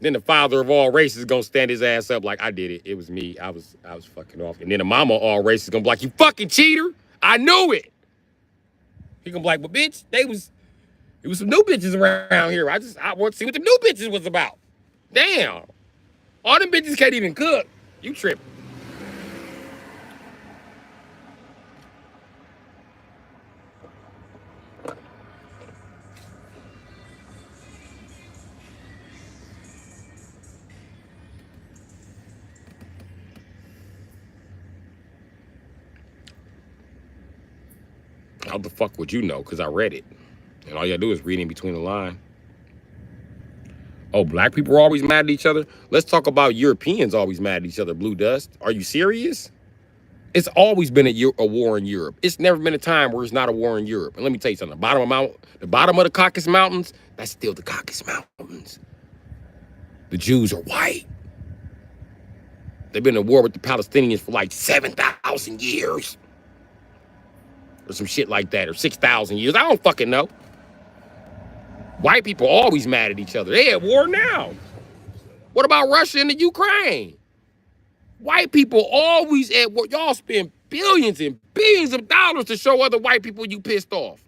Then the father of all races is gonna stand his ass up like, I did it. It was me. I was fucking off. And then the mama of all races is gonna be like, you fucking cheater. I knew it. He gonna be like, but bitch, it was some new bitches around here. I want to see what the new bitches was about. Damn. All them bitches can't even cook. You tripping. How the fuck would you know? Because I read it. And all you gotta do is read in between the line. Oh, black people are always mad at each other? Let's talk about Europeans always mad at each other, Blue Dust. Are you serious? It's always been a war in Europe. It's never been a time where it's not a war in Europe. And let me tell you something. The bottom of the Caucasus Mountains, that's still the Caucasus Mountains. The Jews are white. They've been at war with the Palestinians for like 7,000 years. Or some shit like that. Or 6,000 years. I don't fucking know. White people always mad at each other. They at war now. What about Russia and the Ukraine? White people always at war. Y'all spend billions and billions of dollars to show other white people you pissed off.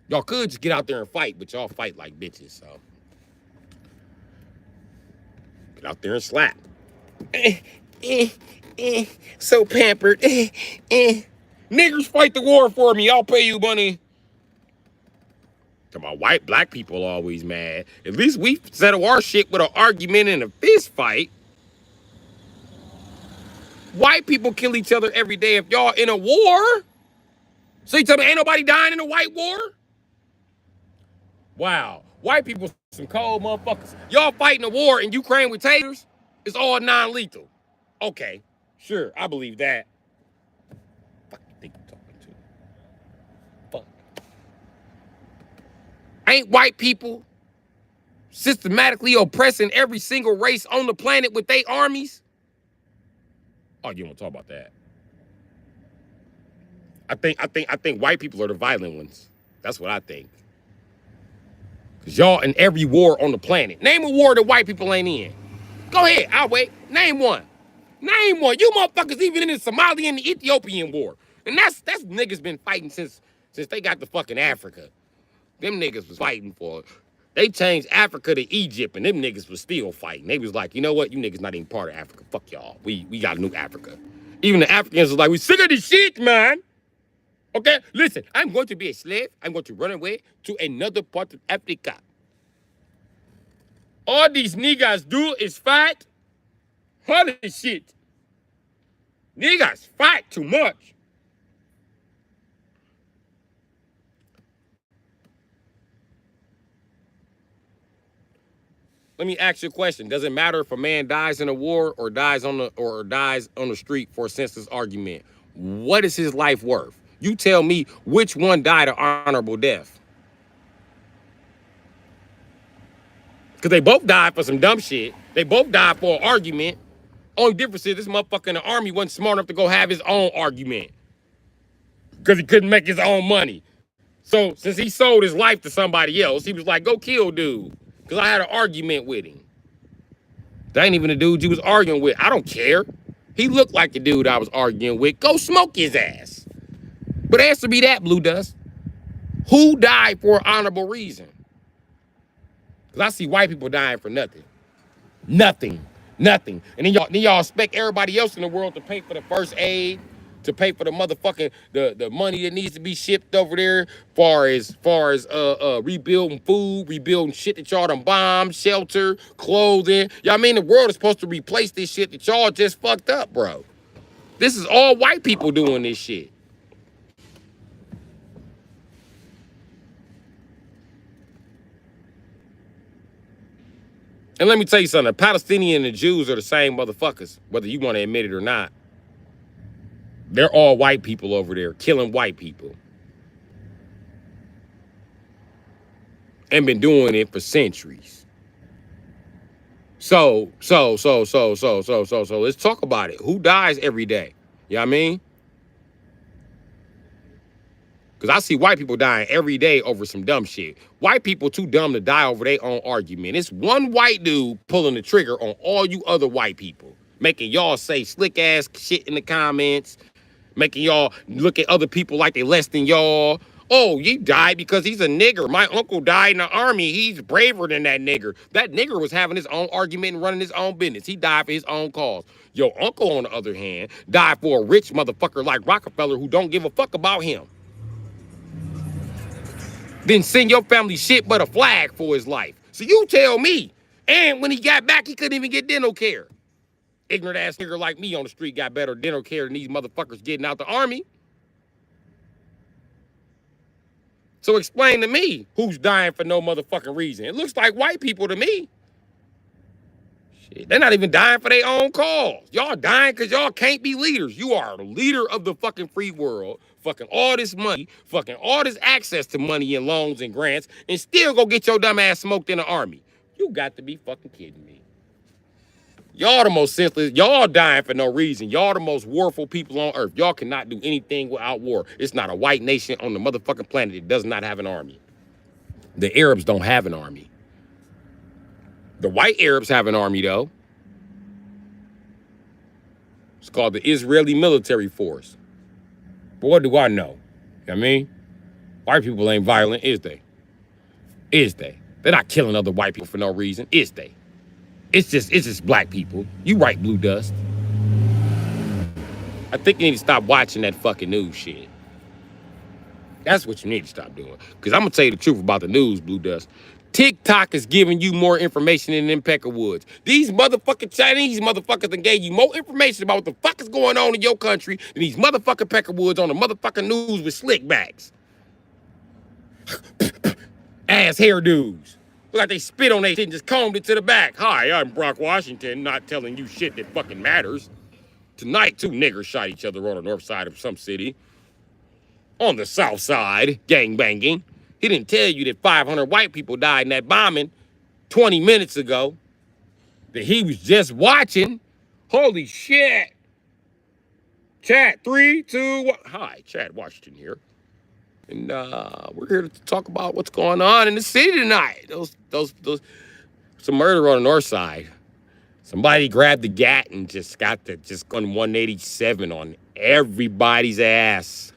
Y'all could just get out there and fight, but y'all fight like bitches, so. Get out there and slap. So pampered. Niggers fight the war for me. I'll pay you money. Come on, black people always mad. At least we settle our shit with an argument and a fist fight. White people kill each other every day if y'all in a war. So you tell me ain't nobody dying in a white war? Wow. White people some cold motherfuckers. Y'all fighting a war in Ukraine with taters? It's all non-lethal. Okay, sure, I believe that. Fuck you think you're talking to? Fuck. Ain't white people systematically oppressing every single race on the planet with their armies? Oh, you don't talk about that. I think white people are the violent ones. That's what I think. Cause y'all in every war on the planet. Name a war that white people ain't in. Go ahead, I'll wait. Name one. Name one. You motherfuckers even in the Somalian and the Ethiopian war. And that's niggas been fighting since they got the fucking Africa. Them niggas was fighting for it. They changed Africa to Egypt, and them niggas was still fighting. They was like, you know what? You niggas not even part of Africa. Fuck y'all. We got a new Africa. Even the Africans was like, we sick of this shit, man. Okay, listen, I'm going to be a slave. I'm going to run away to another part of Africa. All these niggas do is fight. Holy shit. Niggas fight too much. Let me ask you a question. Does it matter if a man dies in a war or dies on the street for a senseless argument? What is his life worth? You tell me which one died an honorable death. Because they both died for some dumb shit. They both died for an argument. Only difference is this motherfucker in the army wasn't smart enough to go have his own argument. Because he couldn't make his own money. So since he sold his life to somebody else, he was like, go kill dude. Because I had an argument with him. That ain't even the dude you was arguing with. I don't care. He looked like the dude I was arguing with. Go smoke his ass. But answer me that, Blue Dust. Who died for an honorable reason? Because I see white people dying for nothing. Nothing. Nothing. And then y'all expect everybody else in the world to pay for the first aid, to pay for the motherfucking the money that needs to be shipped over there, far as rebuilding food, rebuilding shit that y'all done bombed, shelter, clothing. Y'all mean the world is supposed to replace this shit that y'all just fucked up, bro. This is all white people doing this shit. And let me tell you something, the Palestinians and the Jews are the same motherfuckers, whether you want to admit it or not. They're all white people over there killing white people. And been doing it for centuries. So let's talk about it. Who dies every day? You know what I mean? Because I see white people dying every day over some dumb shit. White people too dumb to die over their own argument. It's one white dude pulling the trigger on all you other white people, making y'all say slick ass shit in the comments, making y'all look at other people like they less than y'all. Oh, he died because he's a nigger. My uncle died in the army. He's braver than that nigger. That nigger was having his own argument and running his own business. He died for his own cause. Your uncle, on the other hand, died for a rich motherfucker like Rockefeller who don't give a fuck about him. Then send your family shit but a flag for his life. So you tell me. And when he got back, he couldn't even get dental care. Ignorant ass nigger like me on the street got better dental care than these motherfuckers getting out the army. So explain to me who's dying for no motherfucking reason. It looks like white people to me. Shit, they're not even dying for their own cause. Y'all dying because y'all can't be leaders. You are the leader of the fucking free world. Fucking all this money, fucking all this access to money and loans and grants, and still go get your dumb ass smoked in the army. You got to be fucking kidding me. Y'all the most senseless. Y'all dying for no reason. Y'all the most warful people on earth. Y'all cannot do anything without war. It's not a white nation on the motherfucking planet that does not have an army. The Arabs don't have an army. The white Arabs have an army, though. It's called the Israeli Military Force. But what do I know? You know what I mean? White people ain't violent, is they? Is they? They're not killing other white people for no reason, is they? It's just black people. You right, Blue Dust. I think you need to stop watching that fucking news shit. That's what you need to stop doing. Because I'm going to tell you the truth about the news, Blue Dust. TikTok is giving you more information than them Peckerwoods. These motherfucking Chinese motherfuckers that gave you more information about what the fuck is going on in your country than these motherfucking Peckerwoods on the motherfucking news with slick backs. Ass hairdos. Look like they spit on their shit and just combed it to the back. Hi, I'm Brock Washington, not telling you shit that fucking matters. Tonight, two niggers shot each other on the north side of some city. On the south side, gang banging. He didn't tell you that 500 white people died in that bombing 20 minutes ago. That he was just watching. Holy shit. Chat, 3, 2, 1. Hi, Chad Washington here. And we're here to talk about what's going on in the city tonight. Some murder on the north side. Somebody grabbed the gat and just got going 187 on everybody's ass.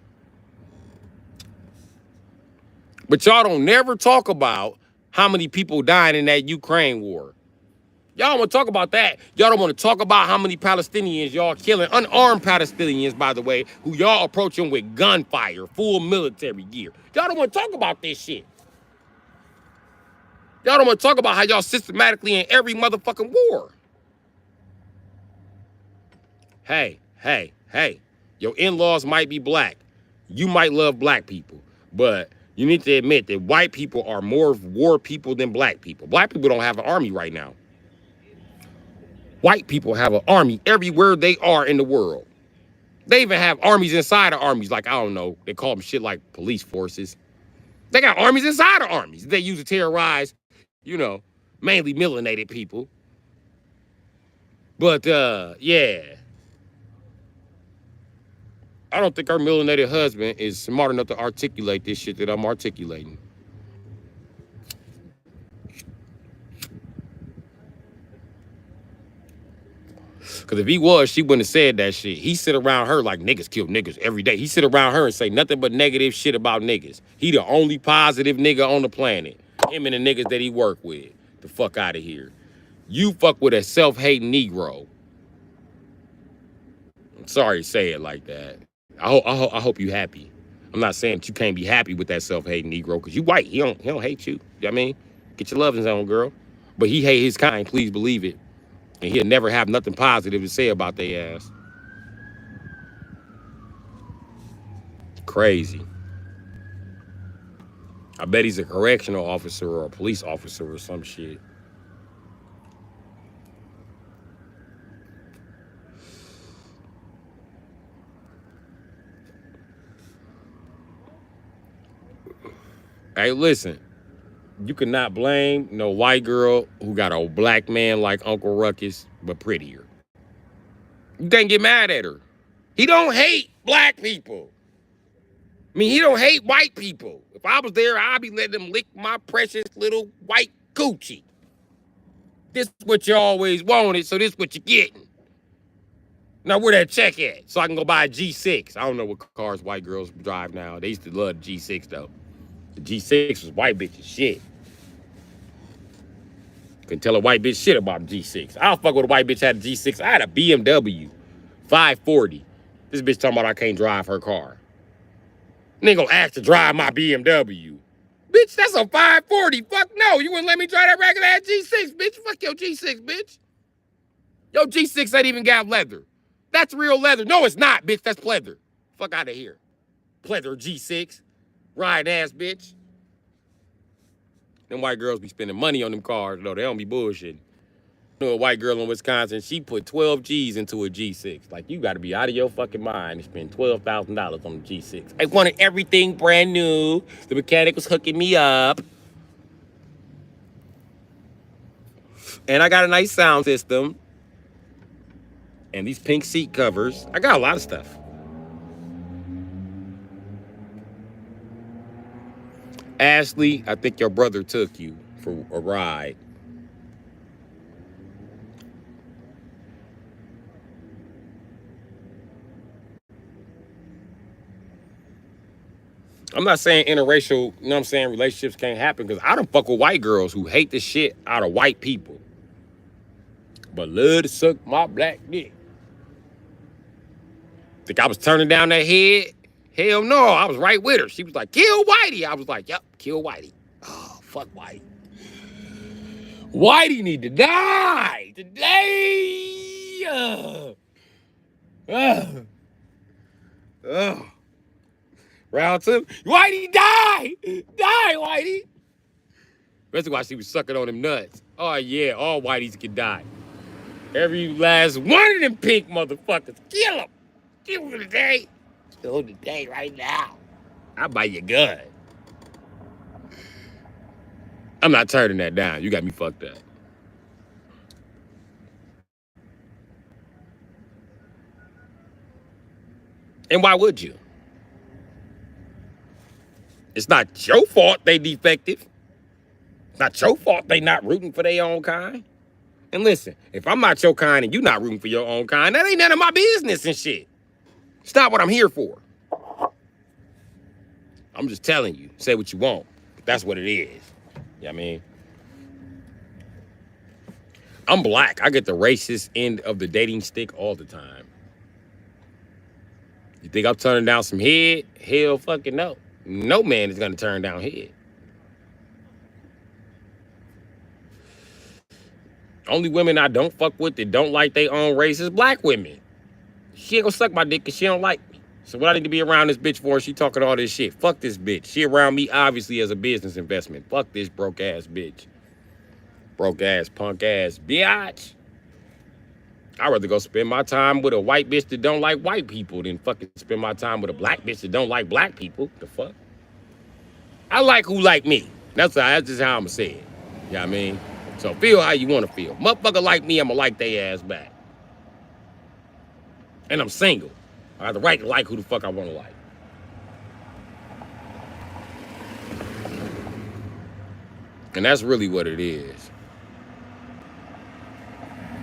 But y'all don't never talk about how many people died in that Ukraine war. Y'all don't want to talk about that. Y'all don't want to talk about how many Palestinians y'all killing. Unarmed Palestinians, by the way, who y'all approaching with gunfire, full military gear. Y'all don't want to talk about this shit. Y'all don't want to talk about how y'all systematically in every motherfucking war. Hey. Your in-laws might be black. You might love black people. But you need to admit that white people are more war people than black people. Black people don't have an army right now. White people have an army everywhere they are in the world. They even have armies inside of armies. Like, I don't know, they call them shit like police forces. They got armies inside of armies they use to terrorize, mainly melanated people. But, yeah. I don't think our melanated husband is smart enough to articulate this shit that I'm articulating. Because if he was, she wouldn't have said that shit. He sit around her like niggas kill niggas every day. He sit around her and say nothing but negative shit about niggas. He the only positive nigga on the planet. Him and the niggas that he work with. The fuck out of here. You fuck with a self-hating Negro. I'm sorry to say it like that. I hope you happy. I'm not saying that you can't be happy with that self-hating Negro, because you white. He don't hate you. You know what I mean? Get your lovings on, girl. But he hate his kind, please believe it. And he'll never have nothing positive to say about their ass. Crazy. I bet he's a correctional officer or a police officer or some shit. Hey, listen. You cannot blame no white girl who got a black man like Uncle Ruckus, but prettier. You can't get mad at her. He don't hate black people. I mean, he don't hate white people. If I was there, I'd be letting him lick my precious little white coochie. This is what you always wanted, so this is what you're getting. Now, where that check at? So I can go buy a G6. I don't know what cars white girls drive now. They used to love the G6, though. The G6 was white bitches shit. Couldn't tell a white bitch shit about a G6. I don't fuck with a white bitch had a G6. I had a BMW 540. This bitch talking about I can't drive her car. Nigga gonna ask to drive my BMW. Bitch, that's a 540. Fuck no. You wouldn't let me drive that regular ass G6, bitch. Fuck your G6, bitch. Your G6 ain't even got leather. That's real leather. No, it's not, bitch. That's pleather. Fuck out of here. Pleather G6. Riding ass, bitch. Them white girls be spending money on them cars, though. They don't be bullshitting. I know a white girl in Wisconsin, she put 12 G's into a G6. Like, you got to be out of your fucking mind and spend $12,000 on the G6. I wanted everything brand new. The mechanic was hooking me up. And I got a nice sound system. And these pink seat covers. I got a lot of stuff. Ashley, I think your brother took you for a ride. I'm not saying interracial, you know what I'm saying, relationships can't happen, because I don't fuck with white girls who hate the shit out of white people, but love to suck my black dick. Think I was turning down that head? Hell no, I was right with her. She was like, kill Whitey. I was like, yep, kill Whitey. Oh, fuck Whitey. Whitey need to die today. Round two. Whitey, die! Die, Whitey! That's why she was sucking on them nuts. Oh, yeah, all Whiteys can die. Every last one of them pink motherfuckers. Kill them. Kill them today. Kill them today, right now. I'll buy you a gun. I'm not turning that down. You got me fucked up. And why would you? It's not your fault they defective. It's not your fault they not rooting for their own kind. And listen, if I'm not your kind and you not rooting for your own kind, that ain't none of my business and shit. It's not what I'm here for. I'm just telling you, say what you want. That's what it is. You know what I mean? I'm black. I get the racist end of the dating stick all the time. You think I'm turning down some head? Hell fucking no. No man is gonna turn down head. Only women I don't fuck with that don't like their own race is black women. She ain't gonna suck my dick because she don't like me. So what I need to be around this bitch for? She talking all this shit. Fuck this bitch. She around me obviously as a business investment. Fuck this broke ass bitch. Broke ass, punk ass bitch. I'd rather go spend my time with a white bitch that don't like white people than fucking spend my time with a black bitch that don't like black people. The fuck? I like who like me. That's just how I'ma say it. You know what I mean? So feel how you wanna feel. Motherfucker like me, I'ma like they ass back. And I'm single. I have the right to like who the fuck I wanna like. And that's really what it is.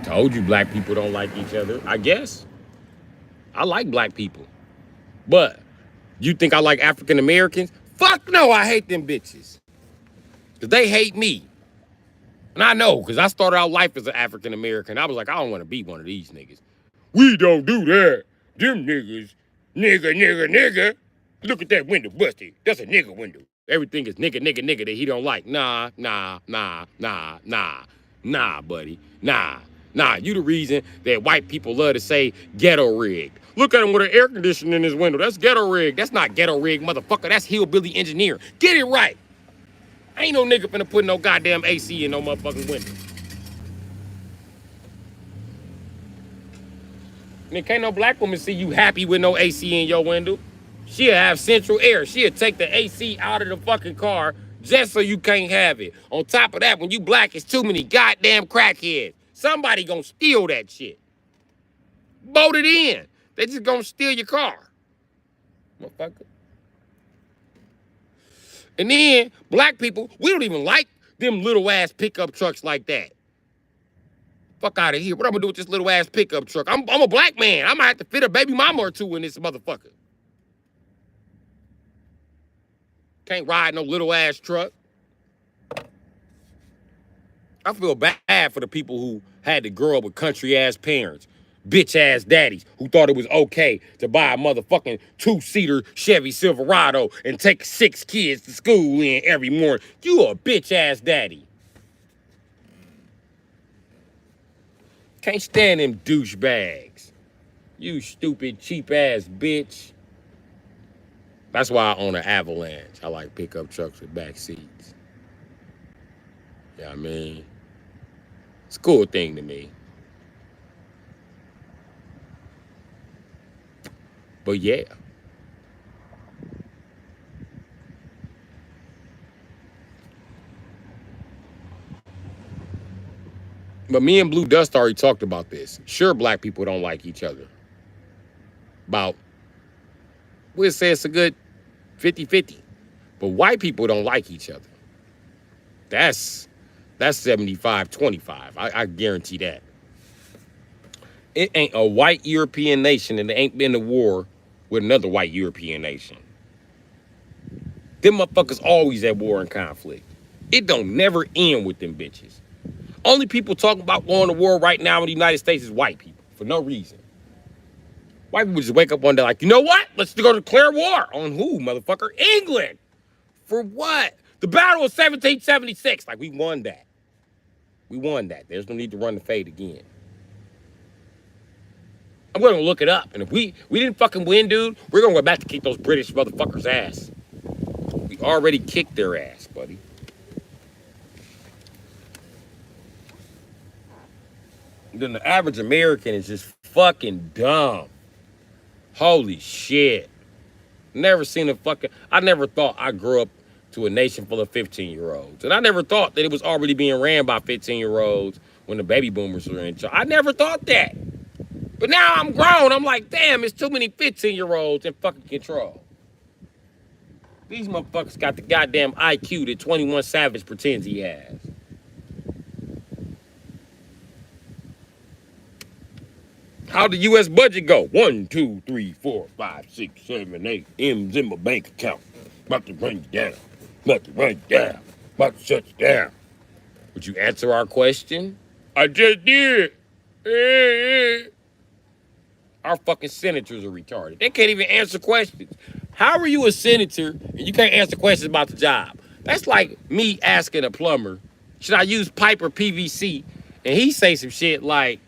Told you black people don't like each other. I guess. I like black people. But you think I like African Americans? Fuck no, I hate them bitches. Because they hate me. And I know, because I started out life as an African American. I was like, I don't want to be one of these niggas. We don't do that. Them niggas, nigga. Look at that window busted. That's a nigga window. Everything is nigga that he don't like. Nah, buddy. Nah, you the reason that white people love to say ghetto rigged. Look at him with an air conditioner in his window. That's ghetto rigged. That's not ghetto rigged, motherfucker. That's hillbilly engineer. Get it right. Ain't no nigga finna put no goddamn AC in no motherfucking window. And can't no black woman see you happy with no AC in your window. She'll have central air. She'll take the AC out of the fucking car just so you can't have it. On top of that, when you black, it's too many goddamn crackheads. Somebody gonna steal that shit. Bolt it in. They just gonna steal your car. Motherfucker. And then, black people, we don't even like them little ass pickup trucks like that. Fuck out of here. What I'm gonna do with this little ass pickup truck? I'm a black man. I might have to fit a baby mama or two in this motherfucker. Can't ride no little ass truck. I feel bad for the people who had to grow up with country ass parents, bitch ass daddies who thought it was okay to buy a motherfucking 2-seater Chevy Silverado and take 6 kids to school in every morning. You a bitch ass daddy. Can't stand them douchebags. You stupid cheap ass bitch. That's why I own an Avalanche. I like pickup trucks with back seats. You know what I mean? It's a cool thing to me. But yeah. But me and Blue Dust already talked about this. Sure, black people don't like each other. We'll say it's a good 50-50. But white people don't like each other. That's 75-25. I guarantee that. It ain't a white European nation and ain't been to war with another white European nation. Them motherfuckers always at war and conflict. It don't never end with them bitches. Only people talking about going to war right now in the United States is white people, for no reason. White people just wake up one day like, you know what? Let's go declare war. On who, motherfucker? England. For what? The Battle of 1776. Like, we won that. We won that. There's no need to run the fade again. I'm going to look it up. And if we didn't fucking win, dude, we're going to go back to kick those British motherfuckers' ass. We already kicked their ass, buddy. Then the average American is just fucking dumb. Holy shit. Never seen a fucking... I never thought I grew up to a nation full of 15-year-olds. And I never thought that it was already being ran by 15-year-olds when the baby boomers were in charge. I never thought that. But now I'm grown. I'm like, damn, it's too many 15-year-olds in fucking control. These motherfuckers got the goddamn IQ that 21 Savage pretends he has. How'd the U.S. budget go? 1, 2, 3, 4, 5, 6, 7, 8 M's in my bank account. About to run you down. About to run you down. About to shut you down. Would you answer our question? I just did. Our fucking senators are retarded. They can't even answer questions. How are you a senator and you can't answer questions about the job? That's like me asking a plumber, should I use pipe or PVC? And he say some shit like,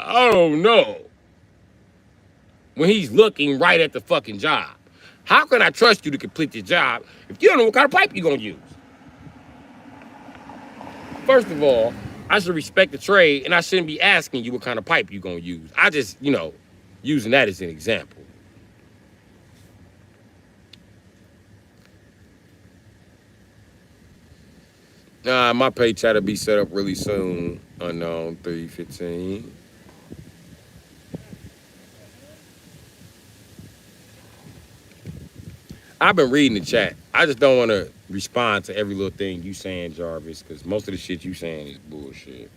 I don't know. When he's looking right at the fucking job. How can I trust you to complete the job if you don't know what kind of pipe you're gonna use? First of all, I should respect the trade and I shouldn't be asking you what kind of pipe you're gonna use. I just, using that as an example. My pay chat will be set up really soon. Unknown 3:15. I've been reading the chat. I just don't want to respond to every little thing you saying, Jarvis, because most of the shit you saying is bullshit.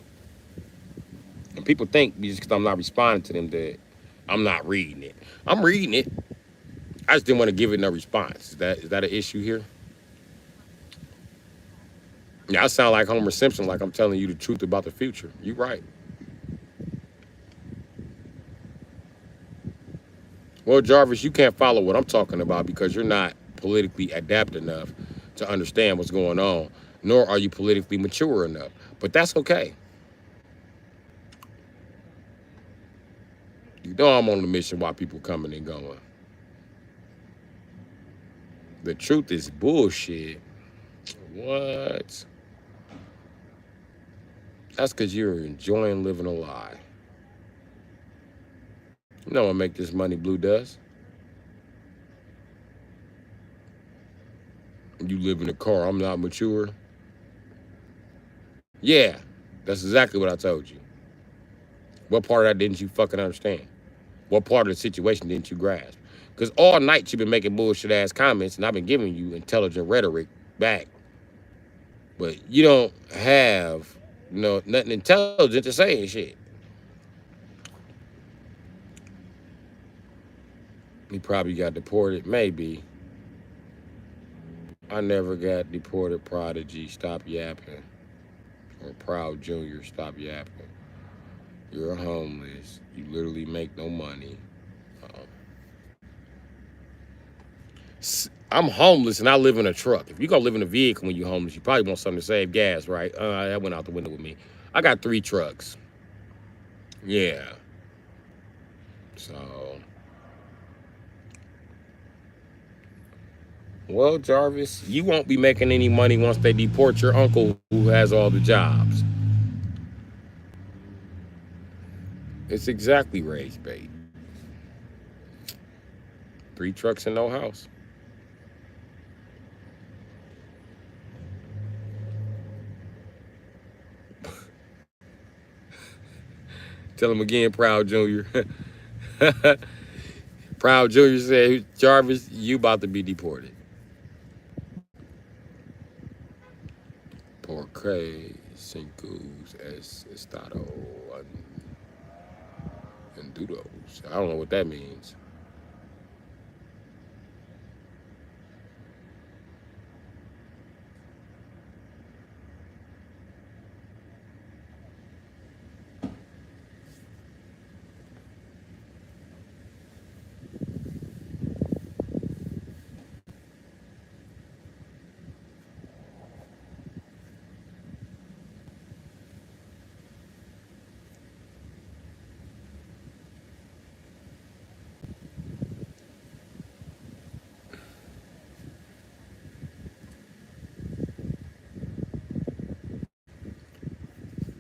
And people think just because I'm not responding to them that I'm not reading it. I'm reading it. I just didn't want to give it no response. Is that an issue here? Yeah, I sound like Homer Simpson, like I'm telling you the truth about the future. You're right. Well, Jarvis, you can't follow what I'm talking about because you're not politically adept enough to understand what's going on, nor are you politically mature enough. But that's okay. You know I'm on a mission while people coming and going. The truth is bullshit. What? That's because you're enjoying living a lie. You know I make this money, Blue Dust. You live in a car. I'm not mature. Yeah, that's exactly what I told you. What part of that didn't you fucking understand? What part of the situation didn't you grasp? Because all night you've been making bullshit ass comments, and I've been giving you intelligent rhetoric back. But you don't have, nothing intelligent to say and shit. He probably got deported, maybe. I never got deported, Prodigy. Stop yapping. Or Proud Junior. Stop yapping. You're homeless. You literally make no money. I'm homeless and I live in a truck. If you gonna live in a vehicle when you're homeless, you probably want something to save gas, right? That went out the window with me. I got 3 trucks. Yeah. So, well, Jarvis, you won't be making any money once they deport your uncle who has all the jobs. It's exactly rage bait. 3 trucks and no house. Tell him again, Proud Junior. Proud Junior said, Jarvis, you about to be deported. Porque cinco es estado enduros. I don't know what that means.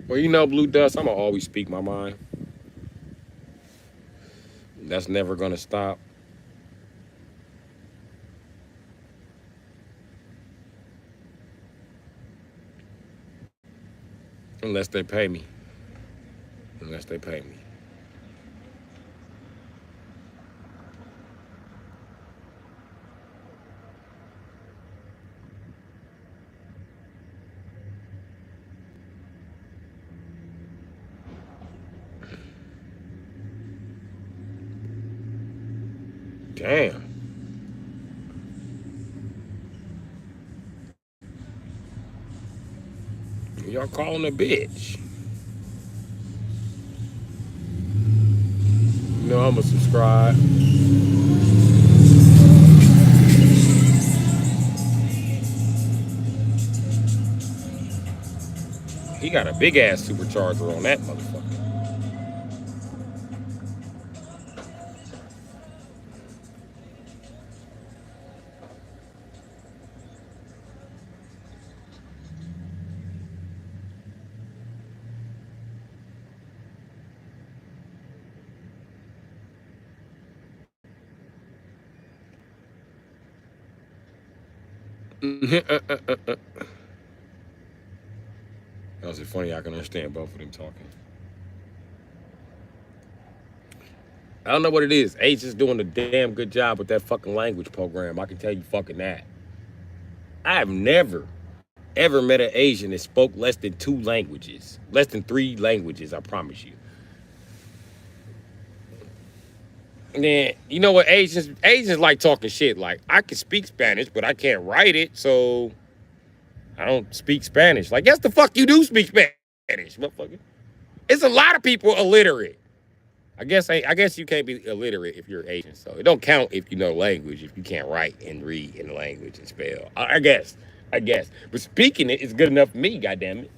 Well, Blue Dust, I'm going to always speak my mind. That's never going to stop. Unless they pay me. Unless they pay me. Damn. Y'all calling a bitch. I'm going to subscribe. He got a big ass supercharger on that motherfucker. That was funny. I can understand both of them talking. I don't know what it is. Ace is doing a damn good job with that fucking language program. I can tell you fucking that. I have never, ever met an Asian that spoke less than 2 languages. Less than 3 languages, I promise you. And then, you know what, Asians like talking shit. Like, I can speak Spanish, but I can't write it, so I don't speak Spanish. Like, yes, the fuck you do speak Spanish, motherfucker. It's a lot of people illiterate. I guess you can't be illiterate if you're Asian, so it don't count if you know language, if you can't write and read in the language and spell. I guess. But speaking it is good enough for me, goddammit.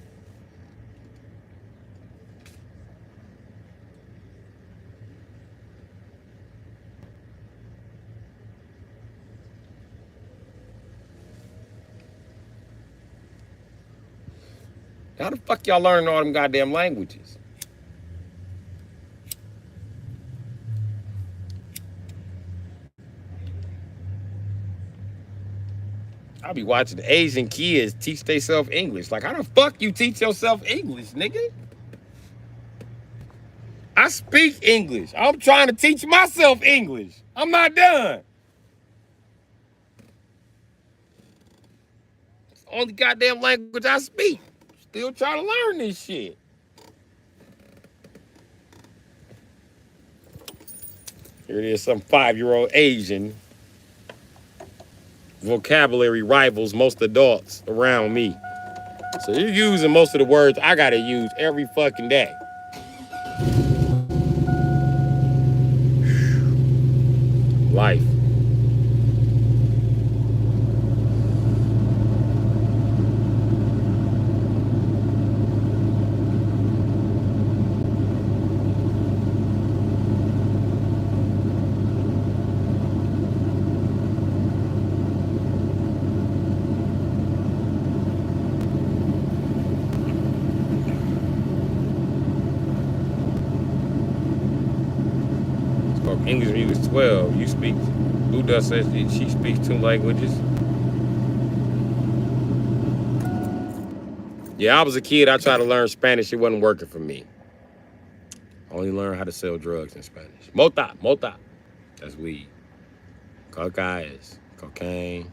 How the fuck y'all learning all them goddamn languages? I be watching Asian kids teach themselves English. Like, how the fuck you teach yourself English, nigga? I speak English. I'm trying to teach myself English. I'm not done. It's the only goddamn language I speak. Still trying to learn this shit. Here it is, some 5-year-old Asian. Vocabulary rivals most adults around me. So you're using most of the words I gotta use every fucking day. Life. Spoke English when you was 12. You speak. Buddha says she speaks 2 languages. Yeah, I was a kid. I tried to learn Spanish. It wasn't working for me. I only learned how to sell drugs in Spanish. Mota. That's weed. Coca is cocaine.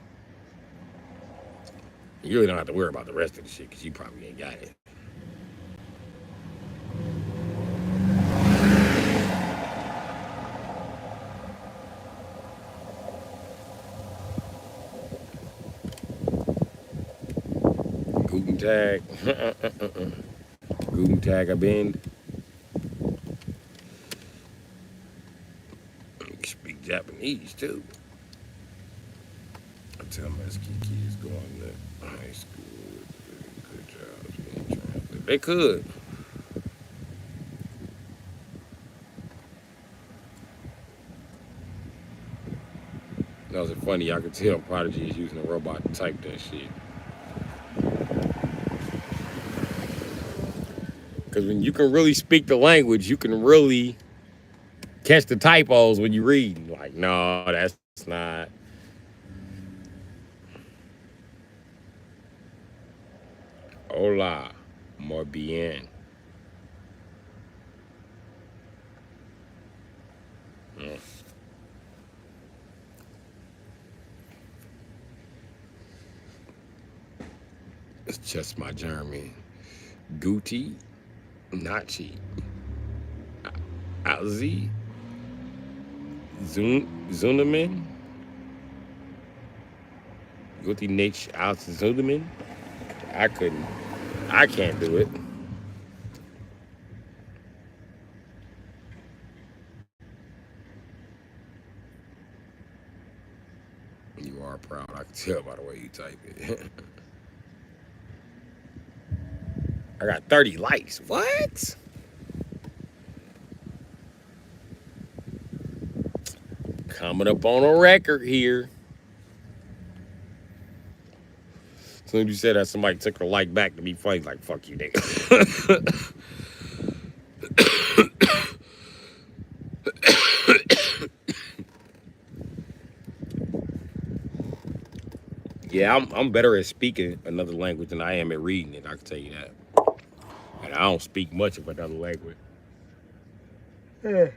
You really don't have to worry about the rest of the shit because you probably ain't got it. Guten Tag. Guten Tag, I bend. You can speak Japanese too. I tell my kids going to high school with good jobs being translated. They could. That was funny. I could tell Prodigy is using a robot to type that shit. Because when you can really speak the language, you can really catch the typos when you read. Like, no, that's not. Hola, muy bien. Mm. It's just my German. Guti, Nachi, Alzi, Zuneman, Guti Nate Alzi Zuneman. I can't do it. You are proud. I can tell by the way you type it. I got 30 likes. What? Coming up on a record here. As soon as you said that, somebody took her like back to be funny. Like, fuck you, nigga. Yeah, I'm better at speaking another language than I am at reading it. I can tell you that. And I don't speak much of another language. Yeah.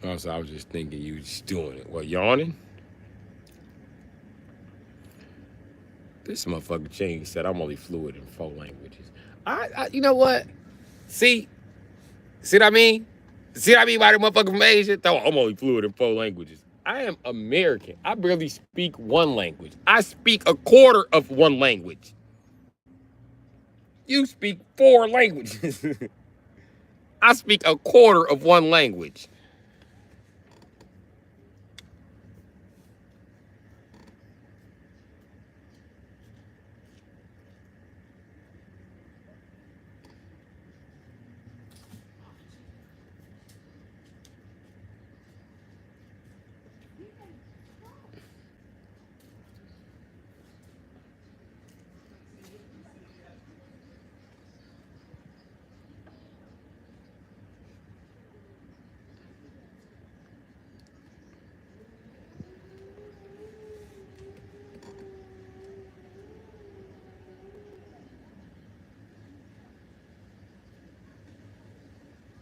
Also, I was just thinking you just doing it. What, yawning? This motherfucker changed said I'm only fluent in 4 languages. You know what? See what I mean? See what I mean by the motherfucker from Asia? Though I'm only fluent in 4 languages. I am American. I barely speak 1 language. I speak a quarter of 1 language. You speak 4 languages. I speak a quarter of 1 language.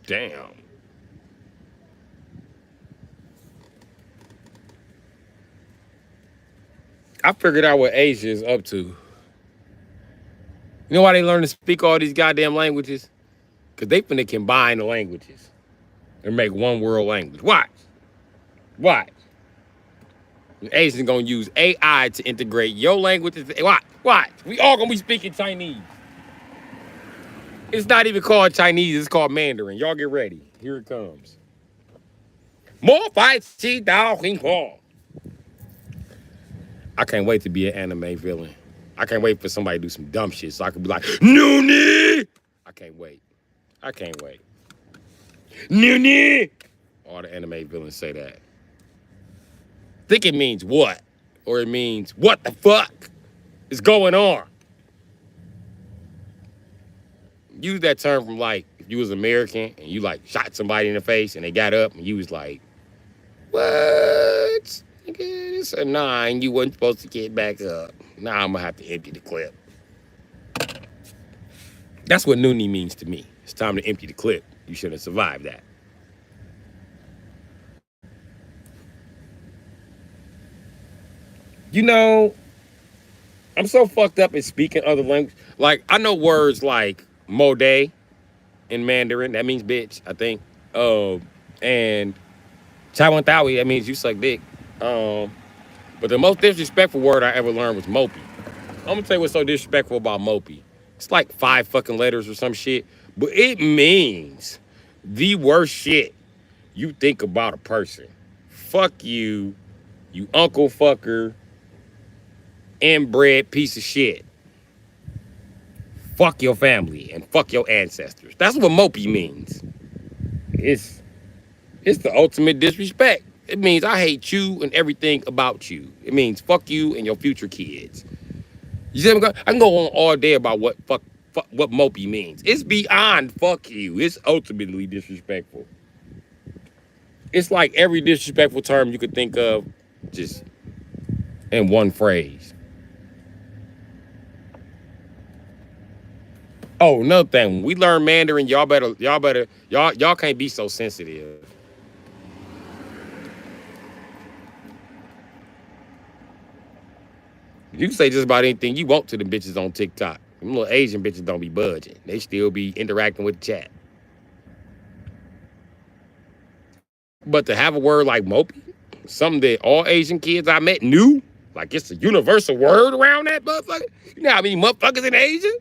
Damn. I figured out what Asia is up to. You know why they learn to speak all these goddamn languages? Because they finna combine the languages and make one world language. Watch. Watch. Asians gonna use AI to integrate your languages. Watch. Watch. We all gonna be speaking Chinese. It's not even called Chinese. It's called Mandarin. Y'all get ready. Here it comes. More fights. I can't wait to be an anime villain. I can't wait for somebody to do some dumb shit so I can be like, Noonie! I can't wait. I can't wait. Noonie! All the anime villains say that. Think it means what? Or it means, what the fuck is going on? Use that term from like, if you was American and you like shot somebody in the face and they got up and you was like, what? It's a 9. You wasn't supposed to get back up. Now I'm gonna have to empty the clip. That's what Noonie means to me. It's time to empty the clip. You should have survived that. You know, I'm so fucked up at speaking other languages. Like, I know words like mode in Mandarin. That means bitch, I think. And Chawantawi, that means you suck dick. But the most disrespectful word I ever learned was mopey. I'm gonna tell you what's so disrespectful about mopey. It's like 5 fucking letters or some shit, but it means the worst shit you think about a person. Fuck you, you uncle fucker, inbred piece of shit. Fuck your family and fuck your ancestors. That's what mopey means. It's the ultimate disrespect. It means I hate you and everything about you. It means fuck you and your future kids. You see what I can go on all day about what what mopey means. It's beyond fuck you. It's ultimately disrespectful. It's like every disrespectful term you could think of, just in one phrase. Oh, another thing. When we learn Mandarin, y'all can't be so sensitive. You can say just about anything you want to the bitches on TikTok. Them little Asian bitches don't be budging. They still be interacting with the chat. But to have a word like mopey, something that all Asian kids I met knew, like it's a universal word around that motherfucker. You know how many motherfuckers in Asia?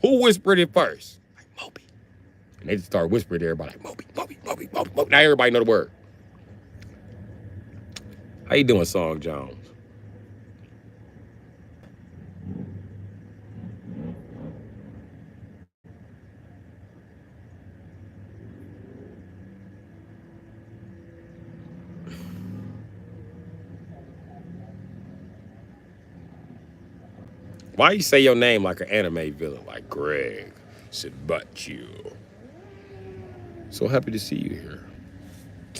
Who whispered it first? Like mopey. And they just start whispering to everybody like mopey, mopey, mopey, mopey, mopey. Now everybody know the word. How you doing, Song Jones? Why you say your name like an anime villain, like Greg Sitdee? So happy to see you here.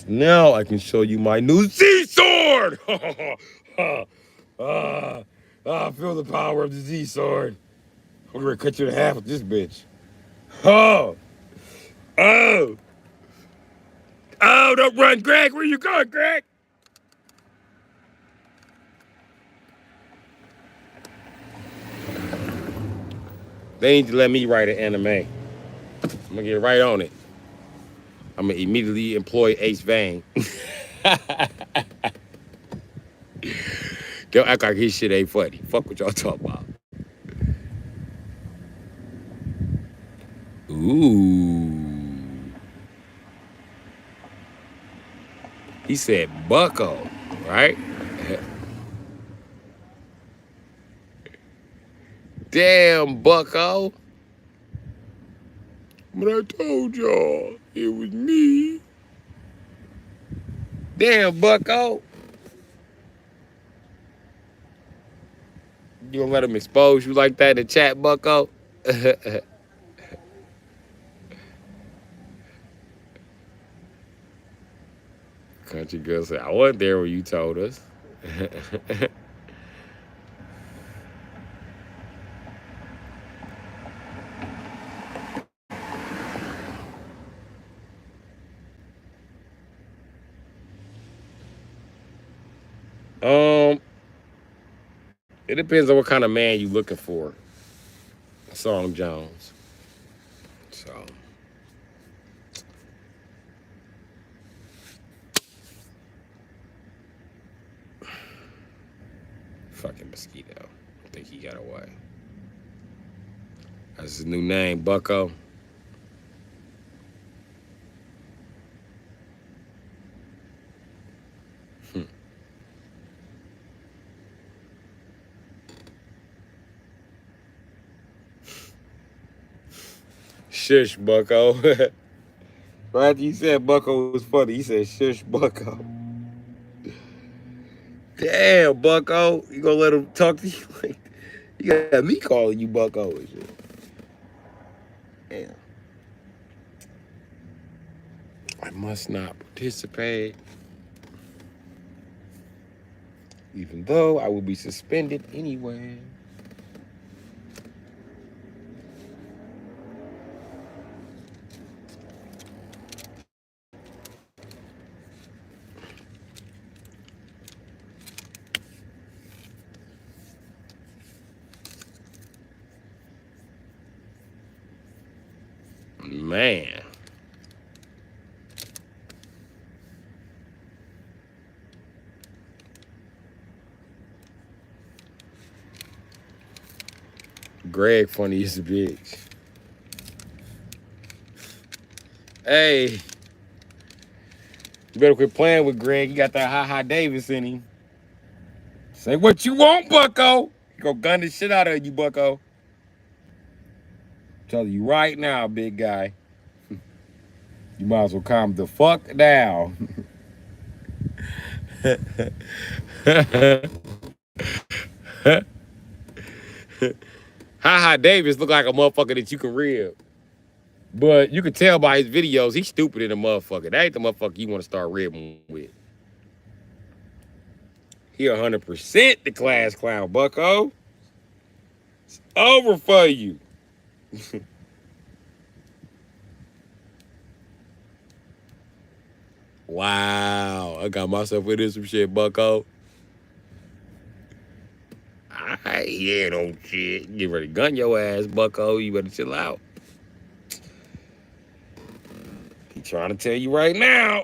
Now I can show you my new Z sword. I feel the power of the Z sword. I'm gonna cut you in half with this bitch. Oh, oh, oh! Don't run, Greg. Where you going, Greg? They need to let me write an anime. I'm gonna get right on it. I'm gonna immediately employ Ace Vane. Don't act like his shit ain't funny. Fuck what y'all talking about. Ooh. He said bucko, right? Damn, bucko. But I told y'all it was me. Damn, bucko. You gonna let him expose you like that in the chat, bucko? Country girl said, I wasn't there when you told us. Um, it depends on what kind of man you looking for. Song Jones. So fucking mosquito. I think he got away. That's his new name, Bucko. Shush, Bucko. Right after you said Bucko was funny, he said shush, Bucko. Damn, Bucko. You gonna let him talk to you like you got me calling you Bucko and shit. Damn. I must not participate. Even though I will be suspended anyway. Man. Greg funny as a bitch. Hey. You better quit playing with Greg. He got that Ha Davis in him. Say what you want, Bucko. He gonna gun the shit out of you, Bucko. I'm telling you right now, big guy. You might as well calm the fuck down. Ha Davis look like a motherfucker that you can rib. But you can tell by his videos, he's stupid in a motherfucker. That ain't the motherfucker you want to start ribbing with. He 100% the class clown, Bucko. It's over for you. Wow. I got myself into some shit, Bucko. I hear no shit. You ready to gun your ass, Bucko. You better chill out. He trying to tell you right now.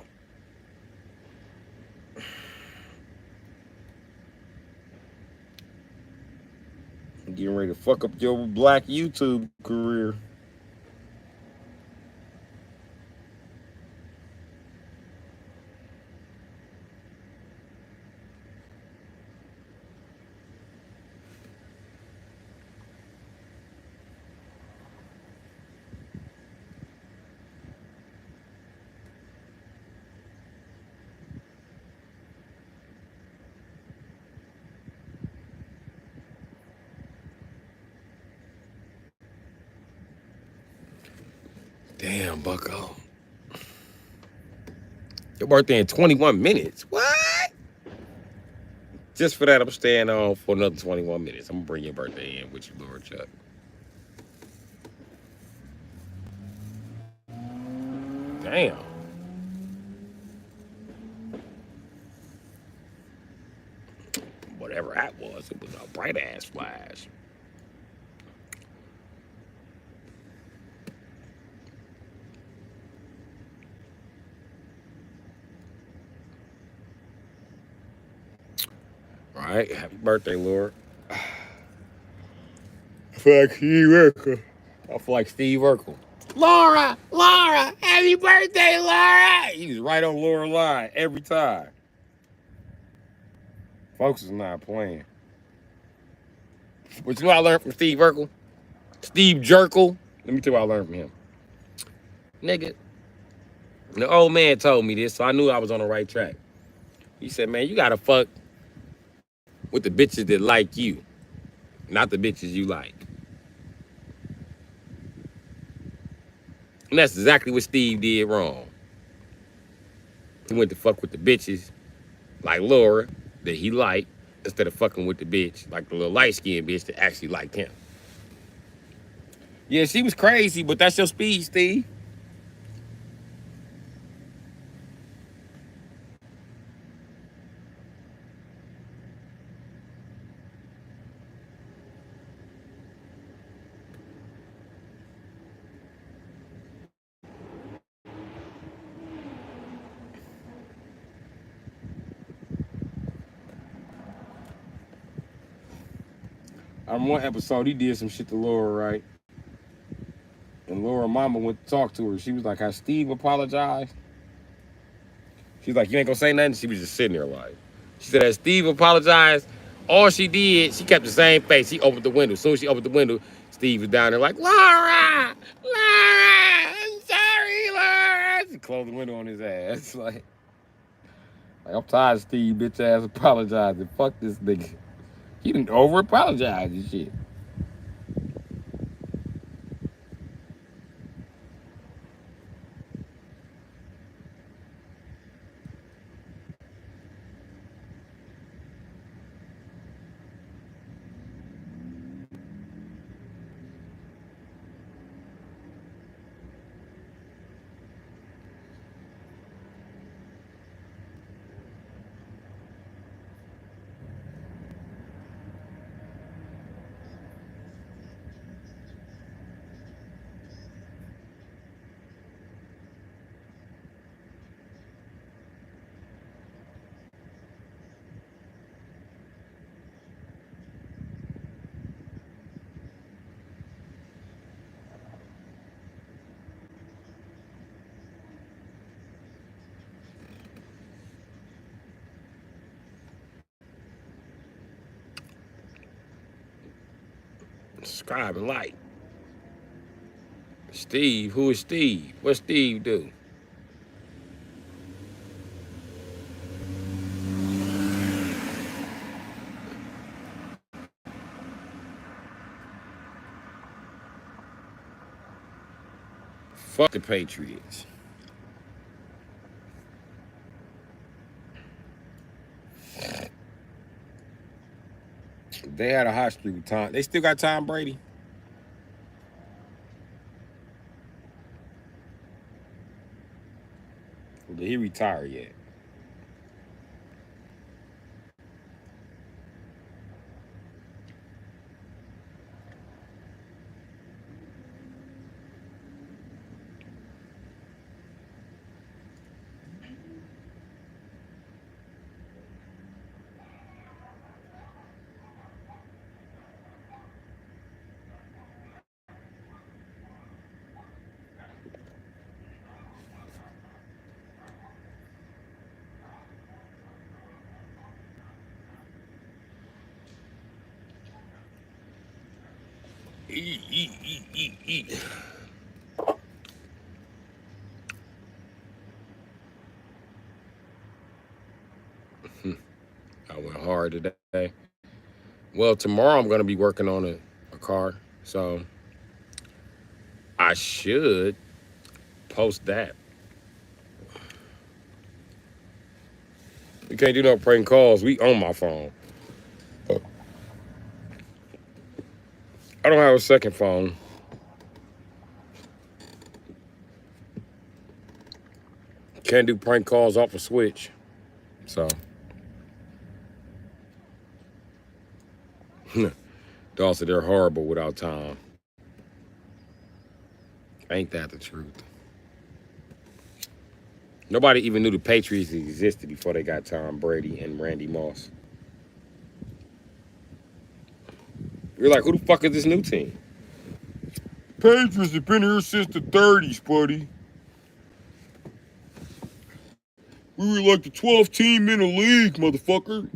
Getting ready to fuck up your black YouTube career. Damn, Bucko. Your birthday in 21 minutes. What? Just for that, I'm staying on for another 21 minutes. I'm gonna bring your birthday in with you, Lord Chuck. Damn. Whatever that was, it was a bright ass flash. All right, happy birthday, Lord. I feel like Steve Urkel. Laura, happy birthday, Laura. He's right on Laura line every time. Folks is not playing. But you know what I learned from Steve Urkel? Steve Jerkel. Let me tell you what I learned from him. Nigga, the old man told me this, so I knew I was on the right track. He said, man, you gotta fuck with the bitches that like you, not the bitches you like. And that's exactly what Steve did wrong. He went to fuck with the bitches like Laura that he liked instead of fucking with the bitch like the little light-skinned bitch that actually liked him. Yeah, she was crazy, but that's your speed, Steve. On one episode, he did some shit to Laura, right? And Laura mama went to talk to her. She was like, how Steve apologized? She's like, you ain't gonna say nothing? She was just sitting there like. She said, as Steve apologized, all she did, she kept the same face. She opened the window. As soon as she opened the window, Steve was down there like, Laura! Laura! I'm sorry, Laura! She closed the window on his ass. Like I'm tired of Steve bitch ass apologizing. Fuck this nigga. He didn't over apologize and shit. Subscribe and like. Steve, who is Steve? What Steve do? Fuck the Patriots. They had a hot streak with Tom. They still got Tom Brady. Or did he retire yet? Eat. I went hard today. Well, tomorrow I'm going to be working on a car, so I should post that. We can't do no prank calls. We on my phone. I don't have a second phone. Can't do prank calls off a switch. So. Dawg said they're horrible without Tom. Ain't that the truth? Nobody even knew the Patriots existed before they got Tom Brady and Randy Moss. You're like, who the fuck is this new team? Patriots have been here since the 30s, buddy. We were like the 12th team in the league, motherfucker.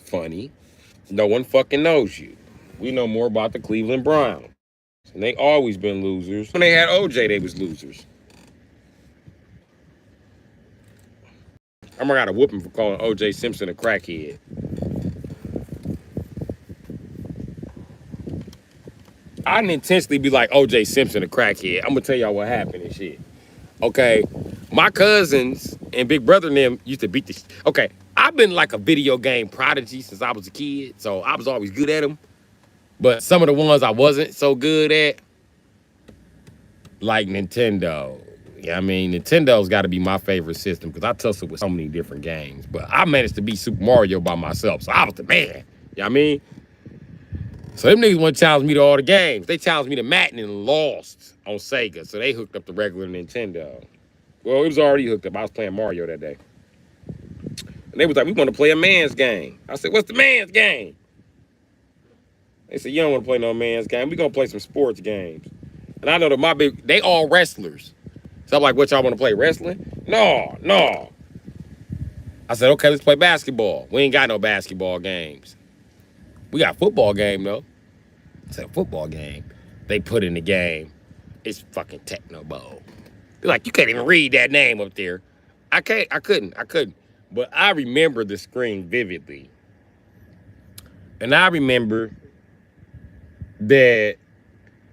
Funny. No one fucking knows you. We know more about the Cleveland Browns. And they always been losers. When they had OJ, they was losers. I'm gonna got a whooping for calling OJ Simpson a crackhead. I didn't intentionally be like OJ Simpson a crackhead. I'm gonna tell y'all what happened and shit. Okay, my cousins and big brother and them used to beat the. Okay, I've been like a video game prodigy since I was a kid, so I was always good at them. But some of the ones I wasn't so good at, like Nintendo. Yeah, I mean, Nintendo's got to be my favorite system because I tussled with so many different games. But I managed to beat Super Mario by myself, so I was the man. You know what I mean? So them niggas want to challenge me to all the games. They challenged me to Madden and lost on Sega, so they hooked up the regular Nintendo. Well, it was already hooked up. I was playing Mario that day. And they was like, we want to play a man's game. I said, what's the man's game? They said, you don't want to play no man's game. We gonna play some sports games. And I know that they all wrestlers. So I'm like, what, y'all want to play wrestling? No. I said, okay, let's play basketball. We ain't got no basketball games. We got a football game though. I said, football game. They put in the game. It's fucking Techno Bowl. They're like, you can't even read that name up there. I couldn't. But I remember the screen vividly. And I remember that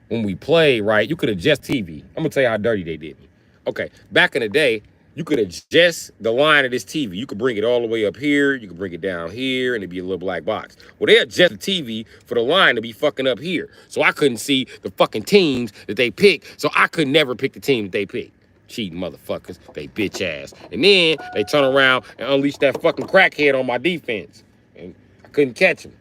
when we played, right, you could adjust TV. I'm gonna tell you how dirty they did me. Okay, back in the day, you could adjust the line of this TV. You could bring it all the way up here, you could bring it down here, and it'd be a little black box. Well, they adjust the TV for the line to be fucking up here. So I couldn't see the fucking teams that they picked, so I could never pick the team that they picked. Cheating motherfuckers, they bitch ass. And then they turn around and unleash that fucking crackhead on my defense. And I couldn't catch him.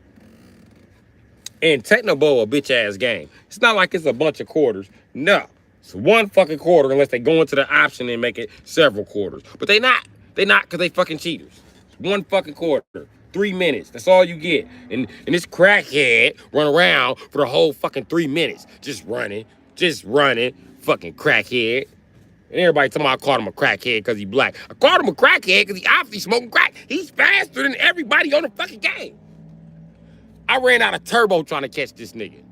And Techno Bowl a bitch ass game. It's not like it's a bunch of quarters. No. It's one fucking quarter unless they go into the option and make it several quarters. But they not. They not because they fucking cheaters. It's one fucking quarter. 3 minutes. That's all you get. And this crackhead run around for the whole fucking 3 minutes. Just running. Fucking crackhead. And everybody talking about I called him a crackhead because he black. I called him a crackhead because he obviously smoking crack. He's faster than everybody on the fucking game. I ran out of turbo trying to catch this nigga.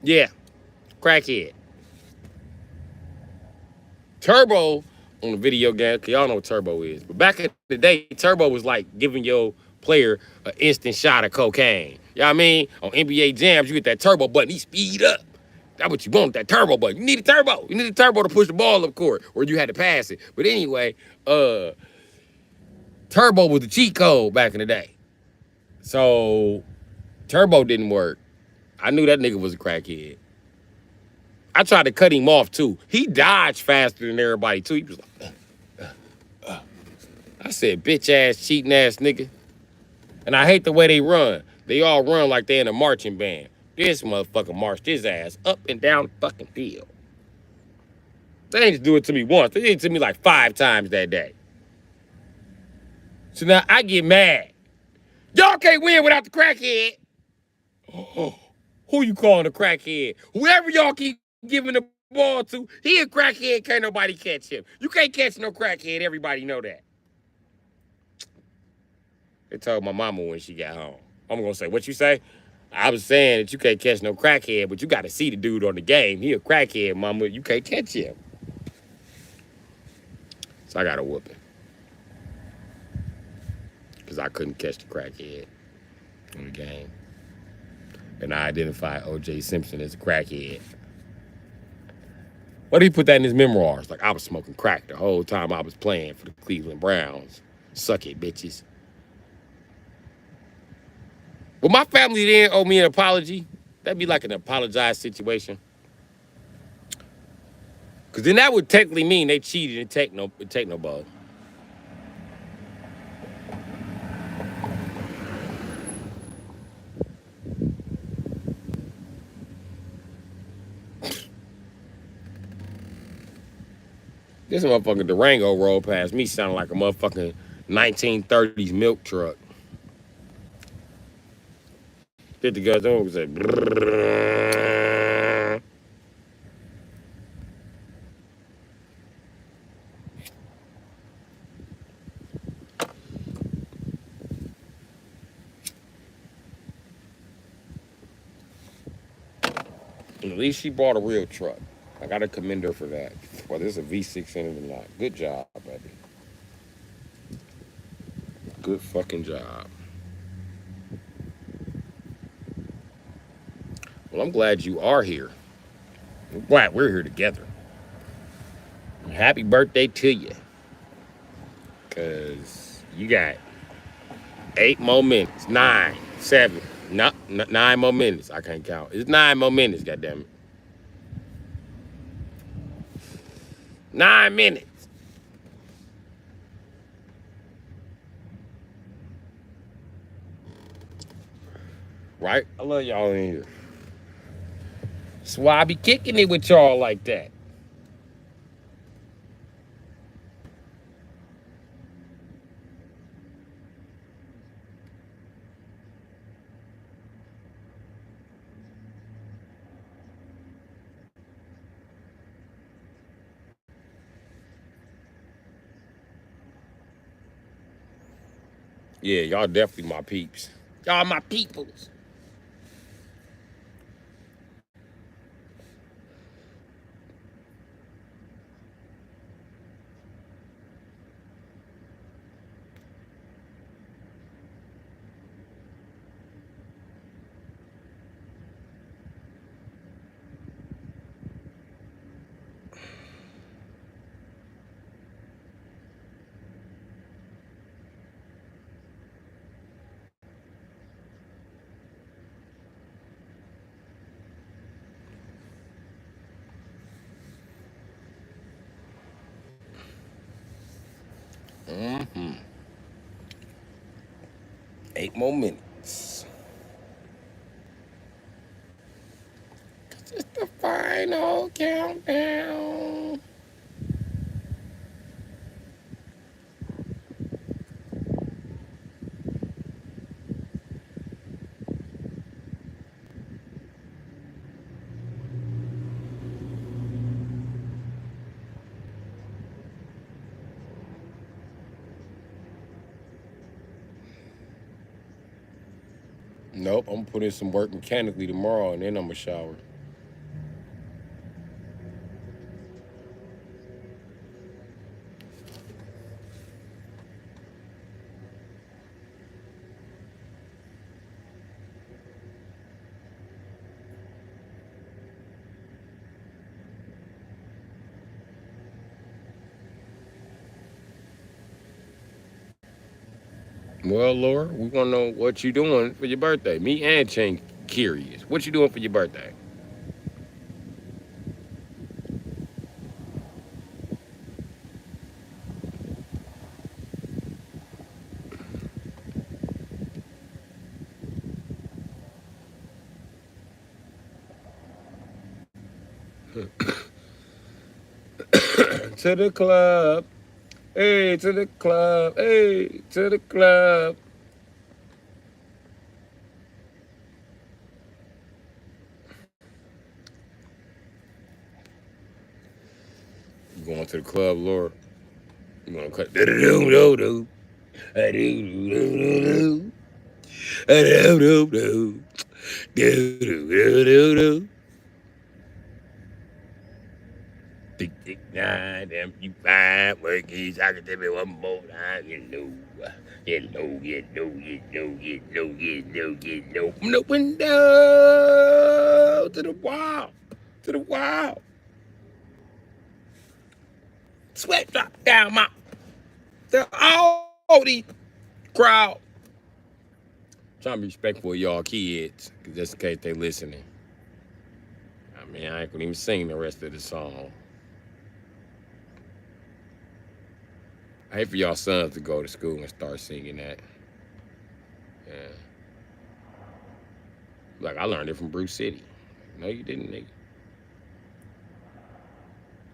Yeah, crackhead. Turbo on the video game, because y'all know what turbo is. But back in the day, turbo was like giving your player an instant shot of cocaine. You know what I mean? On NBA Jams, you get that turbo button, he speed up. That's what you want, that turbo button. You need a turbo. You need a turbo to push the ball up court, or you had to pass it. But anyway, turbo was the cheat code back in the day. So, turbo didn't work. I knew that nigga was a crackhead. I tried to cut him off, too. He dodged faster than everybody, too. He was like, I said, bitch-ass, cheating-ass nigga. And I hate the way they run. They all run like they in a marching band. This motherfucker marched his ass up and down the fucking field. They ain't just do it to me once. They did it to me like 5 times that day. So now I get mad. Y'all can't win without the crackhead. Oh, who you calling a crackhead? Whoever y'all keep giving the ball to, he a crackhead, can't nobody catch him. You can't catch no crackhead, everybody know that. They told my mama when she got home. I'm gonna say, what you say? I was saying that you can't catch no crackhead, but you gotta see the dude on the game. He a crackhead, mama, you can't catch him. So I got a whooping. Because I couldn't catch the crackhead in the game. And I identified O.J. Simpson as a crackhead. Why did he put that in his memoirs? Like, I was smoking crack the whole time I was playing for the Cleveland Browns. Suck it, bitches. Well, my family didn't owe me an apology. That'd be like an apologized situation. Because then that would technically mean they cheated and take no ball. This motherfucking Durango rolled past me sounding like a motherfucking 1930s milk truck. Did the guys on and said, brrrr. At least she bought a real truck. I gotta commend her for that. Well, there's a V6 in it or not. Good job, baby. Good fucking job. Well, I'm glad you are here. I'm glad we're here together. Happy birthday to you. Because you got 8 more minutes. 9, 7. No, 9 more minutes. I can't count. It's 9 more minutes, goddammit. 9 minutes. Right? I love y'all in here. That's why I be kicking it with y'all like that. Yeah, y'all definitely my peeps. Y'all my peoples. Mm-hmm. 8 more minutes. It's the final countdown. Nope, I'm gonna put in some work mechanically tomorrow and then I'm gonna shower. Well, Laura, we wanna know what you doing for your birthday. Me and Ching curious. What you doing for your birthday? To the club. Hey, to the club. Hey, to the club. You going to the club, Laura? You gonna cut do do do do do do do do do do do do do. Tick tick nine, them you fine workies. I can tell me one more time, you know, you know, you know, you know, you know, you know, you know. From the window to the wall, to the wall. Sweat drop down my the all these crowd. Trying to be respectful of y'all kids, cause just in case they listening. I mean, I ain't gonna even sing the rest of the song. I hate for y'all sons to go to school and start singing that. Yeah. Like I learned it from Bru Sitdee. No, you didn't, nigga.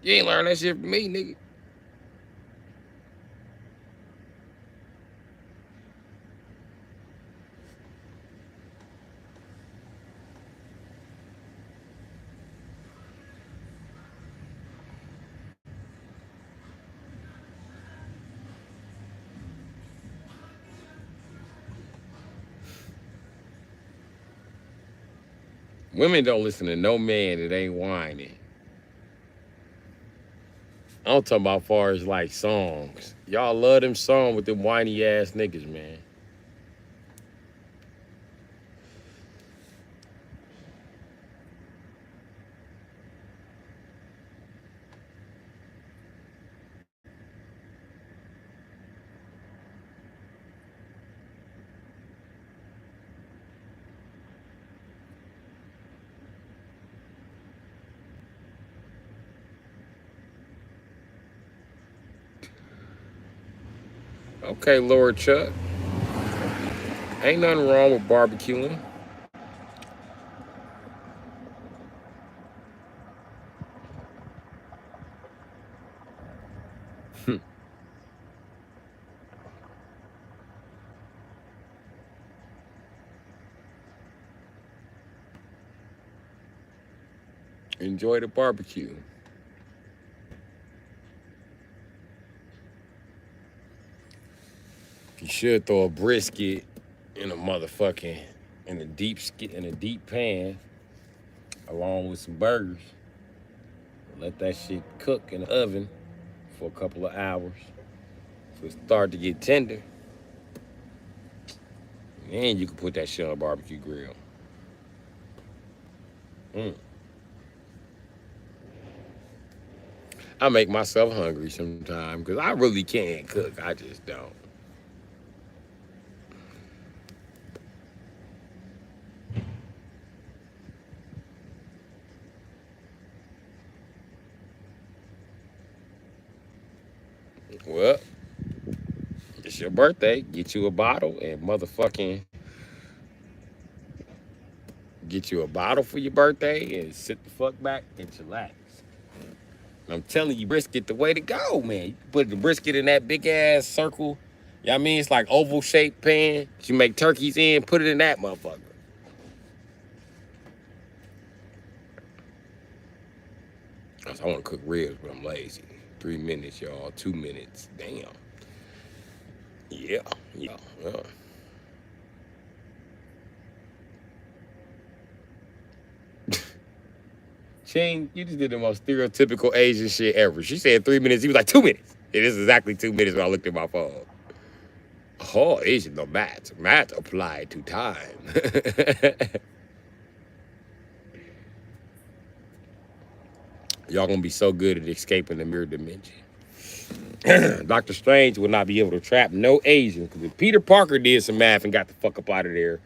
You ain't learn that shit from me, nigga. Women don't listen to no man that ain't whining. I'm talking about far as like songs. Y'all love them songs with them whiny ass niggas, man. Okay, Lord Chuck. Ain't nothing wrong with barbecuing. Enjoy the barbecue. You should throw a brisket in a motherfucking in a deep pan along with some burgers. Let that shit cook in the oven for a couple of hours. So it start to get tender. And you can put that shit on a barbecue grill. I make myself hungry sometimes because I really can't cook. I just don't. Well, it's your birthday. Get you a bottle and motherfucking get you a bottle for your birthday and sit the fuck back and chillax. I'm telling you, brisket the way to go, man. You put the brisket in that big ass circle. You know what I mean? It's like oval shaped pan. You make turkeys in, put it in that motherfucker. I want to cook ribs, but I'm lazy. 3 minutes, y'all. 2 minutes. Damn. Yeah. Ching, you just did the most stereotypical Asian shit ever. She said 3 minutes. He was like 2 minutes. It is exactly 2 minutes when I looked at my phone. Oh, Asian, no math. Math applied to time. Y'all gonna be so good at escaping the mirror dimension. Dr. Strange will not be able to trap no Asian because if Peter Parker did some math and got the fuck up out of there,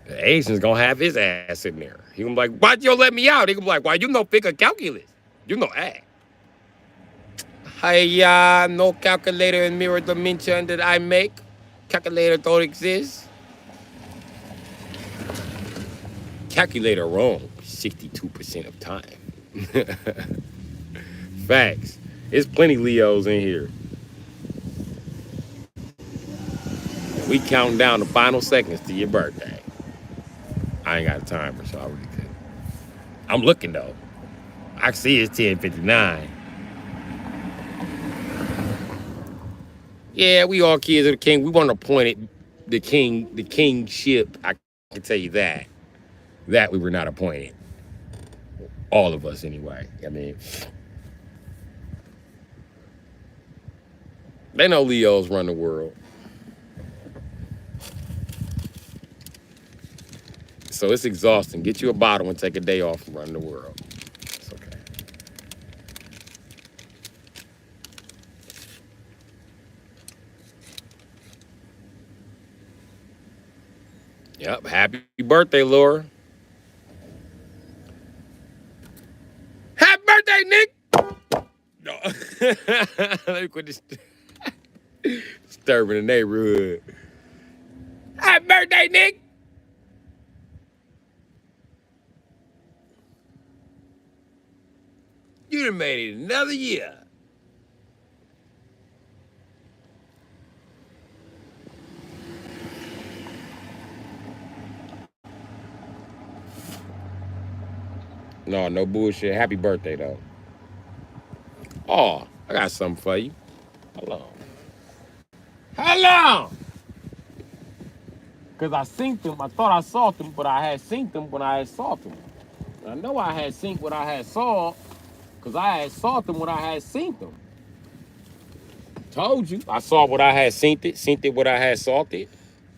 the Asian's gonna have his ass in there. He gonna be like, why'd you let me out? He gonna be like, why you no figure calculus? You no act. Hey, no calculator in mirror dimension that I make. Calculator don't exist. Calculator wrong 62% of time. Facts. There's plenty Leos in here. We counting down the final seconds to your birthday. I ain't got a timer, so I really couldn't. I'm looking though. I see it's 10:59. Yeah, we all kids of the king. We weren't appointed the kingship. I can tell you that. That we were not appointed. All of us anyway. I mean, they know Leos run the world. So it's exhausting. Get you a bottle and take a day off and run the world. It's okay. Yep. Happy birthday, Laura. Happy birthday, Nick. No. Let me quit this. Disturbing the neighborhood. Happy birthday, Nick. You done made it another year. No bullshit. Happy birthday, though. Oh, I got something for you. Hold on. Because I synced them. I thought I saw them, but I had synced them when I had saw them. I know I had synced what I had saw, because I had saw them when I had synced them. Told you. I saw what I had synced it what I had saw it.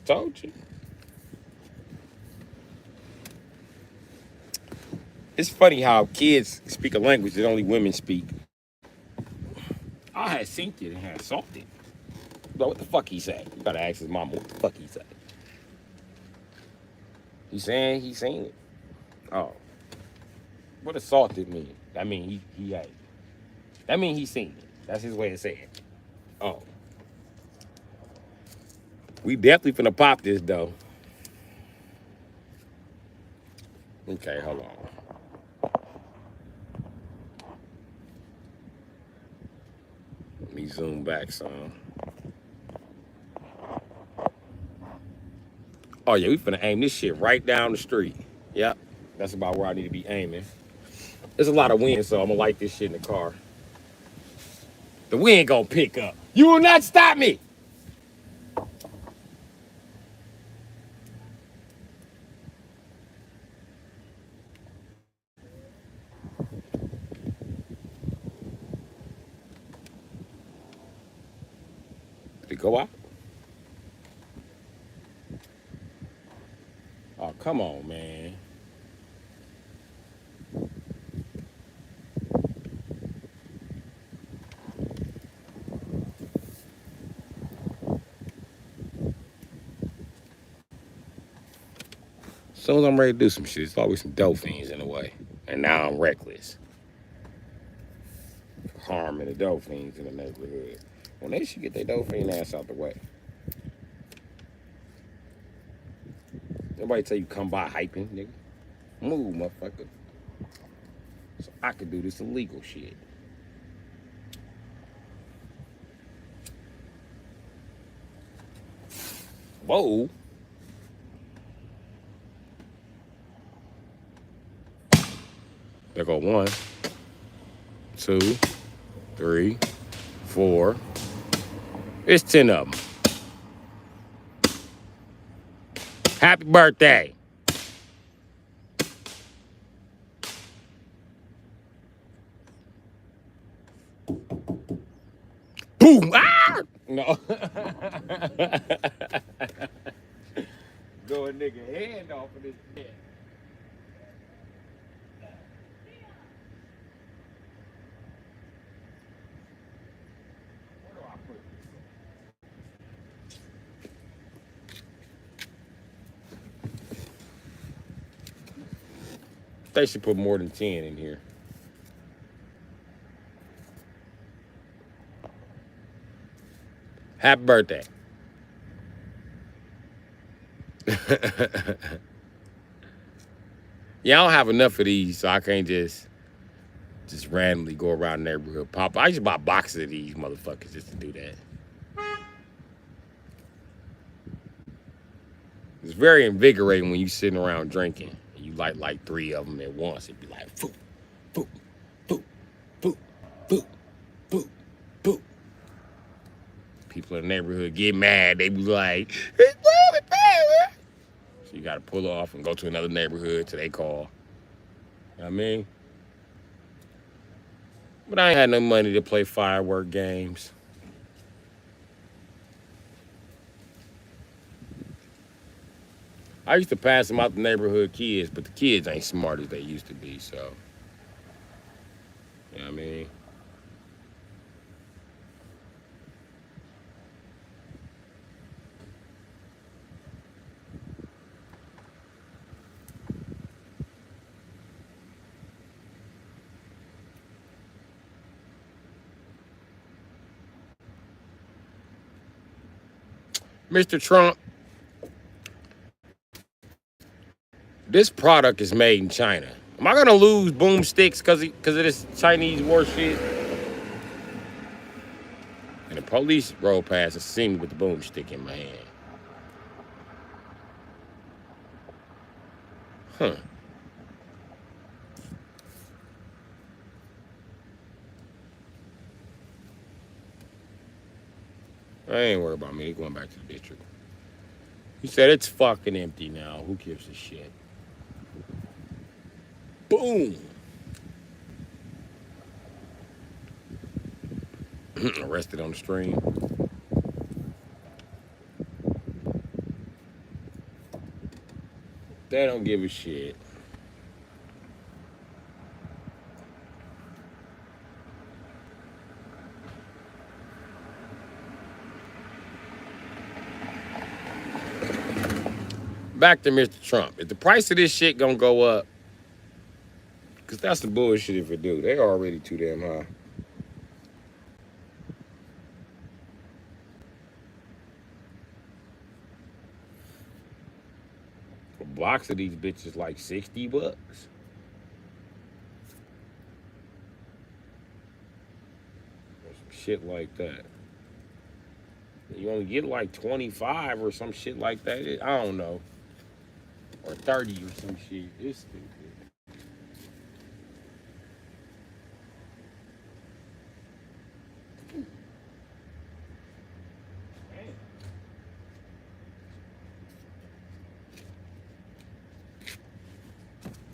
Told you. It's funny how kids speak a language that only women speak. I had synced it and had saw it. But what the fuck he say? You gotta ask his mama what the fuck he say. He saying he seen it. Oh. What assaulted mean? That mean he had it. That mean he seen it. That's his way of saying it. Oh. We definitely finna pop this though. Okay, hold on. Let me zoom back some. Oh yeah, we finna aim this shit right down the street. Yep, that's about where I need to be aiming. There's a lot of wind, so I'm gonna light this shit in the car. The wind gonna pick up. You will not stop me. Did it go out? Oh, come on, man. As soon as I'm ready to do some shit, there's always some dope fiends in the way. And now I'm reckless. Harming the dope fiends in the neighborhood. When they should get their dope fiend ass out the way. Nobody tell you come by hyping, nigga. Move, motherfucker. So I could do this illegal shit. Whoa. There go 1, 2, 3, 4. It's 10 of them. Happy birthday. Boom. Ah! No. Go a nigga hand off of this shit. Where do I put this? They should put more than 10 in here. Happy birthday. Yeah, I don't have enough of these, so I can't just randomly go around the neighborhood pop. I used to buy boxes of these motherfuckers just to do that. It's very invigorating when you sitting around drinking and you light like 3 of them at once. It'd be like, boop, boop, boop, boop, boop, boop, boop. People in the neighborhood get mad. They be like, it's blowing. So you gotta pull off and go to another neighborhood till they call. You know what I mean? But I ain't had no money to play firework games. I used to pass them out to neighborhood kids, but the kids ain't smart as they used to be, so. You know what I mean? Mr. Trump, this product is made in China. Am I gonna lose boomsticks because of this Chinese war shit? And the police rolled past and see me with the boomstick in my hand. Huh. I ain't worried about me. They going back to the district. He said it's fucking empty now. Who gives a shit? Boom. Arrested on the stream. They don't give a shit. Back to Mr. Trump. If the price of this shit gonna go up, because that's the bullshit if it do. They already too damn high. A box of these bitches like $60. Or some shit like that. You only get like 25 or some shit like that. I don't know. Or 30 or some shit. It's stupid.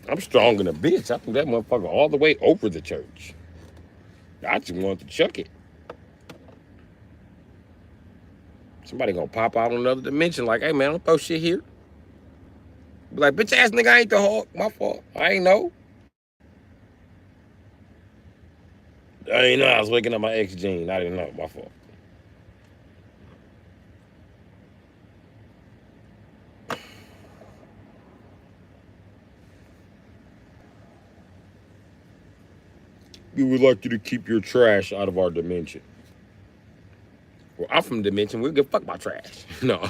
I'm strong in a bitch. I threw that motherfucker all the way over the church. I just wanted to chuck it. Somebody gonna pop out on another dimension like, hey man, don't throw shit here. Be like, bitch ass nigga, I ain't the Hulk. My fault. I ain't know. I ain't know I was waking up my ex gene. I didn't know. My fault. We would like you to keep your trash out of our dimension. Well, I'm from dimension. We don't give a fuck about trash. No.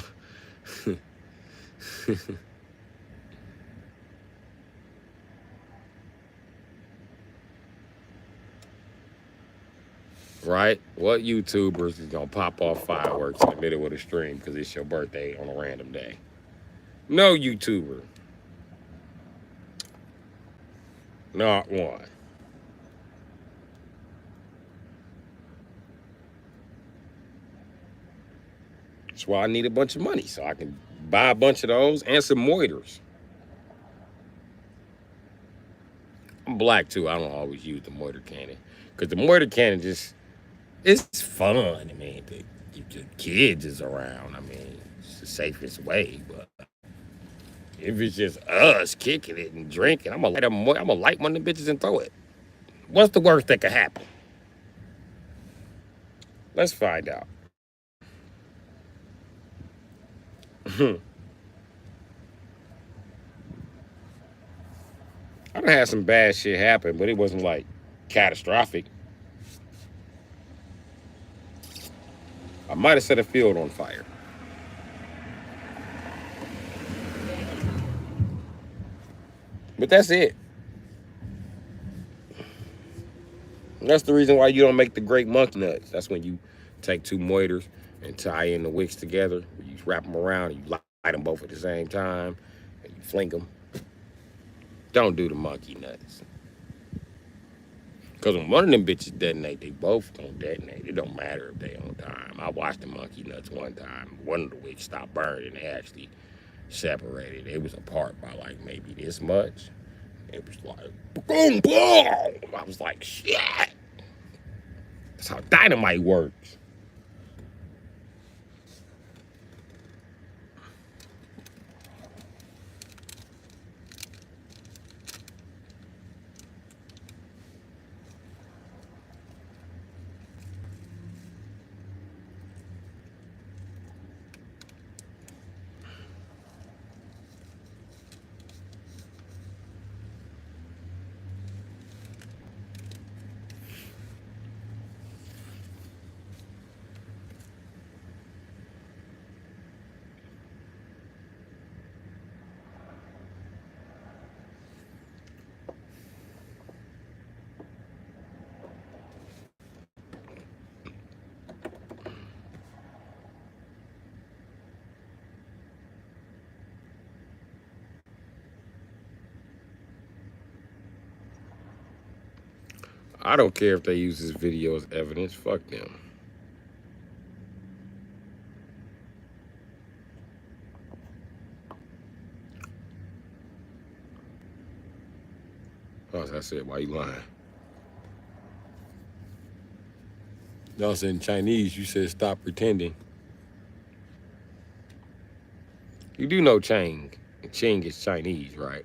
Right? What YouTubers is gonna pop off fireworks in the middle of the stream because it's your birthday on a random day? No YouTuber. Not one. That's why I need a bunch of money so I can buy a bunch of those and some moiters. I'm black too. I don't always use the moiter cannon because the moiter cannon just, it's fun. I mean, the kids is around. I mean, it's the safest way. But if it's just us kicking it and drinking, I'm gonna light one of the bitches and throw it. What's the worst that could happen? Let's find out. I done had some bad shit happen, but it wasn't like catastrophic. I might have set a field on fire. But that's it. And that's the reason why you don't make the great monkey nuts. That's when you take two moiters and tie in the wicks together. You wrap them around and you light them both at the same time and you fling them. Don't do the monkey nuts. Because when one of them bitches detonate, they both gonna detonate. It don't matter if they on time. I watched the monkey nuts one time. One of the wicks stopped burning. They actually separated. It was apart by like maybe this much. It was like, boom, boom. I was like, shit. That's how dynamite works. I don't care if they use this video as evidence. Fuck them. As I said, why you lying? Y'all said in Chinese, you said stop pretending. You do know Chang. Ching is Chinese, right?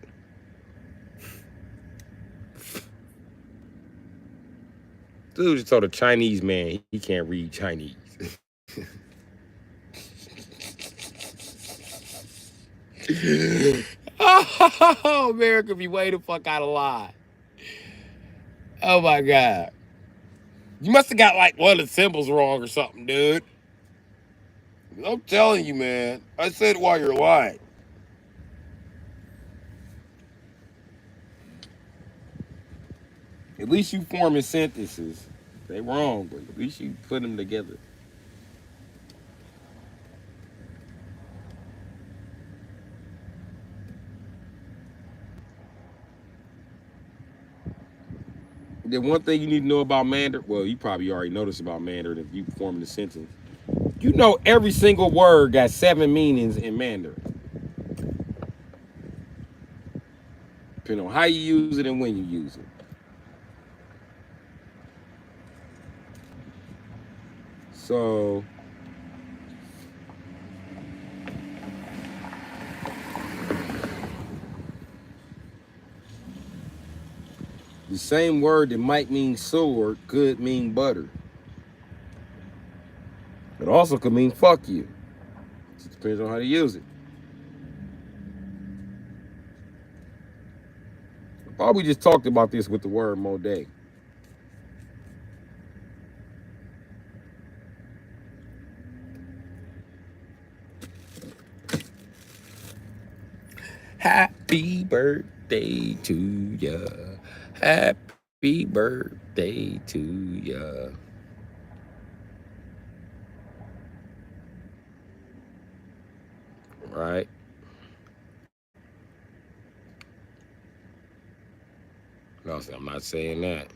Dude just told a Chinese man he can't read Chinese. Oh, America be way the fuck out of line. Oh my God. You must have got like one of the symbols wrong or something, dude. I'm telling you, man. I said while you're lying. At least you forming sentences. They wrong, but at least you put them together. The one thing you need to know about Mandarin, well, you probably already noticed about Mandarin if you forming the sentence. You know every single word got 7 meanings in Mandarin. Depending on how you use it and when you use it. So the same word that might mean sword could mean butter. It also could mean fuck you. It just depends on how to use it. Probably just talked about this with the word Moday. Happy birthday to ya. Happy birthday to ya. Right? No, I'm not saying that.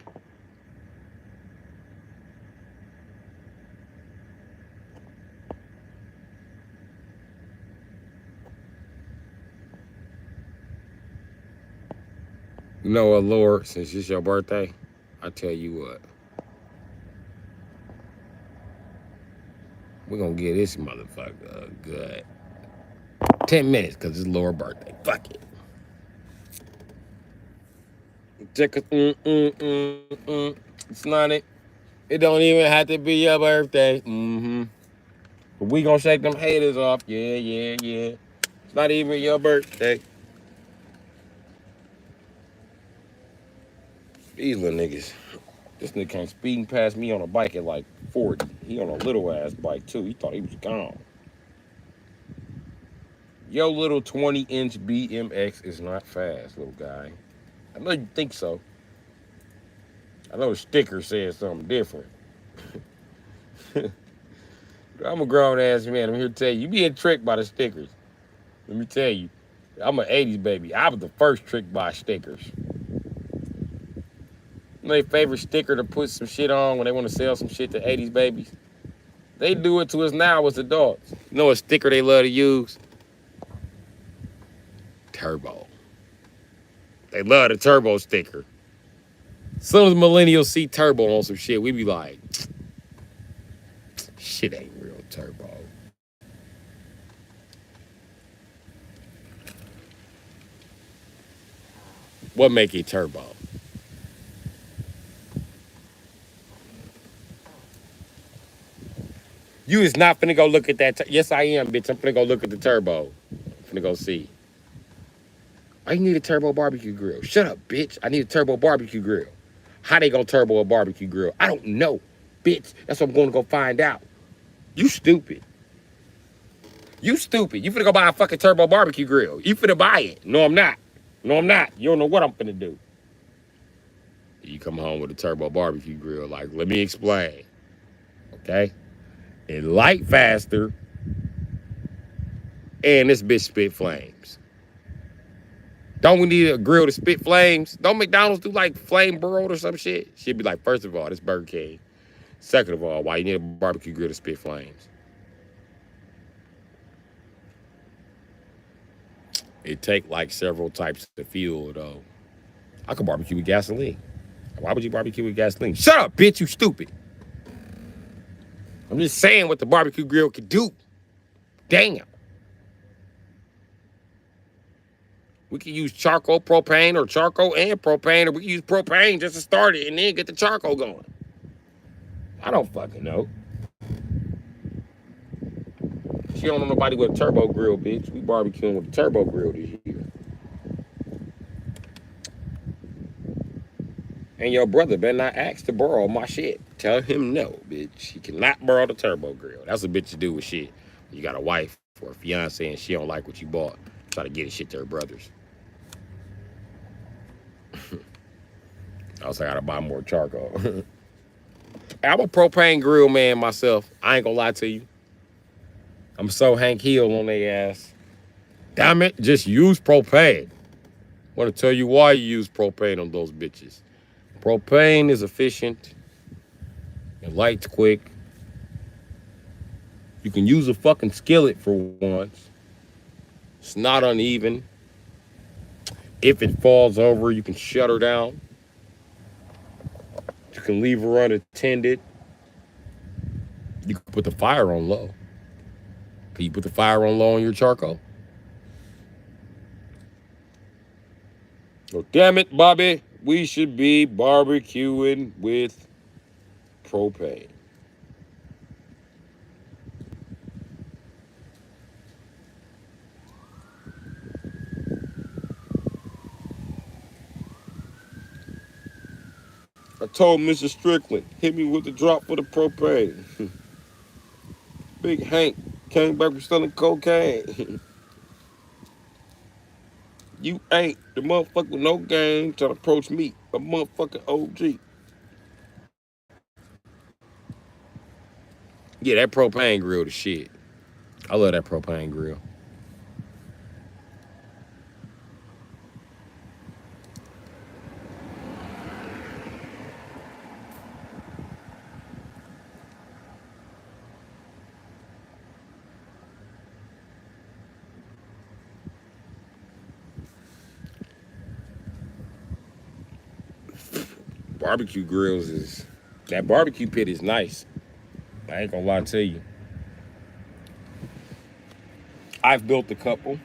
You know what, Lord, since it's your birthday, I tell you what. We're going to give this motherfucker a good 10 minutes because it's Lord's birthday. Fuck it. It's not it. It don't even have to be your birthday. But we gonna shake them haters off. Yeah. It's not even your birthday. These little niggas. This nigga came speeding past me on a bike at like 40. He on a little ass bike too. He thought he was gone. Yo little 20-inch BMX is not fast, little guy. I know you think so. I know the sticker says something different. I'm a grown ass man. I'm here to tell you, you being tricked by the stickers. Let me tell you, I'm an 80s baby. I was the first tricked by stickers. My favorite sticker to put some shit on when they want to sell some shit to 80s babies. They do it to us now as adults. You know what sticker they love to use? Turbo. They love the turbo sticker. As soon as millennials see turbo on some shit, we be like, shit ain't real turbo. What make it turbo? You is not finna go look at that. Yes, I am, bitch. I'm finna go look at the turbo. I'm finna go see. I need a turbo barbecue grill. Shut up, bitch. I need a turbo barbecue grill. How they gonna turbo a barbecue grill? I don't know, bitch. That's what I'm gonna go find out. You stupid. You stupid. You finna go buy a fucking turbo barbecue grill. You finna buy it. No, I'm not. No, I'm not. You don't know what I'm finna do. You come home with a turbo barbecue grill. Like, let me explain. Okay? It light faster. And this bitch spit flames. Don't we need a grill to spit flames? Don't McDonald's do like flame broiled or some shit? She'd be like, first of all, this Burger King. Second of all, why you need a barbecue grill to spit flames? It take like several types of fuel though. I could barbecue with gasoline. Why would you barbecue with gasoline? Shut up, bitch, you stupid. I'm just saying what the barbecue grill could do. Damn. We can use charcoal propane or charcoal and propane, or we can use propane just to start it and then get the charcoal going. I don't fucking know. She don't know nobody with a turbo grill, bitch. We barbecuing with a turbo grill this year. And your brother better not ask to borrow my shit. Tell him no, bitch. He cannot borrow the turbo grill. That's what bitches do with shit. You got a wife or a fiance and she don't like what you bought. Try to get his shit to her brothers. I also gotta buy more charcoal. I'm a propane grill man myself. I ain't gonna lie to you. I'm so Hank Hill on their ass. Damn it, just use propane. I want to tell you why you use propane on those bitches. Propane is efficient. It lights quick. You can use a fucking skillet for once. It's not uneven. If it falls over, you can shut her down. You can leave her unattended. You can put the fire on low. Can you put the fire on low on your charcoal? Oh, damn it, Bobby. We should be barbecuing with propane. I told Mr. Strickland, hit me with the drop for the propane. Big Hank came back from selling cocaine. You ain't the motherfucker with no game trying to approach me, a motherfucking OG. Yeah, that propane grill the shit. I love that propane grill. Barbecue grills is that barbecue pit is nice. I ain't gonna lie to you. I've built a couple.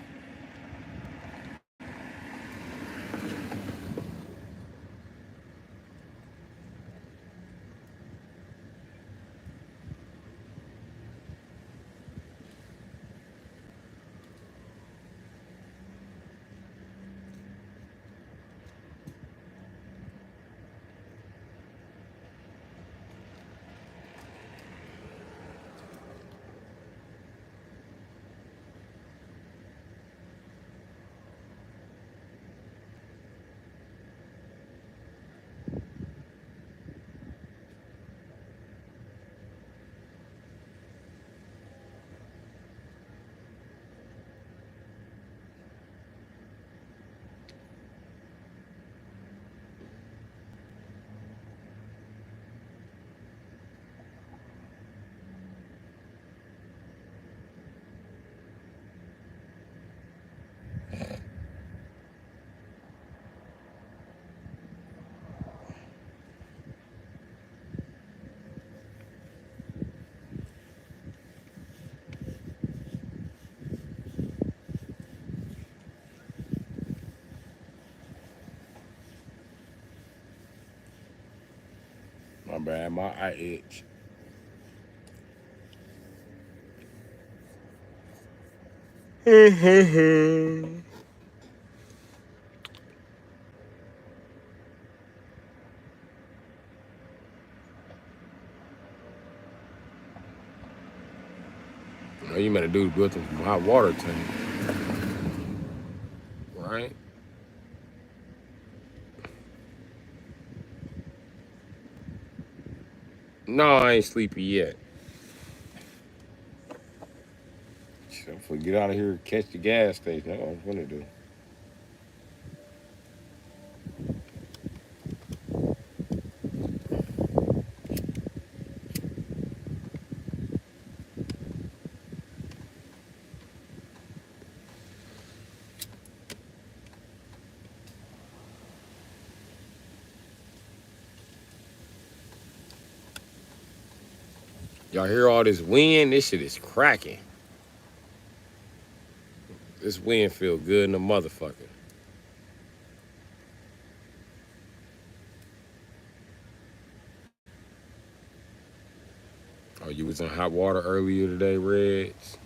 My bad, my eye itch. All you better do is build them some hot water tank, right? No, I ain't sleepy yet. So if we get out of here, catch the gas station. That's what I'm gonna do. Y'all hear all this wind? This shit is cracking. This wind feel good in the motherfucker. Oh, you was in hot water earlier today, Reds?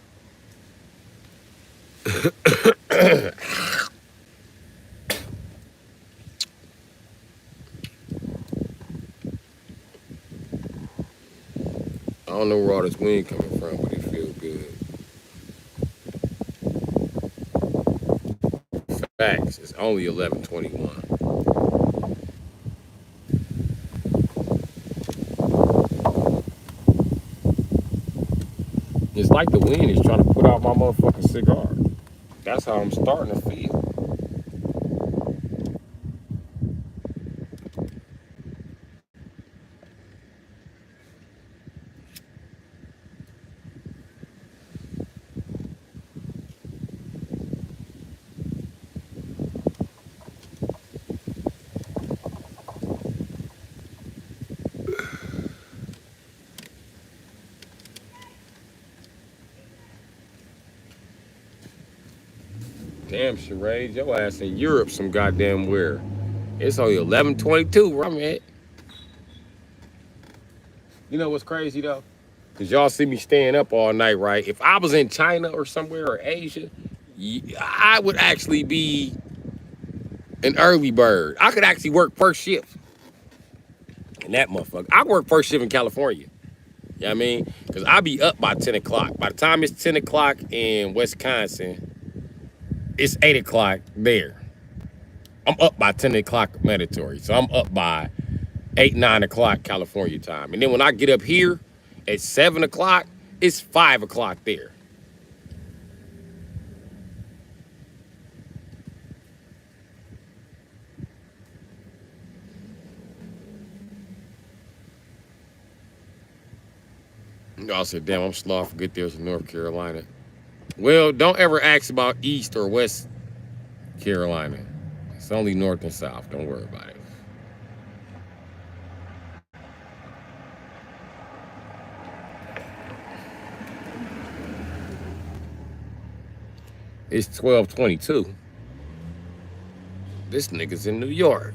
I don't know where all this wind coming from, but it feels good. Facts. It's only 11:21. It's like the wind is trying to put out my motherfucking cigar. That's how I'm starting to feel. Damn, Sherade, your ass in Europe some goddamn where. It's only 11:22 where I'm at. You know what's crazy though? Cause y'all see me staying up all night, right? If I was in China or somewhere or Asia, I would actually be an early bird. I could actually work first shift. And that motherfucker. I work first shift in California. You know what I mean? Because I be up by 10 o'clock. By the time it's 10 o'clock in Wisconsin, it's 8 o'clock there. I'm up by 10 o'clock mandatory. So I'm up by 8, 9 o'clock California time. And then when I get up here at 7 o'clock, it's 5 o'clock there. Y'all said, damn, I'm slow. I forget there's North Carolina. Well, don't ever ask about East or West Carolina. It's only North and South. Don't worry about it. It's 12:22. This nigga's in New York.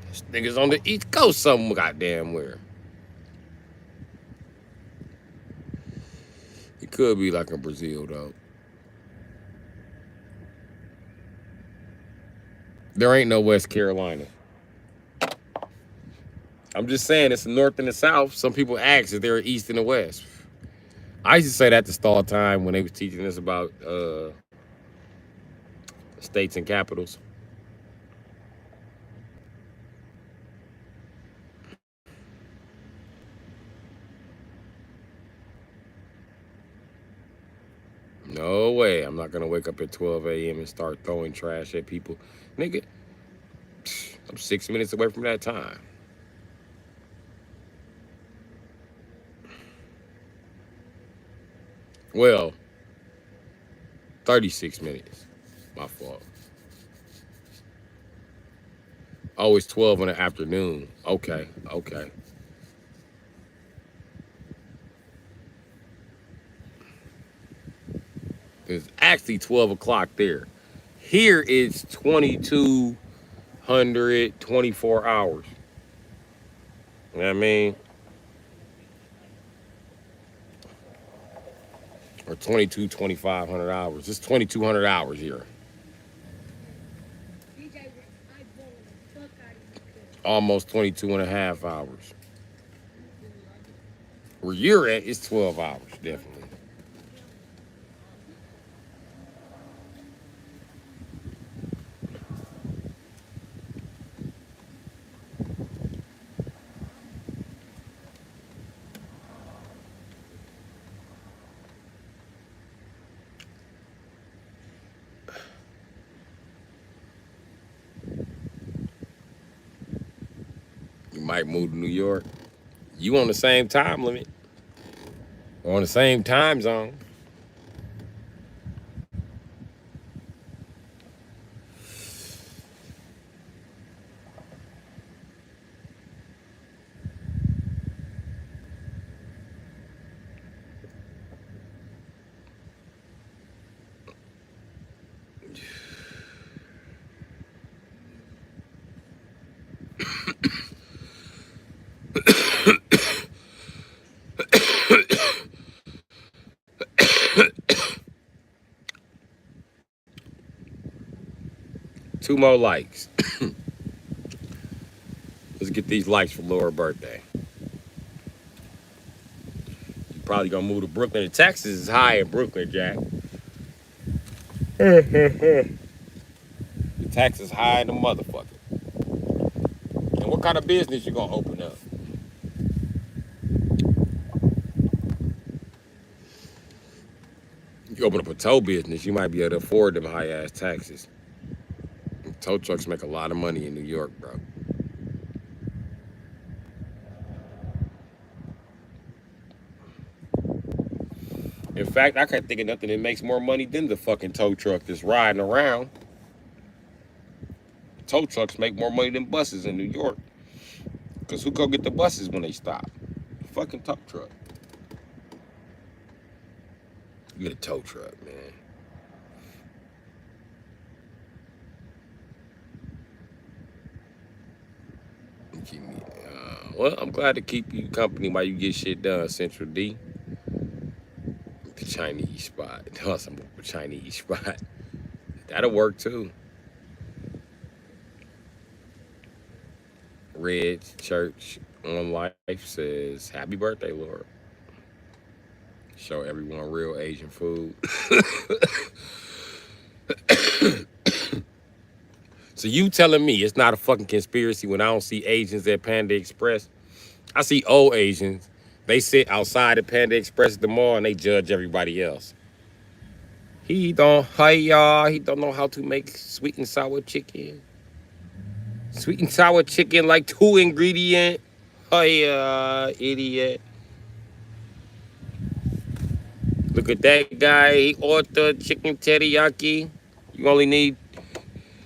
This nigga's on the East Coast somewhere goddamn where. It could be like in Brazil, though. There ain't no West Carolina. I'm just saying it's the North and the South. Some people ask if they're East and the West. I used to say that to stall time when they was teaching us about states and capitals. No way. I'm not gonna wake up at 12 a.m. and start throwing trash at people. Nigga, I'm 6 minutes away from that time. Well, 36 minutes. My fault. Oh, it's 12 in the afternoon. Okay, okay. It's actually 12 o'clock there. Here it's 2224 hours. You know what I mean? Or 2,500 hours. It's 2,200 hours here. Almost 22 and a half hours. Where you're at, it's 12 hours, definitely. You might move to New York. You on the same time limit. Or on the same time zone. Two more likes. Let's get these likes for Laura's birthday. You probably gonna move to Brooklyn. The taxes is high in Brooklyn, Jack. The taxes high in the motherfucker. And what kind of business you gonna open up? You open up a tow business, you might be able to afford them high ass taxes. Tow trucks make a lot of money in New York, bro. In fact, I can't think of nothing that makes more money than the fucking tow truck that's riding around. Tow trucks make more money than buses in New York. Because who go get the buses when they stop? The fucking tow truck. You get a tow truck, man. Well, I'm glad to keep you company while you get shit done, Central D. The Chinese spot. Awesome Chinese spot. That'll work too. Red Church on Life says, Happy birthday, Lord. Show everyone real Asian food. So you telling me it's not a fucking conspiracy when I don't see Asians at Panda Express? I see old Asians. They sit outside at Panda Express at the mall and they judge everybody else. He don't, he don't know how to make sweet and sour chicken. Sweet and sour chicken like 2 ingredient. Idiot. Look at that guy. He ordered chicken teriyaki. You only need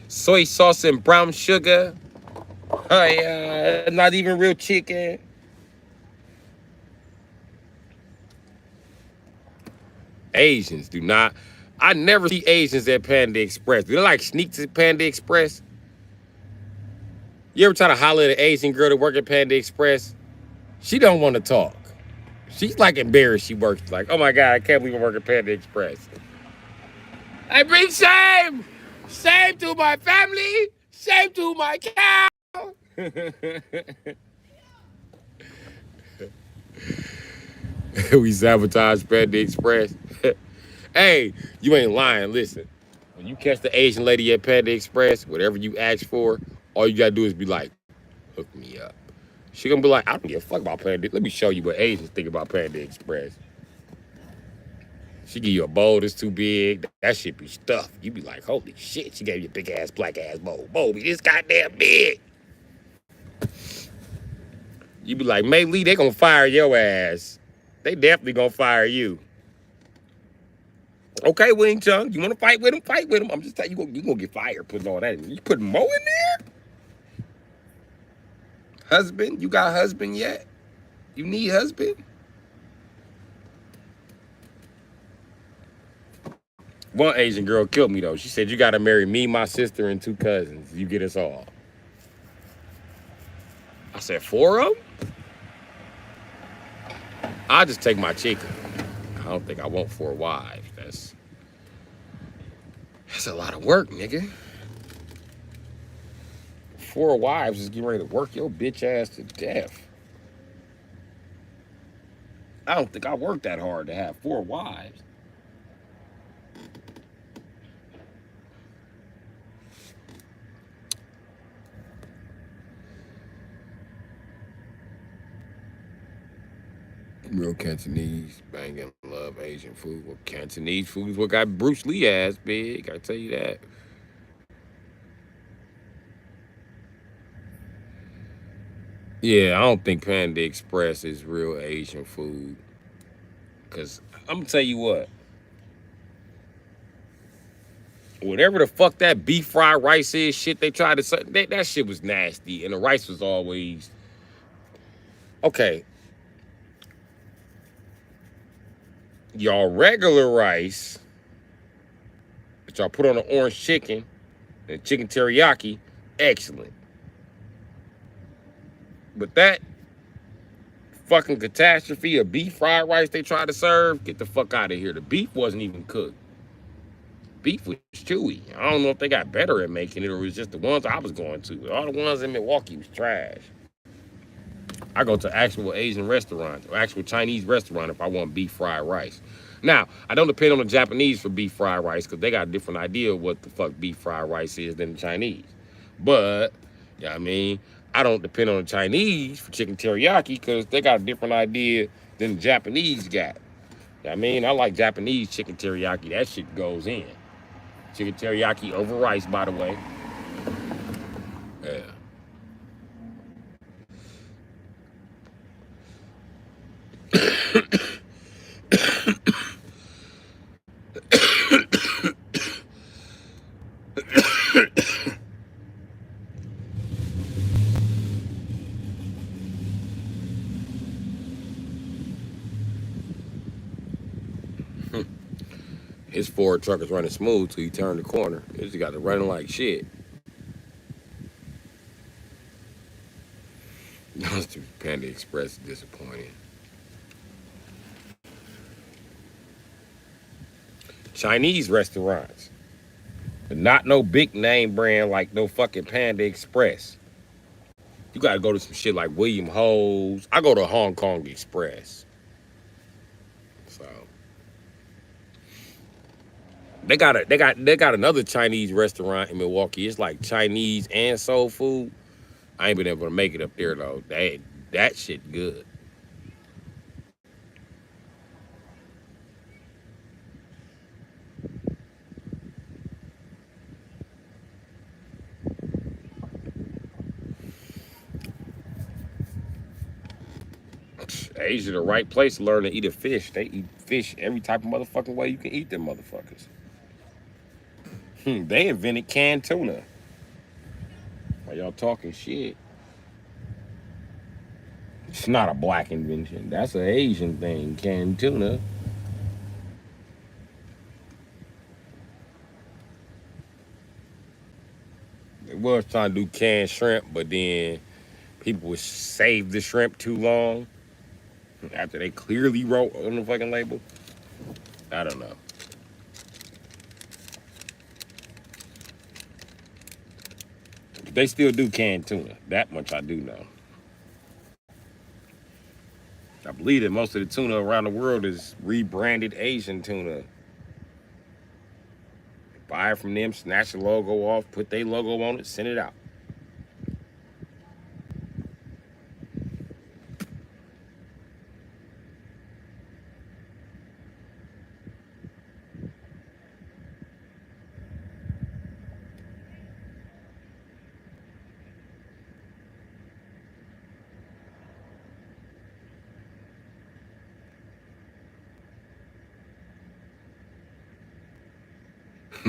soy sauce and brown sugar. Not even real chicken. Asians do not. I never see Asians at Panda Express. They're like sneaks at Panda Express. You ever try to holler at an Asian girl that work at Panda Express? She don't want to talk. She's like embarrassed she works. Like, oh my God, I can't believe I work at Panda Express. I bring shame. Shame to my family. Shame to my cow. We sabotage Panda Express. Hey, you ain't lying. Listen, when you catch the Asian lady at Panda Express, whatever you ask for, all you gotta do is be like, hook me up. She gonna be like, I don't give a fuck about Panda. Let me show you what Asians think about Panda Express. She give you a bowl that's too big. That shit be stuffed. You be like, holy shit, she gave you a big ass, black ass bowl. Bowl be this goddamn big. You be like, May Lee, they gonna fire your ass. They definitely gonna fire you. Okay, Wing Chun, you wanna fight with him? Fight with him. I'm just telling you, you gonna get fired putting all that in. You putting Mo in there? Husband? You got husband yet? You need husband? One Asian girl killed me though. She said, you gotta marry me, my sister, and 2 cousins. You get us all. I said, 4 of them? I'll just take my chicken. I don't think I want 4 wives. That's a lot of work, nigga. 4 wives is getting ready to work your bitch ass to death. I don't think I worked that hard to have 4 wives. Real Cantonese, banging, love Asian food. Well, Cantonese food is what got Bruce Lee ass big. I tell you that. Yeah, I don't think Panda Express is real Asian food. Cause I'm gonna tell you what. Whatever the fuck that beef fried rice is, shit they tried to say, that shit was nasty, and the rice was always okay. Y'all regular rice that y'all put on the orange chicken and chicken teriyaki, excellent. But that fucking catastrophe of beef fried rice they tried to serve, get the fuck out of here. The beef wasn't even cooked. Beef was chewy. I don't know if they got better at making it or it was just the ones I was going to. All the ones in Milwaukee was trash. I go to actual Asian restaurants or actual Chinese restaurant if I want beef fried rice. Now, I don't depend on the Japanese for beef fried rice because they got a different idea of what the fuck beef fried rice is than the Chinese. But, yeah, I mean, I don't depend on the Chinese for chicken teriyaki because they got a different idea than the Japanese got. I mean, I like Japanese chicken teriyaki. That shit goes in. Chicken teriyaki over rice, by the way. Yeah. His Ford truck is running smooth till he turned the corner. He got to running like shit. Express is disappointing. Chinese restaurants, but not no big name brand like no fucking Panda Express. You gotta go to some shit like William Ho's. I go to Hong Kong Express. So they got another Chinese restaurant in Milwaukee. It's like Chinese and soul food. I ain't been able to make it up there though. That shit good. Asia the right place to learn to eat a fish. They eat fish every type of motherfucking way you can eat them motherfuckers. They invented canned tuna. While y'all talking shit. It's not a black invention. That's an Asian thing, canned tuna. They was trying to do canned shrimp, but then people would save the shrimp too long after they clearly wrote on the fucking label. I don't know. They still do canned tuna. That much I do know. I believe that most of the tuna around the world is rebranded Asian tuna. Buy it from them, snatch the logo off, put their logo on it, send it out.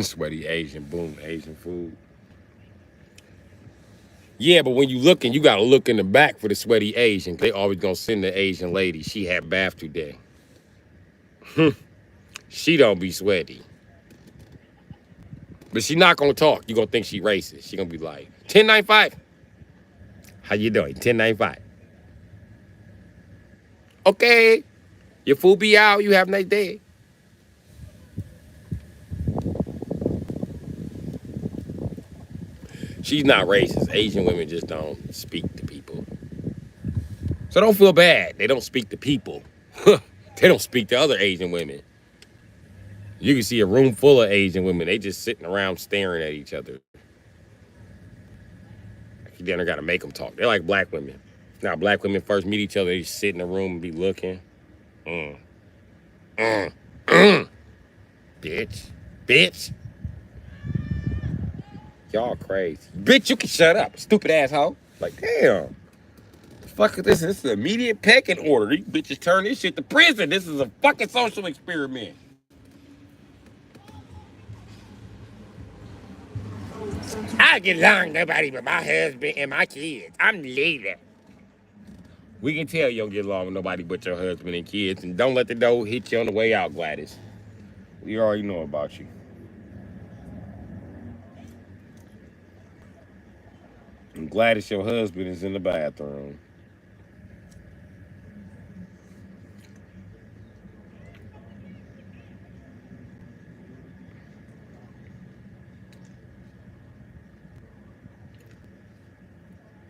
Sweaty Asian, boom, Asian food. Yeah, but when you looking, you gotta look in the back for the sweaty Asian. They always gonna send the Asian lady. She had bath today. She don't be sweaty. But she not gonna talk. You gonna think she racist. She gonna be like, 1095. How you doing? 1095. Okay. Your food be out. You have a nice day. She's not racist. Asian women just don't speak to people. So don't feel bad. They don't speak to people. They don't speak to other Asian women. You can see a room full of Asian women. They just sitting around staring at each other. You then got to make them talk. They're like black women. Now, black women first meet each other. They just sit in a room and be looking. Mm. Mm. Mm. Bitch. Bitch. Y'all crazy. Bitch, you can shut up. Stupid asshole. Like, damn. Fuck this. This is an immediate pecking order. These bitches turn this shit to prison. This is a fucking social experiment. I get along with nobody but my husband and my kids. I'm leaving. We can tell you don't get along with nobody but your husband and kids. And don't let the door hit you on the way out, Gladys. We already know about you. And Gladys, your husband, is in the bathroom.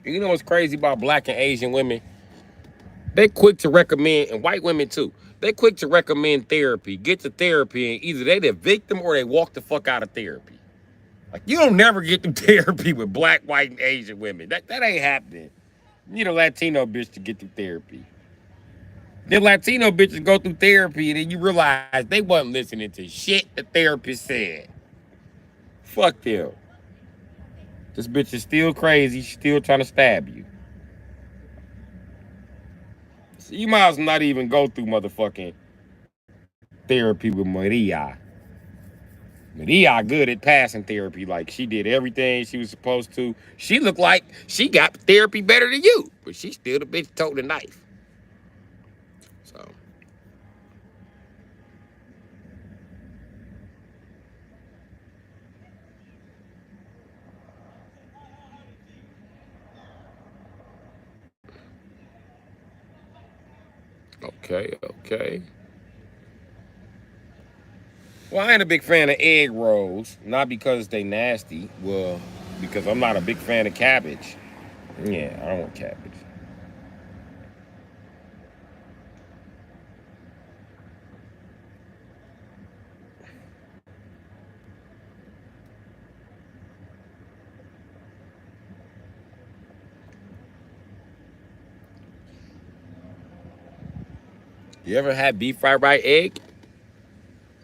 You know what's crazy about black and Asian women? They quick to recommend, and white women too, they quick to recommend therapy. Get to therapy, and either they the victim or they walk the fuck out of therapy. Like, you don't never get through therapy with black, white, and Asian women. That ain't happening. You need a Latino bitch to get through therapy. Then Latino bitches go through therapy, and then you realize they wasn't listening to shit the therapist said. Fuck them. This bitch is still crazy. She's still trying to stab you. So you might as well not even go through motherfucking therapy with Maria. Maria good at passing therapy. Like, she did everything she was supposed to. She looked like she got therapy better than you. But she still the bitch toting the knife. So. Okay, okay. Well, I ain't a big fan of egg rolls. Not because they nasty. Well, because I'm not a big fan of cabbage. Yeah, I don't want cabbage. You ever had beef fried rice egg?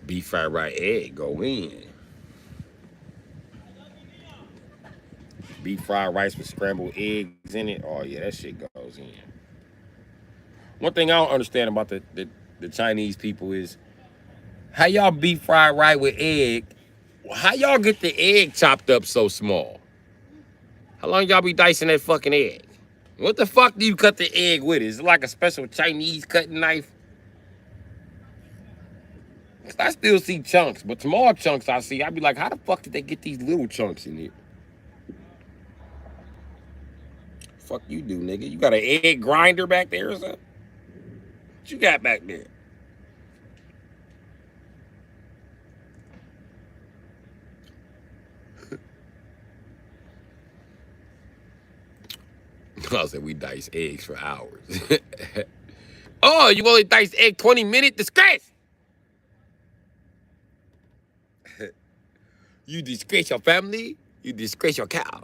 Beef fried rice egg, go in. Beef fried rice with scrambled eggs in it. Oh yeah, that shit goes in. One thing I don't understand about the Chinese people is how y'all beef fried rice with egg. How y'all get the egg chopped up so small? How long y'all be dicing that fucking egg? What the fuck do you cut the egg with? Is it like a special Chinese cutting knife? I still see chunks, but small chunks I see, I be like, how the fuck did they get these little chunks in here? Fuck you do, nigga. You got an egg grinder back there or something? What you got back there? I said we dice eggs for hours. Oh, you only dice egg 20 minutes? Disgrace! You disgrace your family, you disgrace your cow.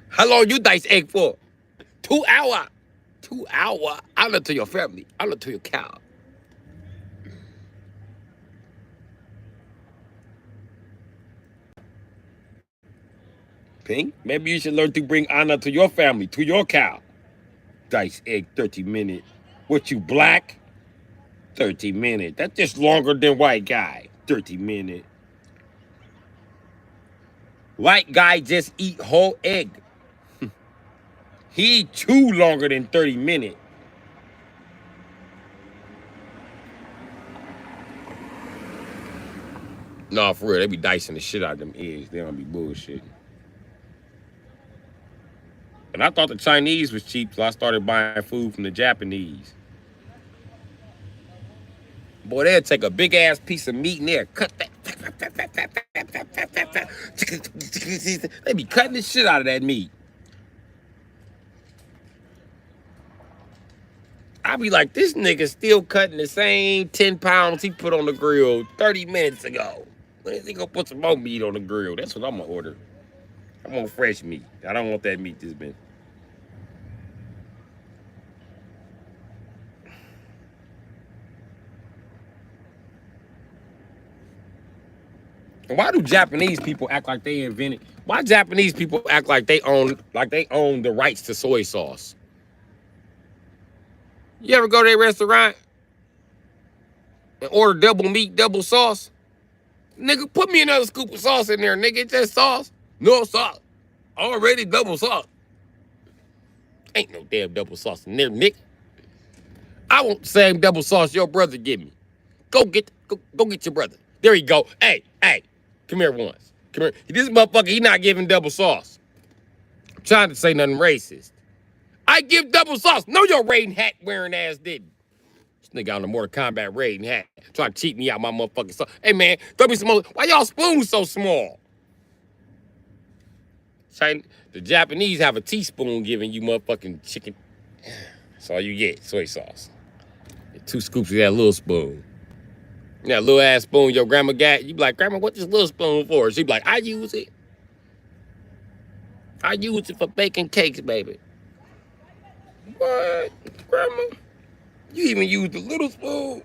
How long you dice egg for? 2 hours. 2 hours. Honor to your family. Honor to your cow. Pink, maybe you should learn to bring honor to your family, to your cow. Dice egg 30 minutes. What you black? 30 minutes. That's just longer than white guy. 30 minutes. White guy just eat whole egg. He chew longer than 30 minutes. Nah, for real, they be dicing the shit out of them eggs. They don't be bullshitting. And I thought the Chinese was cheap, so I started buying food from the Japanese. Boy, they'll take a big ass piece of meat in there, cut that. They be cutting the shit out of that meat. I be like, this nigga still cutting the same 10 pounds he put on the grill 30 minutes ago. When is he gonna put some more meat on the grill? That's what I'm gonna order. I want fresh meat. I don't want that meat that's been. And why do Japanese people act like they invented? Why Japanese people act like they own the rights to soy sauce? You ever go to a restaurant and order double meat, double sauce? Nigga, put me another scoop of sauce in there, nigga. It's just sauce. No sauce. Already double sauce. Ain't no damn double sauce in there, nigga. I want the same double sauce your brother give me. Go get your brother. There you go. Hey, come here once. Come here. This motherfucker, he not giving double sauce. I'm trying to say nothing racist. I give double sauce. No, your raiding hat wearing ass didn't. This nigga on the Mortal Kombat raiding hat. Trying to cheat me out my motherfucking sauce. Hey, man, throw me some more. Why y'all spoons so small? The Japanese have a teaspoon giving you motherfucking chicken. That's all you get, soy sauce. 2 scoops of that little spoon. That little ass spoon your grandma got. You be like, Grandma, what this little spoon for? She be like, I use it. I use it for baking cakes, baby. What, Grandma? You even use the little spoon?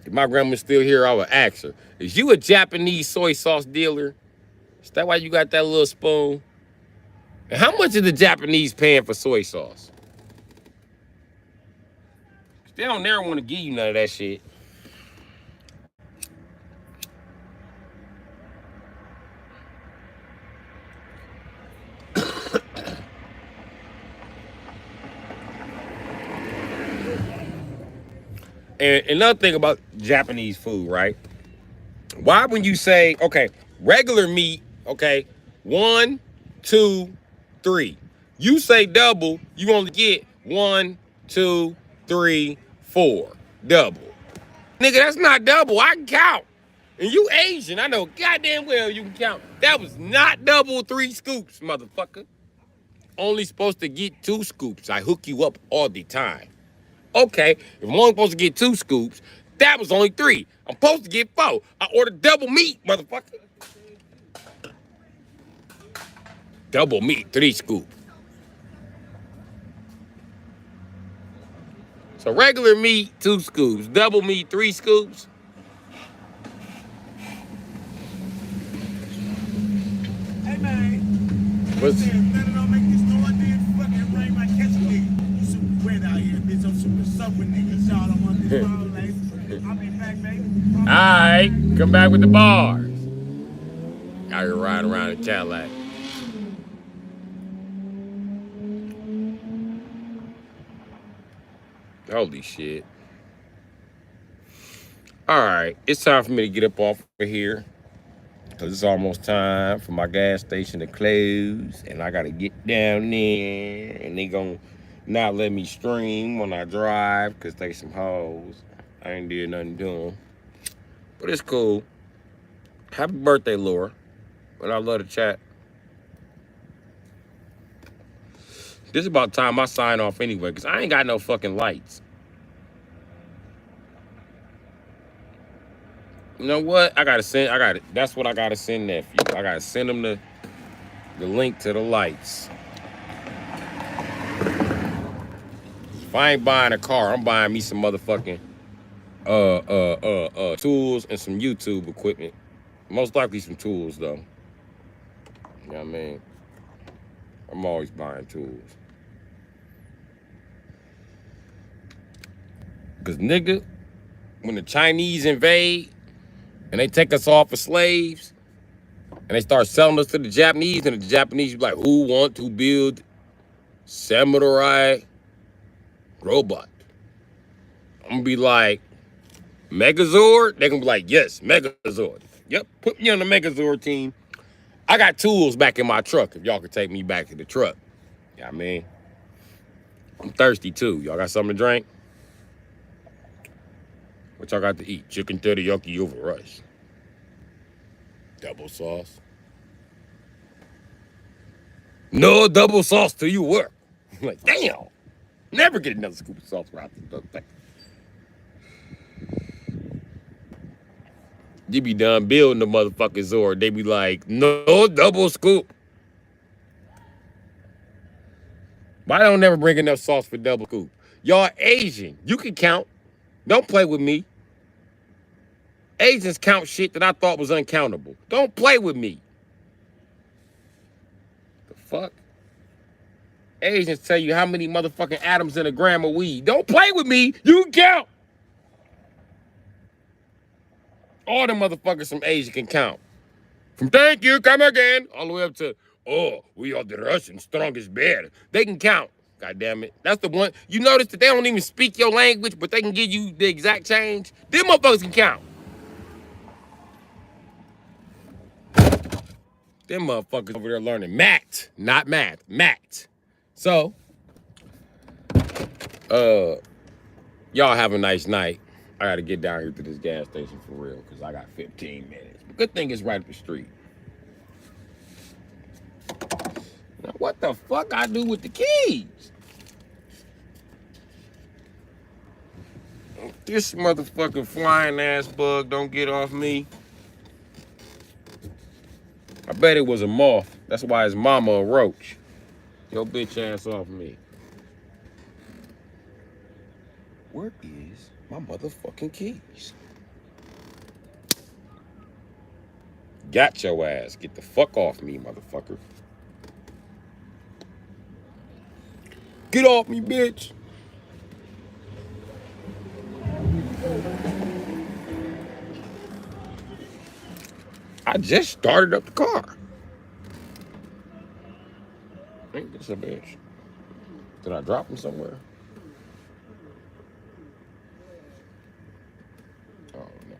If my grandma's still here, I would ask her, is you a Japanese soy sauce dealer? Is that why you got that little spoon? And how much are the Japanese paying for soy sauce? They don't never want to give you none of that shit. And another thing about Japanese food, right? Why when you say, okay, Regular meat, okay, 1, 2, 3. You say double, you only get 1, 2, 3, 4. Double. Nigga, that's not double. I can count. And you Asian. I know goddamn well you can count. That was not double 3 scoops, motherfucker. Only supposed to get 2 scoops. I hook you up all the time. Okay, if I'm only supposed to get 2 scoops, that was only 3. I'm supposed to get 4. I ordered double meat, motherfucker. Double meat, 3 scoops. So regular meat, 2 scoops. Double meat, 3 scoops. Hey man, What's better don't make this no idea fucking rain my catch me. You super wet out here, bitch. I'm super soaked with niggas. Y'all don't want this ball, like. I'll be back, baby. Alright, come back with the bars. Out here riding around in Cadillac. Holy shit. Alright, it's time for me to get up off of here. Cause it's almost time for my gas station to close. And I gotta get down there. And they gonna not let me stream when I drive cause they some hoes. I ain't did nothing to them. But it's cool. Happy birthday, Laura. But I love the chat. This is about time I sign off anyway, because I ain't got no fucking lights. You know what? That's what I gotta send nephew. I gotta send him the link to the lights. If I ain't buying a car, I'm buying me some motherfucking tools and some YouTube equipment. Most likely some tools though. You know what I mean? I'm always buying tools. Cause nigga, when the Chinese invade and they take us off as slaves and they start selling us to the Japanese, and the Japanese be like, who want to build samurai robot? I'm gonna be like, Megazord? They're gonna be like, yes, Megazord. Yep, put me on the Megazord team. I got tools back in my truck if y'all could take me back to the truck. You know what I mean? I'm thirsty too. Y'all got something to drink? What y'all got to eat? Chicken teriyaki over rice. Double sauce. No double sauce till you work. I'm like, damn. Never get another scoop of sauce around this thing. You be done building the motherfucking Zord. They be like, no double scoop. Why don't never bring enough sauce for double scoop? Y'all Asian. You can count. Don't play with me. Asians count shit that I thought was uncountable. Don't play with me. The fuck? Asians tell you how many motherfucking atoms in a gram of weed. Don't play with me. You can count. All the motherfuckers from Asia can count. From thank you, come again, all the way up to, oh, we are the Russian strongest bear. They can count. God damn it. That's the one. You notice that they don't even speak your language, but they can give you the exact change. Them motherfuckers can count. Them motherfuckers over there learning math, not math, math. So, y'all have a nice night. I gotta get down here to this gas station for real, because I got 15 minutes. But good thing it's right up the street. Now, what the fuck I do with the keys? This motherfucking flying ass bug don't get off me. I bet it was a moth. That's why his mama a roach. Yo bitch ass off me. Where is my motherfucking keys? Got your ass. Get the fuck off me, motherfucker. Get off me, bitch. I just started up the car. Ain't this a bitch? Did I drop him somewhere? Oh, no.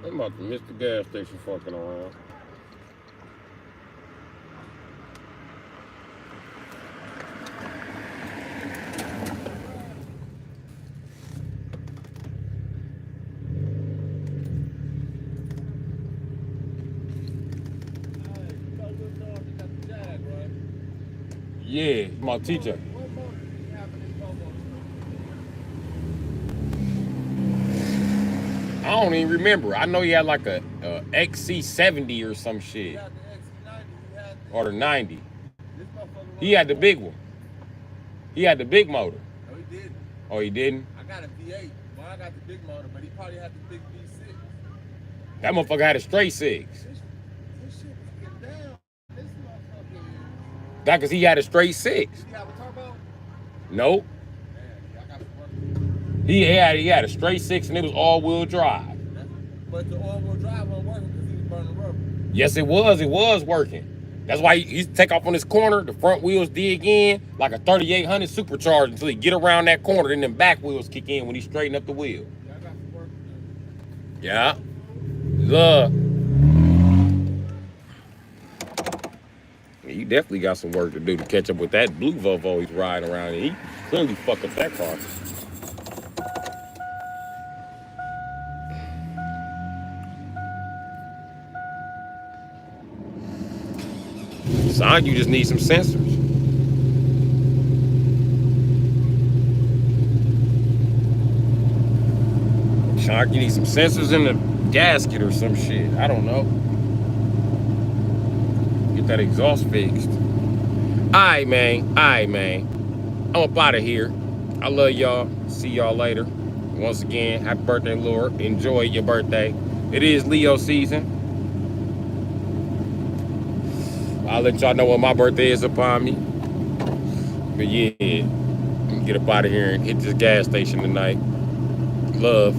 I'm about to miss the gas station fucking around. Yeah, my teacher. I don't even remember. I know he had like a XC70 or some shit. Or the 90. He had the big one. He had the big motor. No, he didn't. Oh, he didn't? I got a V8. Well, I got the big motor, but he probably had the big V6. That motherfucker had a straight six. This shit was getting down. This motherfucker is. That because he had a straight six. Did he have a turbo? Nope. Man, I got to work. He had a straight six and it was all-wheel drive. But the all-wheel drive wasn't working because he was burning rubber. Yes, it was working. That's why he used to take off on this corner, the front wheels dig in like a 3800 supercharged until he get around that corner, then them back wheels kick in when he straighten up the wheel. Yeah, I got some work to do. Yeah. Love. Yeah, you definitely got some work to do to catch up with that blue Volvo he's riding around in. He clearly fucked up that car. Sound like you just need some sensors. Sound like you need some sensors in the gasket or some shit. I don't know. Get that exhaust fixed. Alright, man. I'm up out of here. I love y'all. See y'all later. Once again, happy birthday, Lord. Enjoy your birthday. It is Leo season. I'll let y'all know when my birthday is upon me. But yeah, get up out of here and hit this gas station tonight. Love.